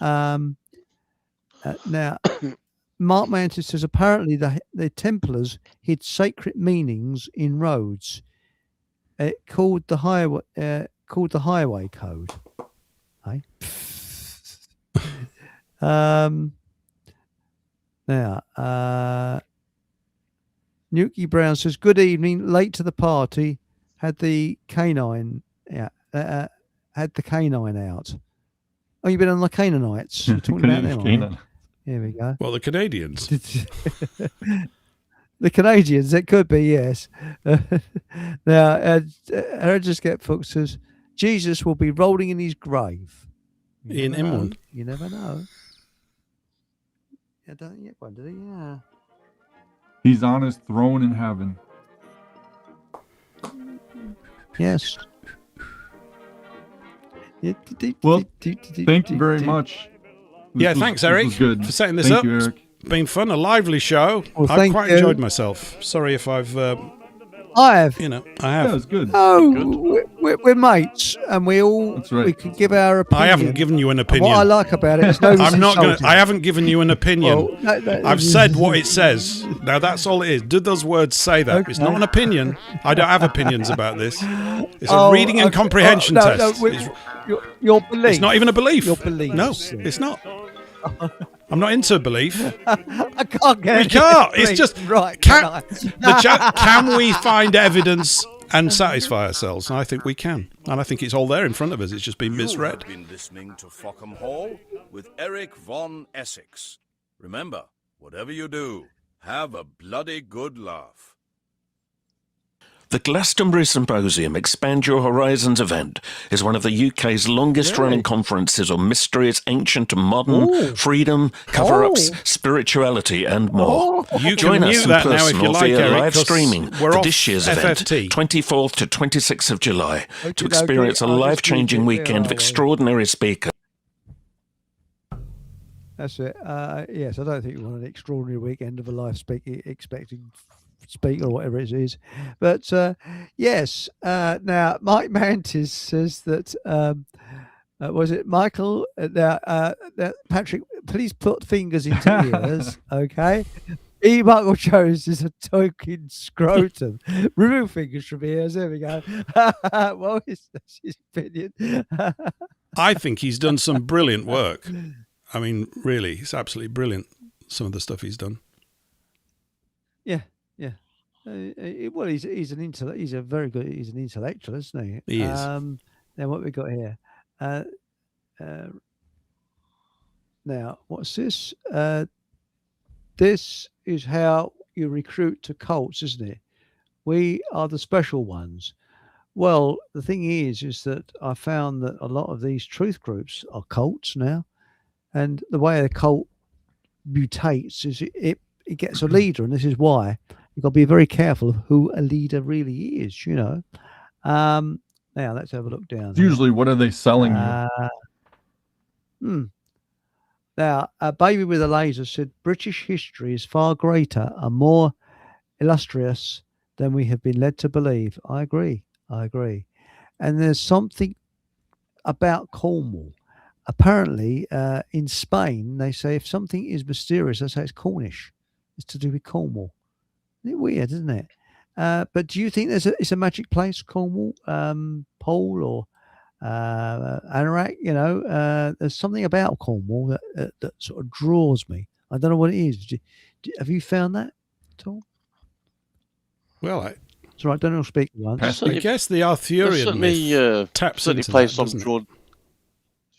Mark Mantis says apparently the Templars hid sacred meanings in roads. Called the highway code. Hey. Now, Nuki Brown says, "Good evening. Late to the party. Had the canine. Had the canine out. Oh, you've been on the Canaanites. You're talking about them. Canaan. Here we go. Well, the Canadians. The Canadians. It could be, yes. Now, I just get Fuchs says, Jesus will be rolling in his grave. In England. You never know. Yeah, don't you get one, did he? Yeah. He's on his throne in heaven. Yes. Well, thank you very much. Thanks, Eric, good. for setting this Thank up. you, Eric. It's been fun, a lively show. Well, I've quite you. enjoyed myself. Sorry if I've, I have. I have. Yeah, it was good. Oh, we're mates, and we all That's right. we can give our opinion. I haven't given you an And opinion. what I like about it is no. I'm not going to. I haven't given you an opinion. Well, I've said what it says. Now that's all it is. Did those words say that? Okay. It's not an opinion. I don't have opinions about this. It's a reading and comprehension test. Your belief. It's not even a belief. Your belief. No, it's not. I'm not into belief. I can't get We it. can't. It's just right. can we find evidence and satisfy ourselves? And I think we can. And I think it's all there in front of us. It's just been misread. You have been listening to Fockham Hall with Eric von Essex. Remember, whatever you do, have a bloody good laugh. The Glastonbury Symposium Expand Your Horizons event is one of the UK's longest-running conferences on mysteries ancient and modern, freedom, cover-ups, spirituality and more. You Join can us mute in that now person if you or like, via Eric, live 'cause streaming we're for off this year's FFT. event, 24th to 26th of July, to Okay, experience a I'll just life-changing leave it. weekend of Where are we? extraordinary speakers. That's it. Yes, I don't think we want an extraordinary weekend of a live expecting speaker or whatever it is. But yes, now Mike Mantis says that was it Michael? Patrick, please put fingers into ears, okay? E. Michael Jones is a token scrotum. Remove fingers from ears. There we go. Well, that's his opinion. I think he's done some brilliant work. I mean, really, it's absolutely brilliant, some of the stuff he's done. Yeah. Well, he's an intellect. He's an intellectual, isn't he? He is. Now what we got here? Now what's this? This is how you recruit to cults, isn't it? We are the special ones. Well, the thing is that I found that a lot of these truth groups are cults now, and the way a cult mutates is it gets a leader, and this is why. You've got to be very careful of who a leader really is, you know. Now, let's have a look down. Usually, what are they selling you? Now, a baby with a laser said British history is far greater and more illustrious than we have been led to believe. I agree. And there's something about Cornwall. Apparently, in Spain, they say if something is mysterious, they say it's Cornish. It's to do with Cornwall. Isn't it weird, isn't it? But do you think it's a magic place, Cornwall, Paul, or Anorak? There's something about Cornwall that sort of draws me. I don't know what it is. Have you found that at all? Well, It's all right. Don't all speak at once. I guess the Arthurian myth taps into place that, I'm doesn't it? drawn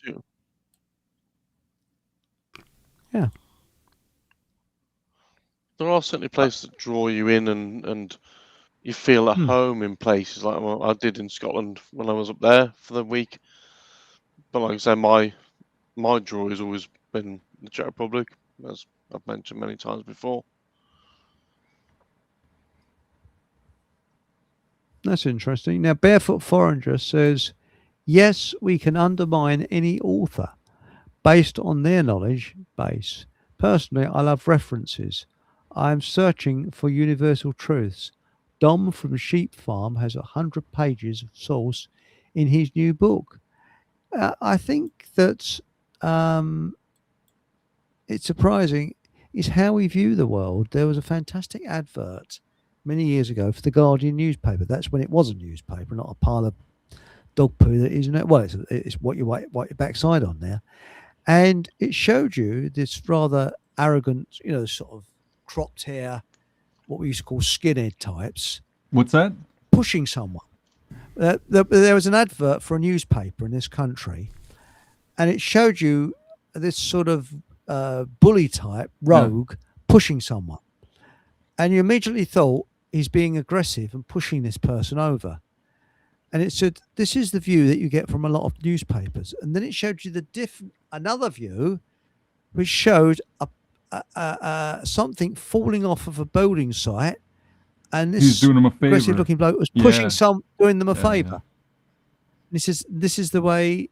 to. Yeah. There are certainly places that draw you in, and you feel at home in places like I did in Scotland when I was up there for the week. But like I say, my draw has always been the Czech Republic, as I've mentioned many times before. That's interesting. Now, Barefoot Foreigner says, yes, we can undermine any author based on their knowledge base. Personally, I love references. I am searching for universal truths. Dom from Sheep Farm has 100 pages of source in his new book. I think that it's surprising is how we view the world. There was a fantastic advert many years ago for the Guardian newspaper. That's when it was a newspaper, not a pile of dog poo that isn't it. Well, it's what you wipe your backside on there. And it showed you this rather arrogant, sort of cropped hair, what we used to call skinhead types. What's that? Pushing someone. There was an advert for a newspaper in this country, and it showed you this sort of bully type rogue pushing someone. And you immediately thought he's being aggressive and pushing this person over. And it said, this is the view that you get from a lot of newspapers. And then it showed you another view, which showed something falling off of a building site. And this doing them a favor. aggressive looking bloke was pushing doing them a Yeah, favor. This is the way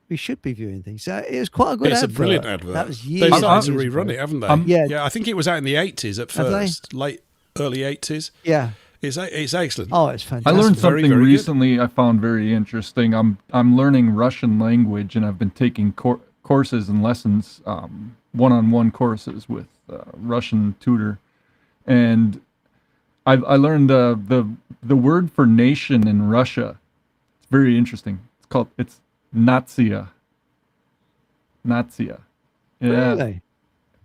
we should be viewing things. So it was quite a good advert. It's a brilliant advert. That was They've years started to years rerun ago. it, haven't they? Yeah. I think it was out in the 80s at Have they? first, early 80s. Yeah. It's excellent. Oh, it's fantastic. I learned Very, something very good. recently I found very interesting. I'm learning Russian language, and I've been taking courses and lessons, one-on-one courses with a Russian tutor. And I learned the word for nation in Russia. It's very interesting. It's Natsia. Natsia. Yeah. Really?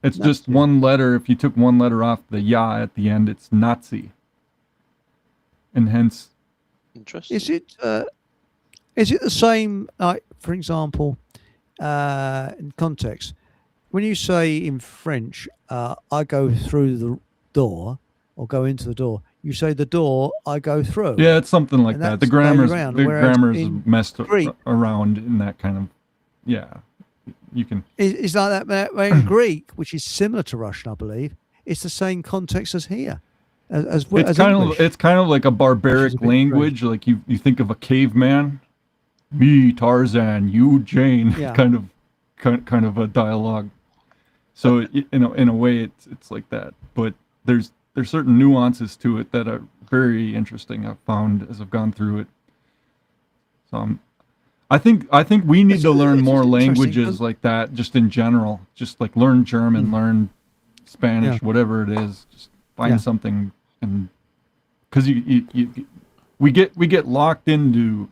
It's just one letter. If you took one letter off the ya at the end, it's Nazi. And hence, Interesting. Is it the same? Like, for example, in context, when you say in French, "I go through the door" or "go into the door," you say the door, "I go through." yeah, it's something like And that. The that's the way grammar's around, whereas in messed Greek- around in that kind of, yeah. You can. It's like that in Greek, which is similar to Russian, I believe. It's the same context as here, as English. It's kind of like a barbaric Which is a bit language. Like you think of a caveman, me Tarzan, you Jane, Yeah. kind of a dialogue. So in a way, it's like that. But there's certain nuances to it that are very interesting. I've found as I've gone through it. So I think we need to learn it's more interesting. languages like that, just in general. Just like learn German, learn Spanish, Yeah. whatever it is. Just find Yeah. something, and because we get locked into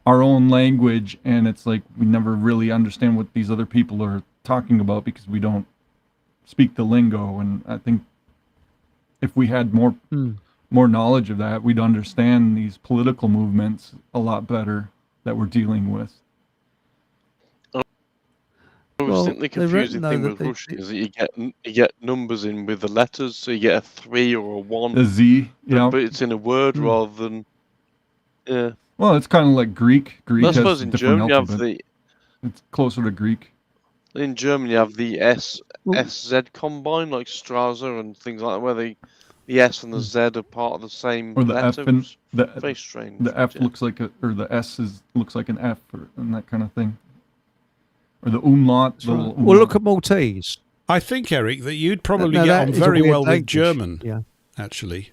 our own language, and it's like we never really understand what these other people are talking about because we don't speak the lingo. And I think if we had more knowledge of that, we'd understand these political movements a lot better that we're dealing with. I always Well, think the they reckon, confusing though, thing that with they- Russian is that you get numbers in with the letters, so you get a 3 or a 1, The Z, but it's in a word Hmm. rather than well, it's kind of like Greek. Greek I has suppose a in different German you have alphabet. It's closer to Greek. the SZ combine, like Strasser and things like that, where the S and the Z are part of the same Or the letter. F and Very strange. the F yeah. looks like or the S looks like an F, and that kind of thing. Or the umlaut. The little Well, look umlaut. at Maltese. I think, Eric, that you'd probably No, get that on is a very weird well with language. German. Yeah. actually.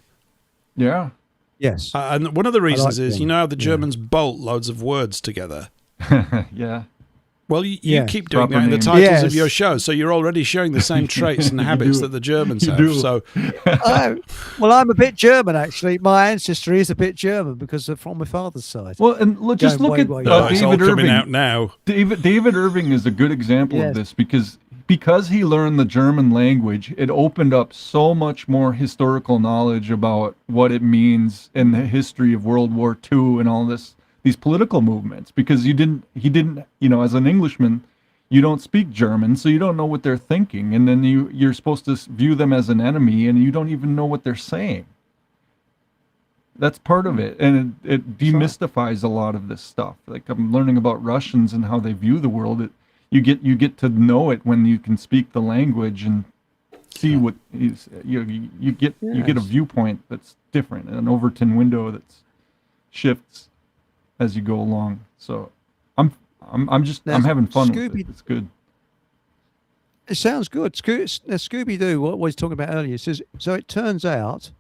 Yeah. Yes. And one of the reasons is, them. you know how the Yeah. Germans bolt loads of words together? Yeah. Well, you Yes. keep doing Proper that in the names. titles of your Yes. show, so you're already showing the same traits and You habits do. that the Germans You have. do. So, I'm a bit German, actually. My ancestry is a bit German because of from my father's side. Well, and just Going look way, at way oh, it's all David coming Irving. out now. David Irving is a good example Yes. of this because he learned the German language. It opened up so much more historical knowledge about what it means in the history of World War II and all these political movements. Because he didn't, as an Englishman, you don't speak German, so you don't know what they're thinking, and then you're supposed to view them as an enemy, and you don't even know what they're saying. That's part of it, and it demystifies a lot of this stuff. Like, I'm learning about Russians and how they view the world. You get to know it when you can speak the language and see what is. You get a viewpoint that's different, an Overton window that shifts as you go along. So I'm having fun with it. It's good. It sounds good. Scooby-Doo, what he's talking about earlier, says, so it turns out,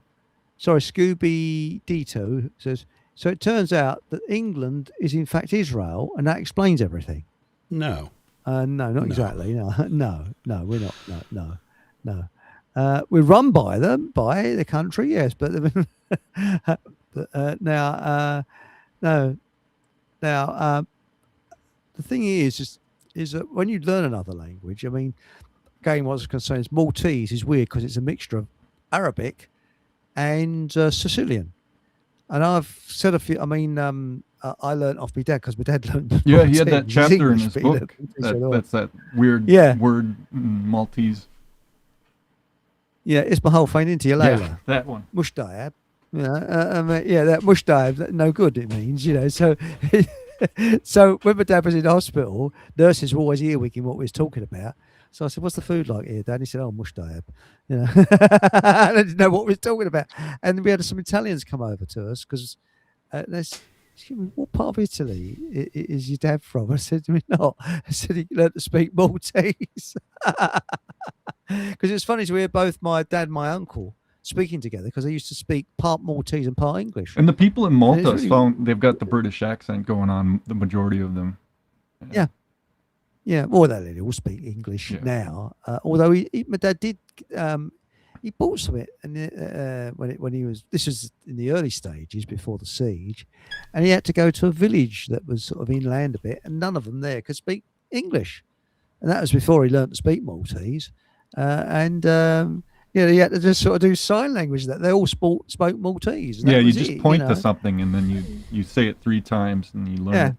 Scooby-Dito says, so it turns out that England is in fact Israel, and that explains everything. No. No, not exactly. No, we're not. No. We're run by them, by the country, yes, but now, the thing is that when you learn another language, I mean, again, what I was concerned is Maltese is weird because it's a mixture of Arabic and Sicilian. And I've said a few. I mean, I learned off my dad because my dad learned. Yeah, he had that Maltese. chapter in English, his but he book. learned That's that weird word Maltese. Yeah, it's my whole thing into your Layla. Yeah, that one. Mushtayab. That mushtayab, no good it means, So, so when my dad was in hospital, nurses were always earwigging what we was talking about. So I said, "What's the food like here, Dad?" He said, "Oh, mushtayab." I didn't know what we was talking about. And we had some Italians come over to us because excuse me, what part of Italy is your dad from? I said, "We're not." I said, "He learned to speak Maltese." Because it's funny to hear both my dad and my uncle speaking together because they used to speak part Maltese and part English. And the people in Malta really... they've got the British accent going on, the majority of them. Yeah. Well, they all speak English now. Although my dad did, he bought some it, and when he was, this was in the early stages before the siege, and he had to go to a village that was sort of inland a bit, and none of them there could speak English, and that was before he learned to speak Maltese, he had to just sort of do sign language. That they all spoke Maltese. Yeah, you just point to something, and then you say it 3 times, and you learn it.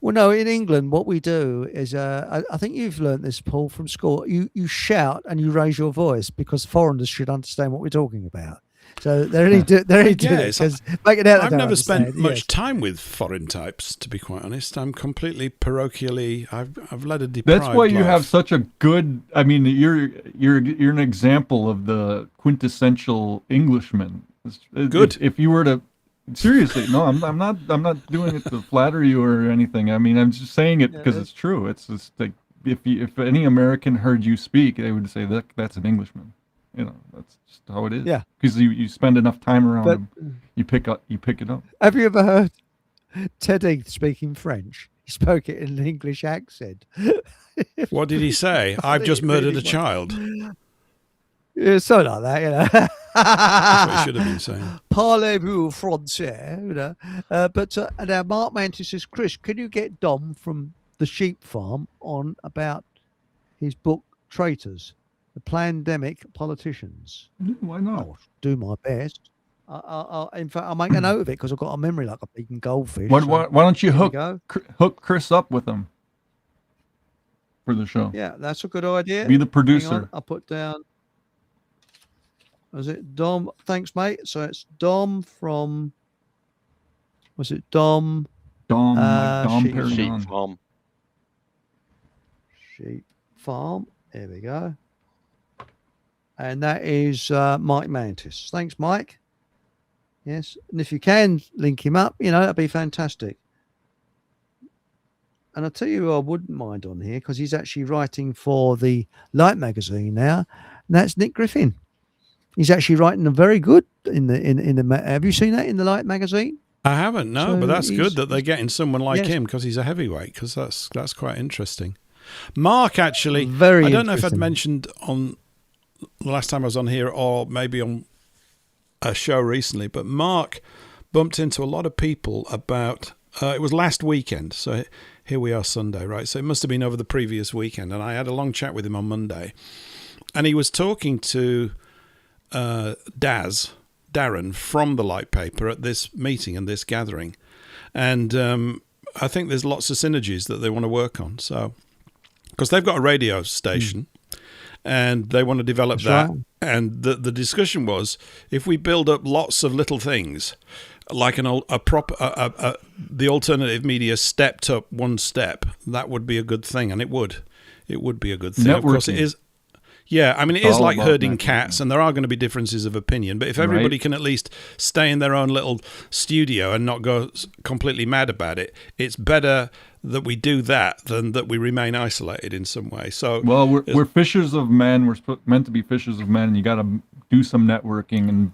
Well, no, in England, what we do is, I think you've learned this, Paul, from school. You shout and you raise your voice because foreigners should understand what we're talking about. So they really do. They really do. Because I've never spent much time with foreign types, to be quite honest. I'm completely parochially. I've led a deprived That's why you life. have such a good. I mean, you're an example of the quintessential Englishman. Good. If you were to. Seriously, no, I'm not doing it to flatter you or anything. I mean, I'm just saying it because it's true. It's just like if any American heard you speak, they would say that's an Englishman. That's just how it is. Yeah, because you spend enough time around them, you pick it up. Have you ever heard Teddy speaking French? He spoke it in an English accent. What did he say? I've just murdered a child. Yeah, something like that, That's what he should have been saying. Parlez-vous français, But now Mark Mantis says, Chris, can you get Dom from the Sheep Farm on about his book Traitors, the Pandemic Politicians? Why not? I'll do my best. In fact, I'll make a note of it because I've got a memory like a bleeding goldfish. Why don't you hook Chris up with him for the show? Yeah, that's a good idea. Be the producer. I'll put down. Was it Dom? Thanks, mate. So it's Dom from. Was it Dom? Dom Sheep Farm. Sheep Farm. There we go. And that is Mike Mantis. Thanks, Mike. Yes, and if you can link him up, that'd be fantastic. And I'll tell you who I wouldn't mind on here because he's actually writing for the Light magazine now, and that's Nick Griffin. He's actually writing them very good in the. Have you seen that in the Light magazine? I haven't, no, So but that's good he's- that they're getting someone like yes. him because he's a heavyweight. Because that's quite interesting. Mark, actually, Very I don't know if I'd interesting. mentioned on the last time I was on here or maybe on a show recently, but Mark bumped into a lot of people about. It was last weekend, so here we are Sunday, right? So it must have been over the previous weekend, and I had a long chat with him on Monday, and he was talking to Darren from the Light Paper at this meeting and this gathering, and I think there's lots of synergies that they want to work on. So, because they've got a radio station, and they want to develop that. right. And the discussion was, if we build up lots of little things, like the alternative media stepped up one step, that would be a good thing, and it would be a good thing. Of course, it Networking. is. Yeah, I mean, it It's is all like about herding networking. cats, and there are going to be differences of opinion. But if everybody Right. can at least stay in their own little studio and not go completely mad about it, it's better that we do that than that we remain isolated in some way. So, Well, we're fishers of men. We're meant to be fishers of men, and you got to do some networking and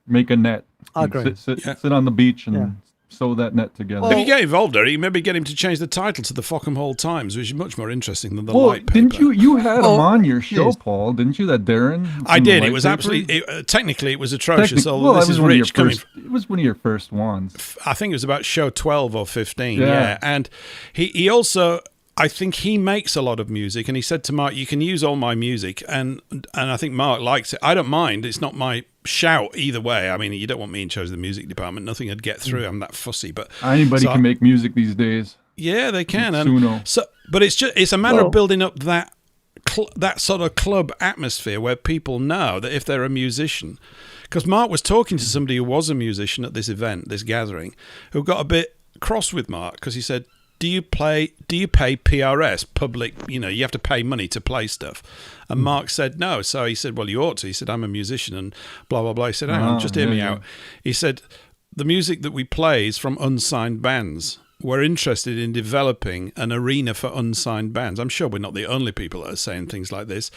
make a net. I And agree. Sit on the beach and Yeah. sew that net together. if you get involved, Eric, maybe get him to change the title to the Fockham Hall Times, which is much more interesting than the Well, Light Paper. didn't you had him Oh, on your show, yes. Paul? Didn't you, that Darren? I from the did. It Light was Paper? absolutely. Technically, it was atrocious. Well, Although that this was is one of your Rich coming. first. It was one of your first ones. I think it was about show 12 or 15. Yeah. Yeah. And he also, I think he makes a lot of music. And he said to Mark, you can use all my music. And I think Mark likes it. I don't mind. It's not my shout either way. I mean, you don't want me in charge of the music department. Nothing would get through. I'm that fussy. But Anybody so can make music these days. yeah, they can. Suno. And so, but it's a matter Well- of building up that sort of club atmosphere where people know that if they're a musician, because Mark was talking to somebody who was a musician at this event, this gathering, who got a bit cross with Mark because he said, do you pay PRS, public, you have to pay money to play stuff? And Mark said no. So he said, well, you ought to. He said, I'm a musician and blah, blah, blah. He said, hang on, just hear me out. He said, the music that we play is from unsigned bands. We're interested in developing an arena for unsigned bands. I'm sure we're not the only people that are saying things like this.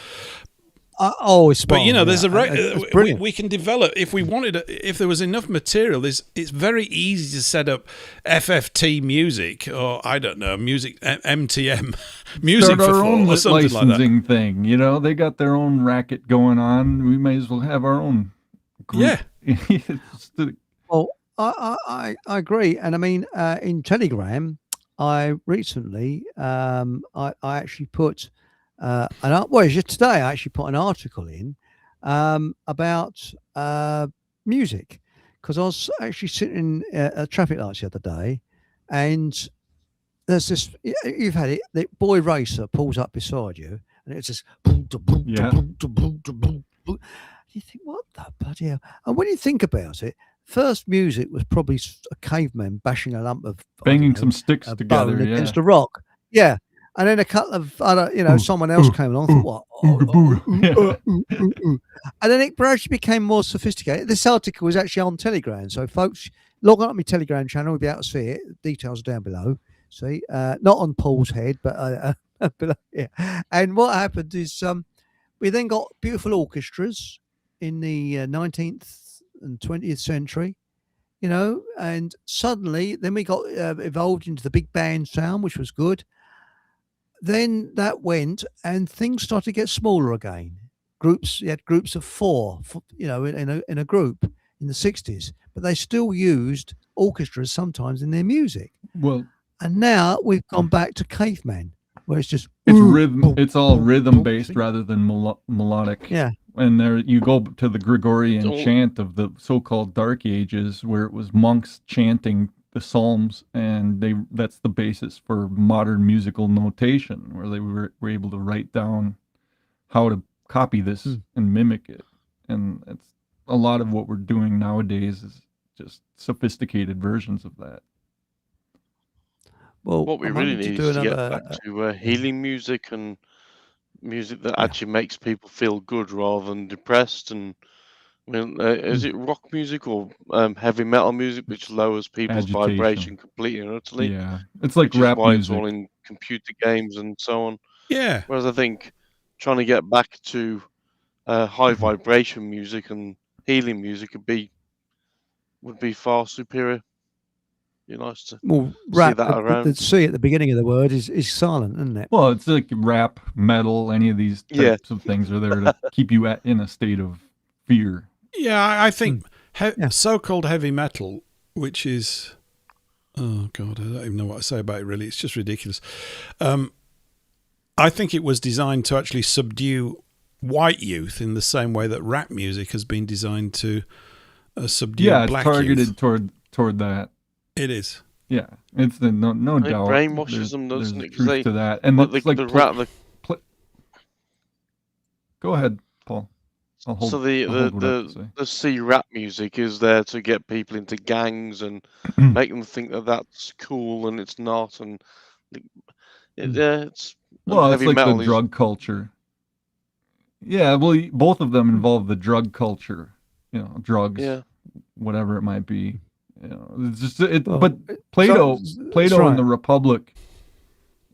It's But there's it's brilliant. we can develop if we wanted. If there was enough material, it's very easy to set up FFT music or I don't know music MTM music Start for our four own or something like that. licensing thing. They got their own racket going on. We may as well have our own group. Yeah. It's the- Well, I agree, and I mean, in Telegram, I recently I actually put it's just today I actually put an article in about music because I was actually sitting at traffic lights the other day, and there's this you've had it. The boy racer pulls up beside you, and it's just Yeah. You think, what the bloody hell? And when you think about it, first music was probably a caveman bashing a lump of I don't banging know, some sticks a together. bone Yeah. against a rock. Yeah. And then a couple of other, someone else came along. Thought, what? And then it gradually became more sophisticated. This article is actually on Telegram, so folks, log on to my Telegram channel. You'll be able to see it. Details are down below. See, not on Paul's head, but below. Yeah. And what happened is, we then got beautiful orchestras in the 19th and 20th century. And suddenly, then we got evolved into the big band sound, which was good. Then that went, and things started to get smaller again. You had groups of four, in a group in the 60s, but they still used orchestras sometimes in their music. Well, And now we've gone back to caveman, where it's just it's rhythm. It's all rhythm based rather than melodic. Yeah. And there you go to the Gregorian So- chant of the so-called Dark Ages, where it was monks chanting the Psalms, and that's the basis for modern musical notation, where they were able to write down how to copy this and mimic it. And it's a lot of what we're doing nowadays is just sophisticated versions of that. well. What we I really wanted need is to get another- back to healing music and music that actually makes people feel good rather than depressed. And I mean, is it rock music or heavy metal music, which lowers people's Agitation. vibration completely and utterly? Yeah, it's like Which rap is why music. it's all in computer games and so on. Yeah. Whereas I think trying to get back to high vibration music and healing music would be far superior. Be nice to Well, see rap, that the around. C at the beginning of the word is silent, isn't it? Well, it's like rap, metal, any of these Yeah. types of things are there to keep you in a state of fear. Yeah, I think Yeah. so-called heavy metal, which is, oh God, I don't even know what to say about it really. It's just ridiculous. I think it was designed to actually subdue white youth in the same way that rap music has been designed to subdue Yeah, it's black targeted youth. toward that. It is. Yeah, it's no It doubt. brainwashes them, doesn't it? 'Cause truth they, to that, and like it's like the Go ahead, Paul. I'll hold. so I'll hold what I have to say. the C rap music is there to get people into gangs and make them think that that's cool, and it's not. And it's and Well, it's heavy like the metal is drug culture. Yeah, well, both of them involve the drug culture. You know, drugs, yeah. whatever it might be. You know, it's just it. Well, But that's Plato in right. the Republic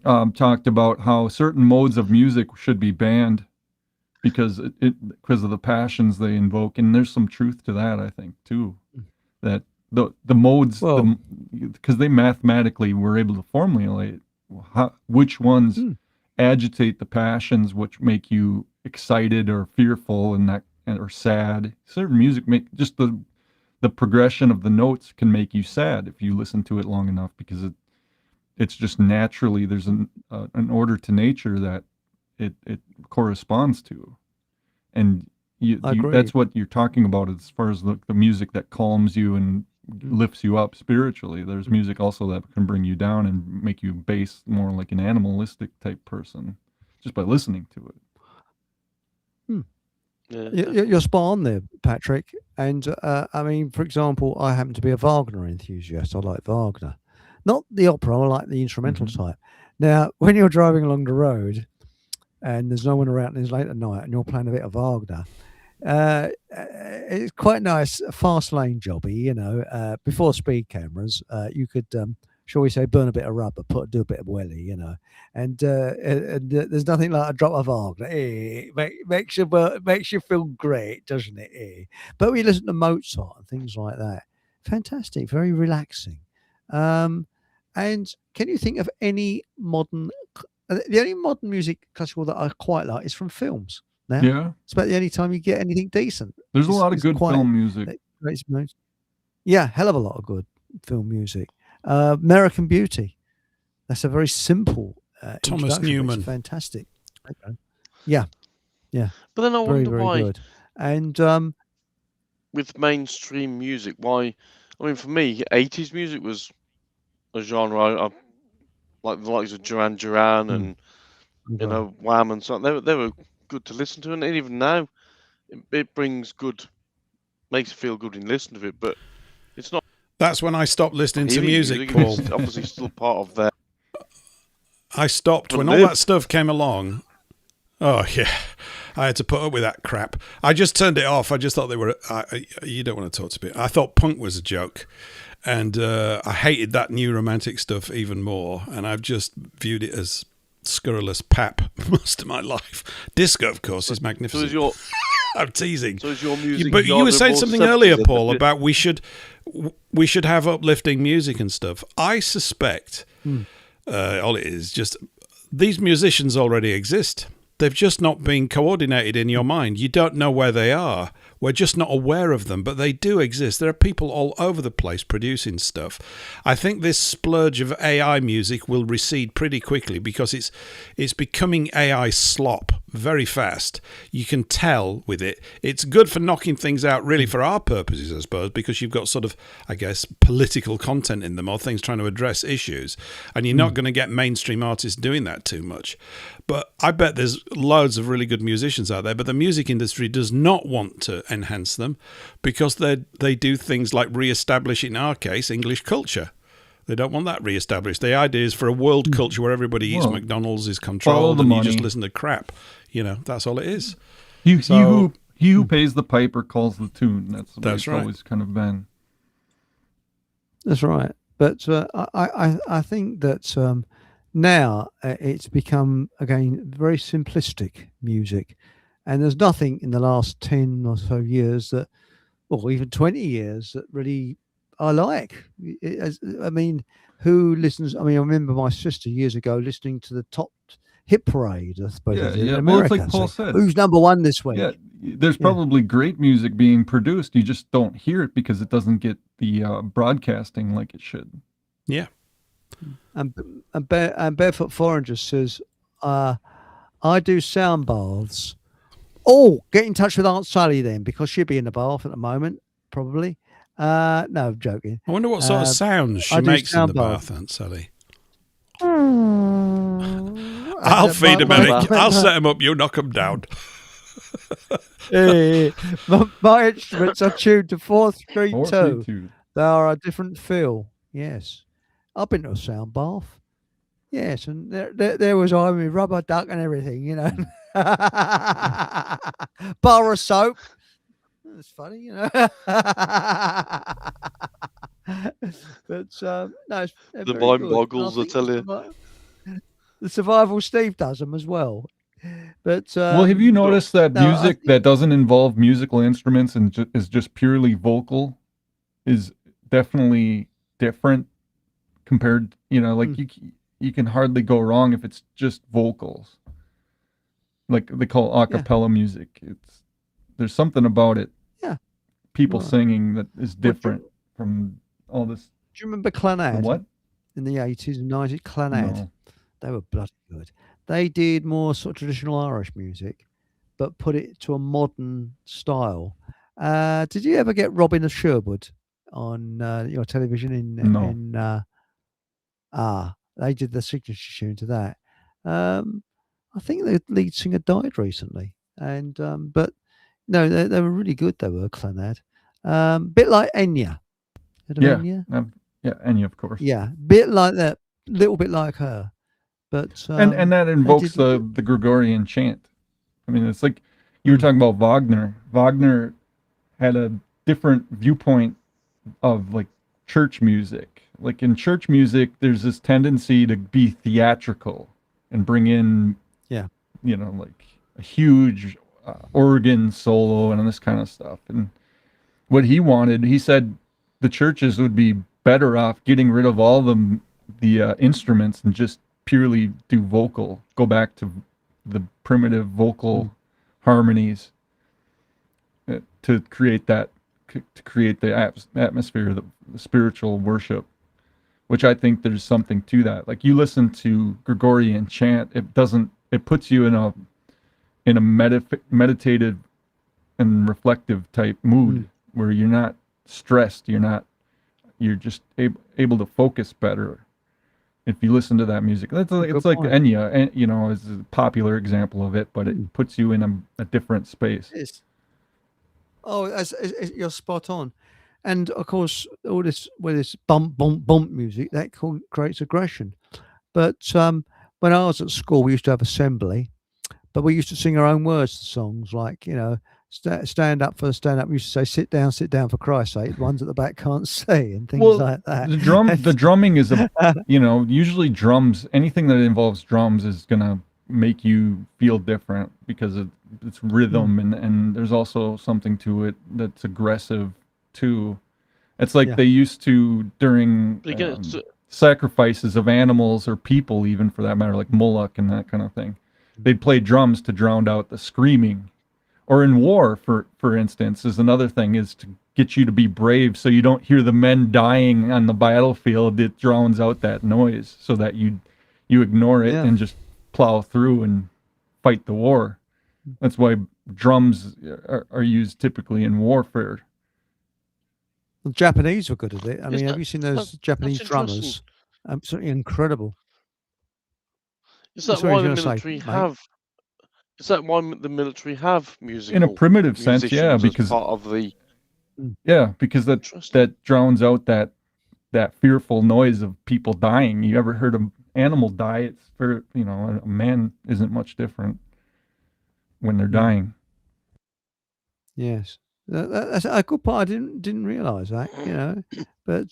talked about how certain modes of music should be banned because because of the passions they invoke, and there's some truth to that, I think, too. That the modes, Well- because they mathematically were able to formulate which ones agitate the passions, which make you excited or fearful, or sad. Certain music make just the progression of the notes can make you sad if you listen to it long enough, because it's just naturally there's an order to nature that it corresponds to, and I agree. that's what you're talking about as far as the music that calms you and lifts you up spiritually. There's music also that can bring you down and make you base, more like an animalistic type person, just by listening to it. Yeah. You're spot on there, Patrick. And I mean, for example, I happen to be a Wagner enthusiast. I like Wagner, not the opera. I like the instrumental type. Now, when you're driving along the road and there's no one around and it's late at night and you're playing a bit of Wagner, it's quite nice, a fast lane jobby, you know. Before speed cameras, you could, shall we say, burn a bit of rubber, do a bit of welly, you know. And there's nothing like a drop of Wagner. Makes you feel great, doesn't it? But we listen to Mozart and things like that. Fantastic, very relaxing. And can you think of any modern? The only modern music classical that I quite like is from films. Now, Yeah, it's about the only time you get anything decent. there's a lot of It's good quite- film music. Yeah, hell of a lot of good film music. American Beauty. That's a very simple. Thomas introduction, but Newman. it's fantastic. Okay. Yeah, But then I very wonder very why good. And with mainstream music, why? I mean, for me, 80s music was a genre I like, the likes of Duran Duran and you know Wham and so on. They were good to listen to, and even now, it brings good, makes you feel good in listening to it. But it's not That's when I stopped listening to healing music, music. Paul. It's obviously still part of their. I stopped when all that stuff came along. Oh, yeah. I had to put up with that crap. I just turned it off. I just thought they were... you don't want to talk to me. I thought punk was a joke. And I hated that new romantic stuff even more. And I've just viewed it as scurrilous pap most of my life. Disco, of course, is So magnificent. is your I'm teasing. so is your music. But you were genre saying more something 70s earlier, then? Paul, about we should have uplifting music and stuff. I suspect all it is just these musicians already exist. They've just not been coordinated in your mind. You don't know where they are. We're just not aware of them, but they do exist. There are people all over the place producing stuff. I think this splurge of AI music will recede pretty quickly because it's becoming AI slop very fast. You can tell with it. It's good for knocking things out really for our purposes, I suppose, because you've got sort of, I guess, political content in them or things trying to address issues. And you're not going to get mainstream artists doing that too much. But I bet there's loads of really good musicians out there, but the music industry does not want to enhance them because they do things like re-establish, in our case, English culture. They don't want that re-established. The idea is for a world culture where everybody eats McDonald's, is controlled, and you just listen to crap. You know, that's all it is. He who pays the piper calls the tune. That's the way it's right. always kind of been. that's right. But I think that now it's become again very simplistic music. And there's nothing in the last 10 or so years that, or even 20 years, that really I like. I mean, who listens? I mean, I remember my sister years ago listening to the top hit parade, I suppose, Yeah, it is, in yeah. Well, it's America. like Paul So said. who's number one this week? Yeah, there's Yeah. probably great music being produced. You just don't hear it because it doesn't get the broadcasting like it should. Yeah. And Barefoot Foreigner says, I do sound baths. Oh, get in touch with Aunt Sally then, because she'll be in the bath at the moment, probably. No, I'm joking. I wonder what sort of sounds she I do makes in the sound bath. bath, Aunt Sally. And I'll feed him, my- Eric. I'll set him up. You knock him down. my instruments are tuned to 432. 432. They are a different feel. Yes. I've been to a sound bath. Yes, and there was I with rubber duck and everything, you know. Bar of soap. That's funny, you know. But no, they're The very mind good. boggles, And I tell you. The Survival Steve does them as well. But Well, have you noticed that no, I music think- that doesn't involve musical instruments and is just purely vocal is definitely different compared, like you can hardly go wrong if it's just vocals. Like they call a cappella music. There's something about it. Yeah. People Right. singing that is different from all this. Do you remember Clannad? What? In the 80s and 90s? Clannad. No. They were bloody good. They did more sort of traditional Irish music, but put it to a modern style. Did you ever get Robin of Sherwood on your television? No. They did the signature tune to that. I think the lead singer died recently, and but no, they were really good. They were Clannad, bit like Enya. Heard of Yeah. Enya? Yeah, Enya, of course. Yeah, bit like that, little bit like her, but And that invokes didn't- the Gregorian chant. I mean, it's like you were talking about Wagner. Wagner had a different viewpoint of like church music. Like in church music, there's this tendency to be theatrical and bring in, like a huge organ solo and this kind of stuff. And what he wanted, he said, the churches would be better off getting rid of all the instruments and just purely do vocal. Go back to the primitive vocal harmonies to create the atmosphere, the spiritual worship. Which I think there's something to that. Like you listen to Gregorian chant, it puts you in a meditative and reflective type mood where you're not stressed, you're just able to focus better if you listen to that music. It's like point. Enya, is a popular example of it, but it puts you in a different space. Yes. Oh, you're spot on. And of course, all this with this bump, bump, bump music that creates aggression. But when I was at school, we used to have assembly, but we used to sing our own words to songs, like stand up for the stand up. We used to say, sit down for Christ's sake. The ones at the back can't see, and things like that. The drumming is usually drums. Anything that involves drums is gonna make you feel different because it's rhythm and there's also something to it that's aggressive too. It's like they used to during sacrifices of animals or people, even for that matter, like Moloch and that kind of thing. They'd play drums to drown out the screaming. Or in war, for instance, is another thing, is to get you to be brave so you don't hear the men dying on the battlefield. It drowns out that noise so that you ignore it and just plow through and fight the war. That's why drums are used typically in warfare. The Japanese were good at it. I mean, have that- you seen those Japanese that's drummers? interesting. Absolutely incredible. Is that Sorry, why you the were gonna say, military mate? have? Is that why the military have musical? In a primitive sense, yeah, musicians as because part of the. because Interesting. that drowns out that fearful noise of people dying. You ever heard an animal die? It's for a man isn't much different when they're dying. Yes, that's a good part. I didn't realize that, but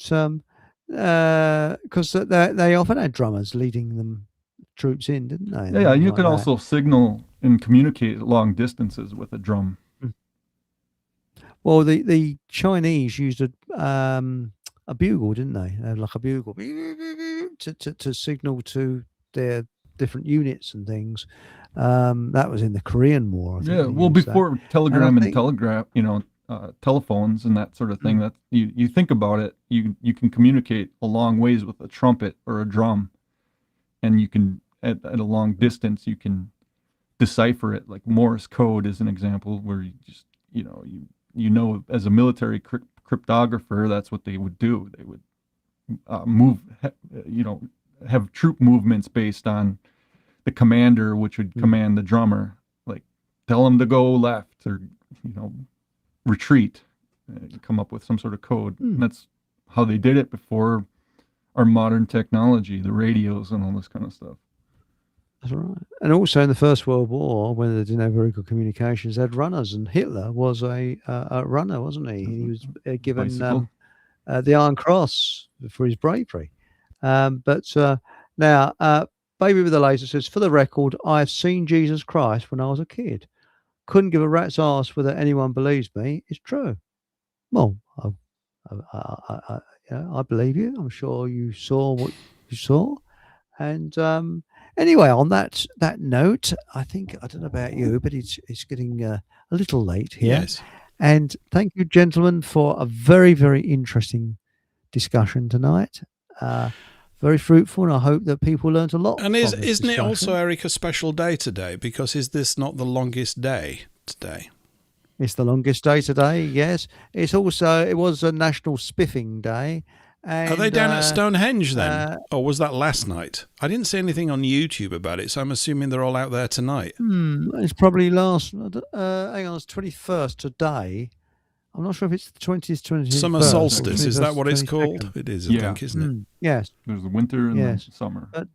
because they often had drummers leading them troops in, didn't they? Yeah, you Like could that. also signal and communicate long distances with a drum. Well, the Chinese used a bugle, didn't they? They had like a bugle to signal to their different units and things. That was in the Korean War. I think Yeah, they well, used that. before telegram and think- telegraph, telephones and that sort of thing. That you think about it, you can communicate a long ways with a trumpet or a drum, and you can at a long distance you can decipher it. Like Morse code is an example where you just as a military cryptographer, that's what they would do. They would have troop movements based on the commander, which would command the drummer, like tell him to go left or retreat, come up with some sort of code. And that's how they did it before our modern technology, the radios and all this kind of stuff. That's right. And also in the First World War, when they didn't have very good communications, they had runners, and Hitler was a runner, wasn't he? He was given the Iron Cross for his bravery. But now, Baby with the Laser says, for the record, I've seen Jesus Christ when I was a kid. Couldn't give a rat's ass whether anyone believes me. It's true. Well, I believe you. I'm sure you saw what you saw. And anyway, on that note, I don't know about you, but it's getting a little late here. Yes. And thank you, gentlemen, for a very, very interesting discussion tonight. Very fruitful, and I hope that people learned a lot. And isn't it discussion. also, Eric, a special day today? Because is this not the longest day today? It's the longest day today, yes. It was a National Spiffing Day. And, are they down at Stonehenge then? Or was that last night? I didn't see anything on YouTube about it, so I'm assuming they're all out there tonight. It's probably it's 21st today. I'm not sure if it's the 20th, 21st. Summer solstice, is that what it's called? 22nd. It is, I think, isn't it? Yes. There's the winter and the summer. But,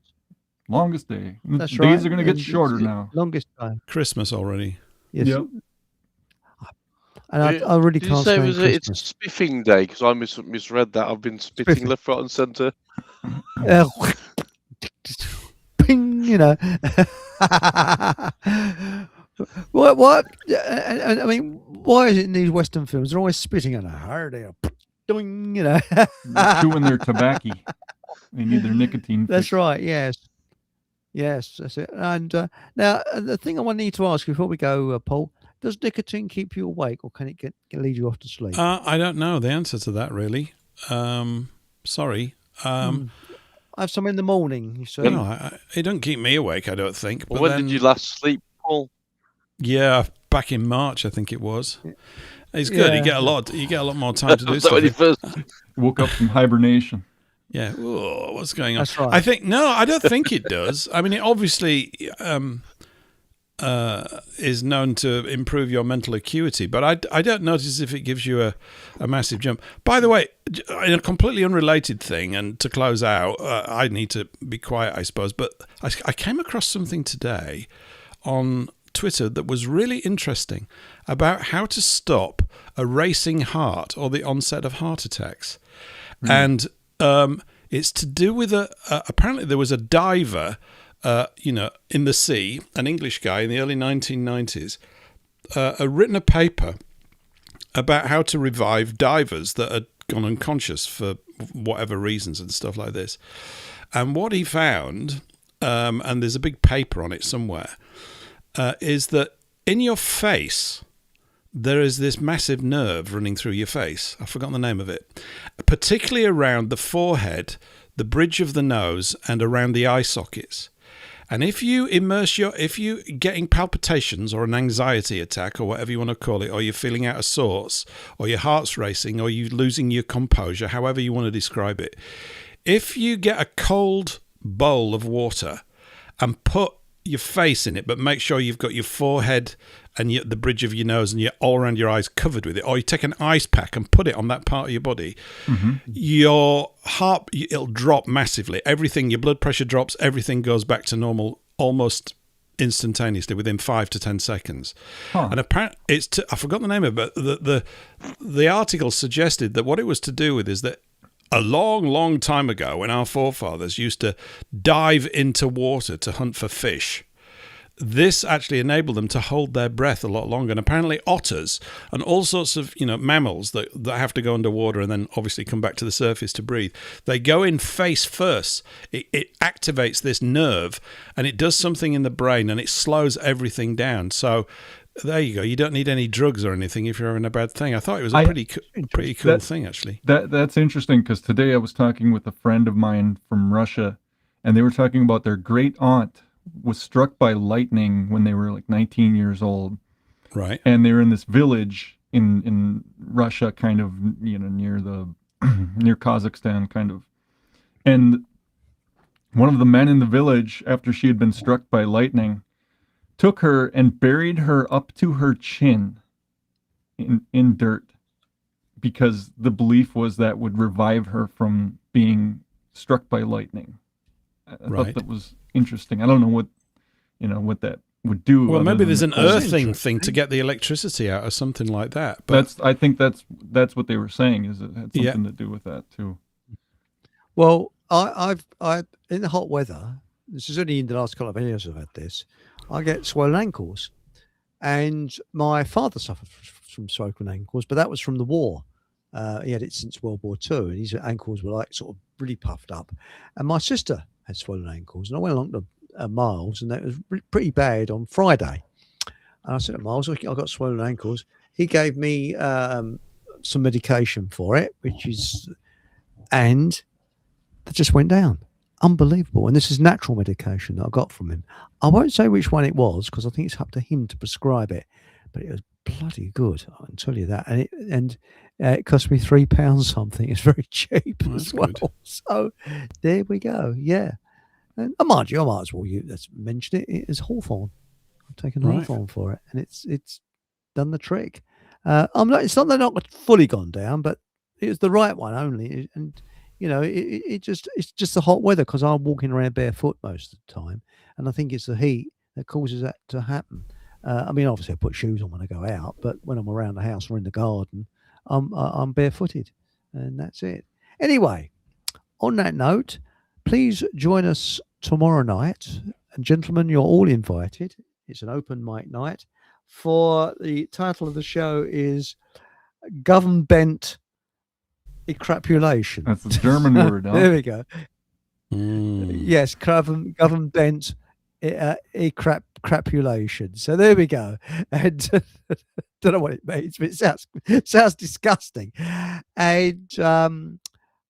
longest day. That's Days right. are going to get And shorter it's now. Longest day. Christmas already. Yes. Yep. And I really Did you can't say say it's spiffing day? Because I misread that. I've been spitting Spiffing. left, right, and centre. Ping, What? I mean, why is it in these Western films they're always spitting on a hard air? Doing, They're chewing their tobacco. They need their nicotine. That's fix. right. Yes, that's it. And now the thing I need to ask you before we go, Paul, does nicotine keep you awake, or can it lead you off to sleep? I don't know the answer to that, really. Sorry. I have some in the morning. You see? No, it don't keep me awake, I don't think. Well, But when did you last sleep, Paul? Yeah, back in March, I think it was. It's good. Yeah. You get a lot more time to do Was that when you stuff. first? Woke up from hibernation. Yeah. Whoa, what's going on? That's right. I don't think it does. I mean, it obviously is known to improve your mental acuity, but I don't notice if it gives you a massive jump. By the way, in a completely unrelated thing, and to close out, I need to be quiet, I suppose, but I came across something today on Twitter that was really interesting about how to stop a racing heart or the onset of heart attacks. And it's to do with apparently there was a diver in the sea, an English guy in the early 1990s, had written a paper about how to revive divers that had gone unconscious for whatever reasons and stuff like this. And what he found, and there's a big paper on it somewhere, is that in your face, there is this massive nerve running through your face. I've forgotten the name of it. Particularly around the forehead, the bridge of the nose, and around the eye sockets. And if you getting palpitations or an anxiety attack or whatever you want to call it, or you're feeling out of sorts, or your heart's racing, or you're losing your composure, however you want to describe it, if you get a cold bowl of water and put your face in it, but make sure you've got your forehead and the bridge of your nose and all around your eyes covered with it, or you take an ice pack and put it on that part of your body, your heart, it'll drop massively. Everything, your blood pressure drops, everything goes back to normal almost instantaneously within 5 to 10 seconds. And apparently, I forgot the name of it, but the article suggested that what it was to do with is that a long, long time ago, when our forefathers used to dive into water to hunt for fish, this actually enabled them to hold their breath a lot longer. And apparently otters and all sorts of, mammals that have to go underwater and then obviously come back to the surface to breathe, they go in face first. It activates this nerve and it does something in the brain and it slows everything down. So there you go. You don't need any drugs or anything if you're having a bad thing. I thought it was a pretty cool thing, actually. That's interesting, because today I was talking with a friend of mine from Russia, and they were talking about their great aunt was struck by lightning when they were like 19 years old. Right. And they were in this village in Russia, kind of, near near Kazakhstan, kind of. And one of the men in the village, after she had been struck by lightning, took her and buried her up to her chin in dirt, because the belief was that would revive her from being struck by lightning. I thought that was interesting. I don't know what that would do. Well, maybe there's an earthing thing to get the electricity out or something like that. But I think that's what they were saying, is it had something to do with that too. Well, I in the hot weather, this is only in the last couple of years I've had this, I get swollen ankles. And my father suffered from swollen ankles, but that was from the war. He had it since World War II, and his ankles were like sort of really puffed up. And my sister had swollen ankles, and I went along to Miles, and that was pretty bad on Friday. And I said to Miles, I've got swollen ankles. He gave me some medication for it, and that just went down. Unbelievable. And this is natural medication that I got from him. I won't say which one it was, because I think it's up to him to prescribe it, but it was bloody good, I can tell you that. And it cost me £3 something. It's very cheap as well. Good. So there we go. Yeah. And mind you, I might as well mention it. It is Hawthorne. I've taken Hawthorne for it, and it's done the trick. It's not they're not fully gone down, but it was the right one only. And it's just the hot weather, because I'm walking around barefoot most of the time, and I think it's the heat that causes that to happen. Obviously I put shoes on when I go out, but when I'm around the house or in the garden, I'm barefooted, and that's it. Anyway, on that note, please join us tomorrow night, and gentlemen, you're all invited. It's an open mic night. For the title of the show is Government Bent Ecrapulation. That's a German word. Huh? There we go. Yes, government bent crapulation. So there we go. And don't know what it means, but it sounds disgusting. And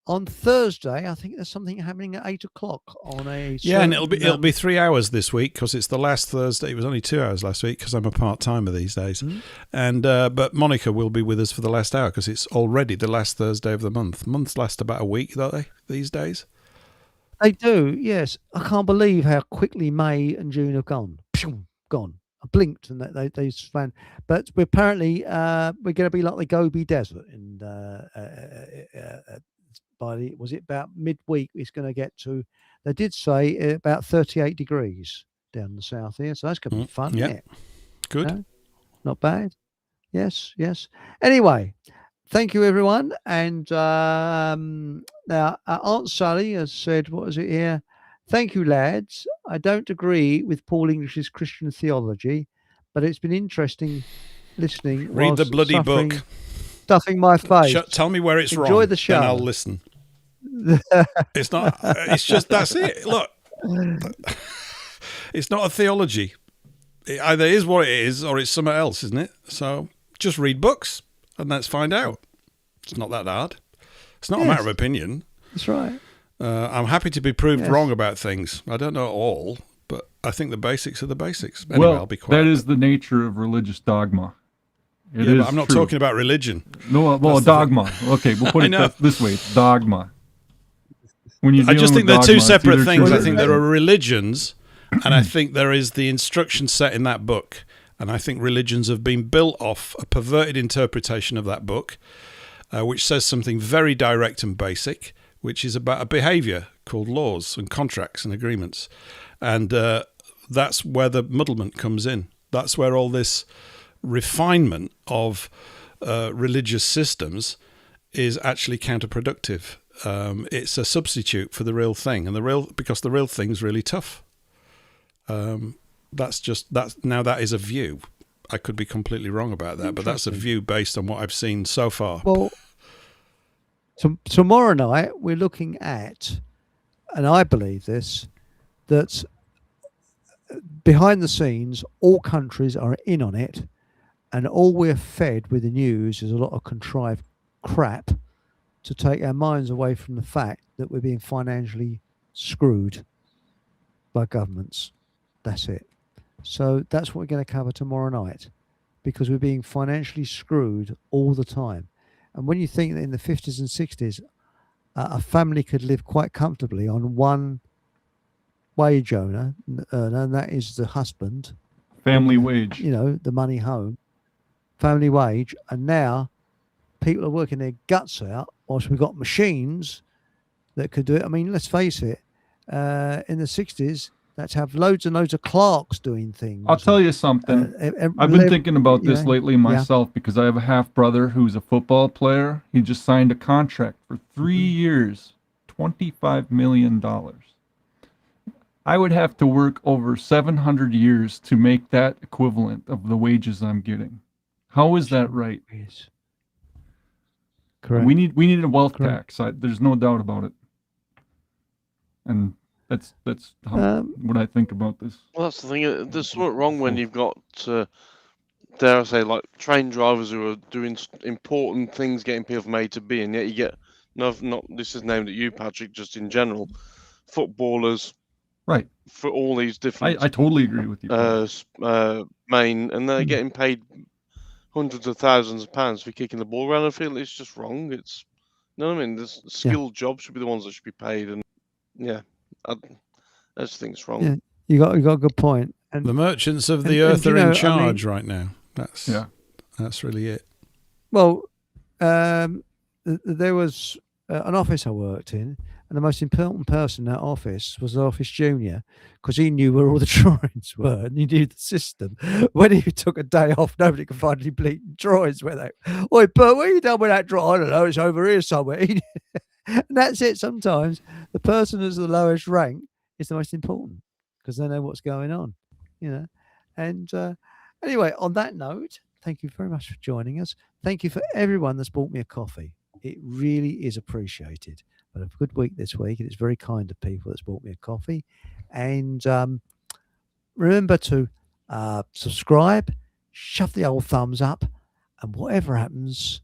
on Thursday, I think there's something happening at 8 o'clock on a and it'll be 3 hours this week, because it's the last Thursday. It was only 2 hours last week, because I'm a part-timer these days. And but Monica will be with us for the last hour, because it's already the last Thursday of the month. Months last about a week, don't they, these days? They do, yes. I can't believe how quickly May and June have gone. Gone. I blinked and they ran. But we're apparently we're going to be like the Gobi Desert, and was it about midweek? It's going to get to. They did say about 38 degrees down the south here, so that's going to be fun. Yeah, good. No? Not bad. Yes. Anyway. Thank you, everyone. And now, Aunt Sally has said, what is it here? Thank you, lads. I don't agree with Paul English's Christian theology, but it's been interesting listening. Read the bloody book. Stuffing my face. Tell me where it's wrong. Enjoy the show. Then I'll listen. It's not. It's just, that's it. Look, it's not a theology. It either is what it is, or it's something else, isn't it? So just read books. And let's find out. It's not that hard. It's not a matter of opinion. That's right. I'm happy to be proved wrong about things. I don't know all, but I think the basics are the basics. Anyway, I'll be quiet. That is the nature of religious dogma. But I'm not talking about religion. No, well, dogma. Okay, we'll put it this way. It's dogma. I just think they're two separate things. I think there are religions, and I think there is the instruction set in that book. And I think religions have been built off a perverted interpretation of that book, which says something very direct and basic, which is about a behavior called laws and contracts and agreements. And that's where the muddlement comes in. That's where all this refinement of religious systems is actually counterproductive. It's a substitute for the real thing, and because the real thing's really tough. that is a view. I could be completely wrong about that, but that's a view based on what I've seen so far. Well, tomorrow night we're looking at, and I believe this, that behind the scenes, all countries are in on it, and all we're fed with the news is a lot of contrived crap to take our minds away from the fact that we're being financially screwed by governments. That's it. So that's what we're going to cover tomorrow night, because we're being financially screwed all the time. And when you think that in the 50s and 60s, a family could live quite comfortably on one wage earner, and that is the husband. Family wage. You know, the money home, family wage. And now people are working their guts out, whilst we've got machines that could do it. I mean, let's face it, in the 60s, that's have loads and loads of clerks doing things. I'll tell you something. I've been thinking about this lately myself, because I have a half brother who's a football player. He just signed a contract for 3 years, $25 million. I would have to work over 700 years to make that equivalent of the wages I'm getting. How is that right? Correct. We need a wealth tax. There's no doubt about it. And that's what I think about this. Well, that's the thing. There's something wrong when you've got, dare I say, like train drivers who are doing important things, getting people from A to B, and yet you get not this is named at you, Patrick, just in general, footballers, right? For all these different, I totally agree with you. Main, and they're getting paid hundreds of thousands of pounds for kicking the ball around. I feel it's just wrong. It's, you know what I mean? The skilled jobs should be the ones that should be paid, and I just think it's wrong. Yeah, you got a good point. And the merchants of the earth are in charge right now. That's really it. Well, there was an office I worked in, and the most important person in that office was the office junior, because he knew where all the drawings were and he knew the system. When he took a day off, nobody could find any bleeding drawings. Where they, oi, Bert, what are you done with that drawing? I don't know, it's over here somewhere. And that's it. Sometimes the person who's the lowest rank is the most important, because they know what's going on, you know. And anyway, on that note, thank you very much for joining us. Thank you for everyone that's bought me a coffee. It really is appreciated. But a good week this week, and it's very kind of people that's bought me a coffee. And remember to subscribe, shove the old thumbs up, and whatever happens,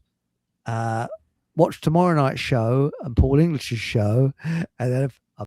watch tomorrow night's show and Paul English's show, and then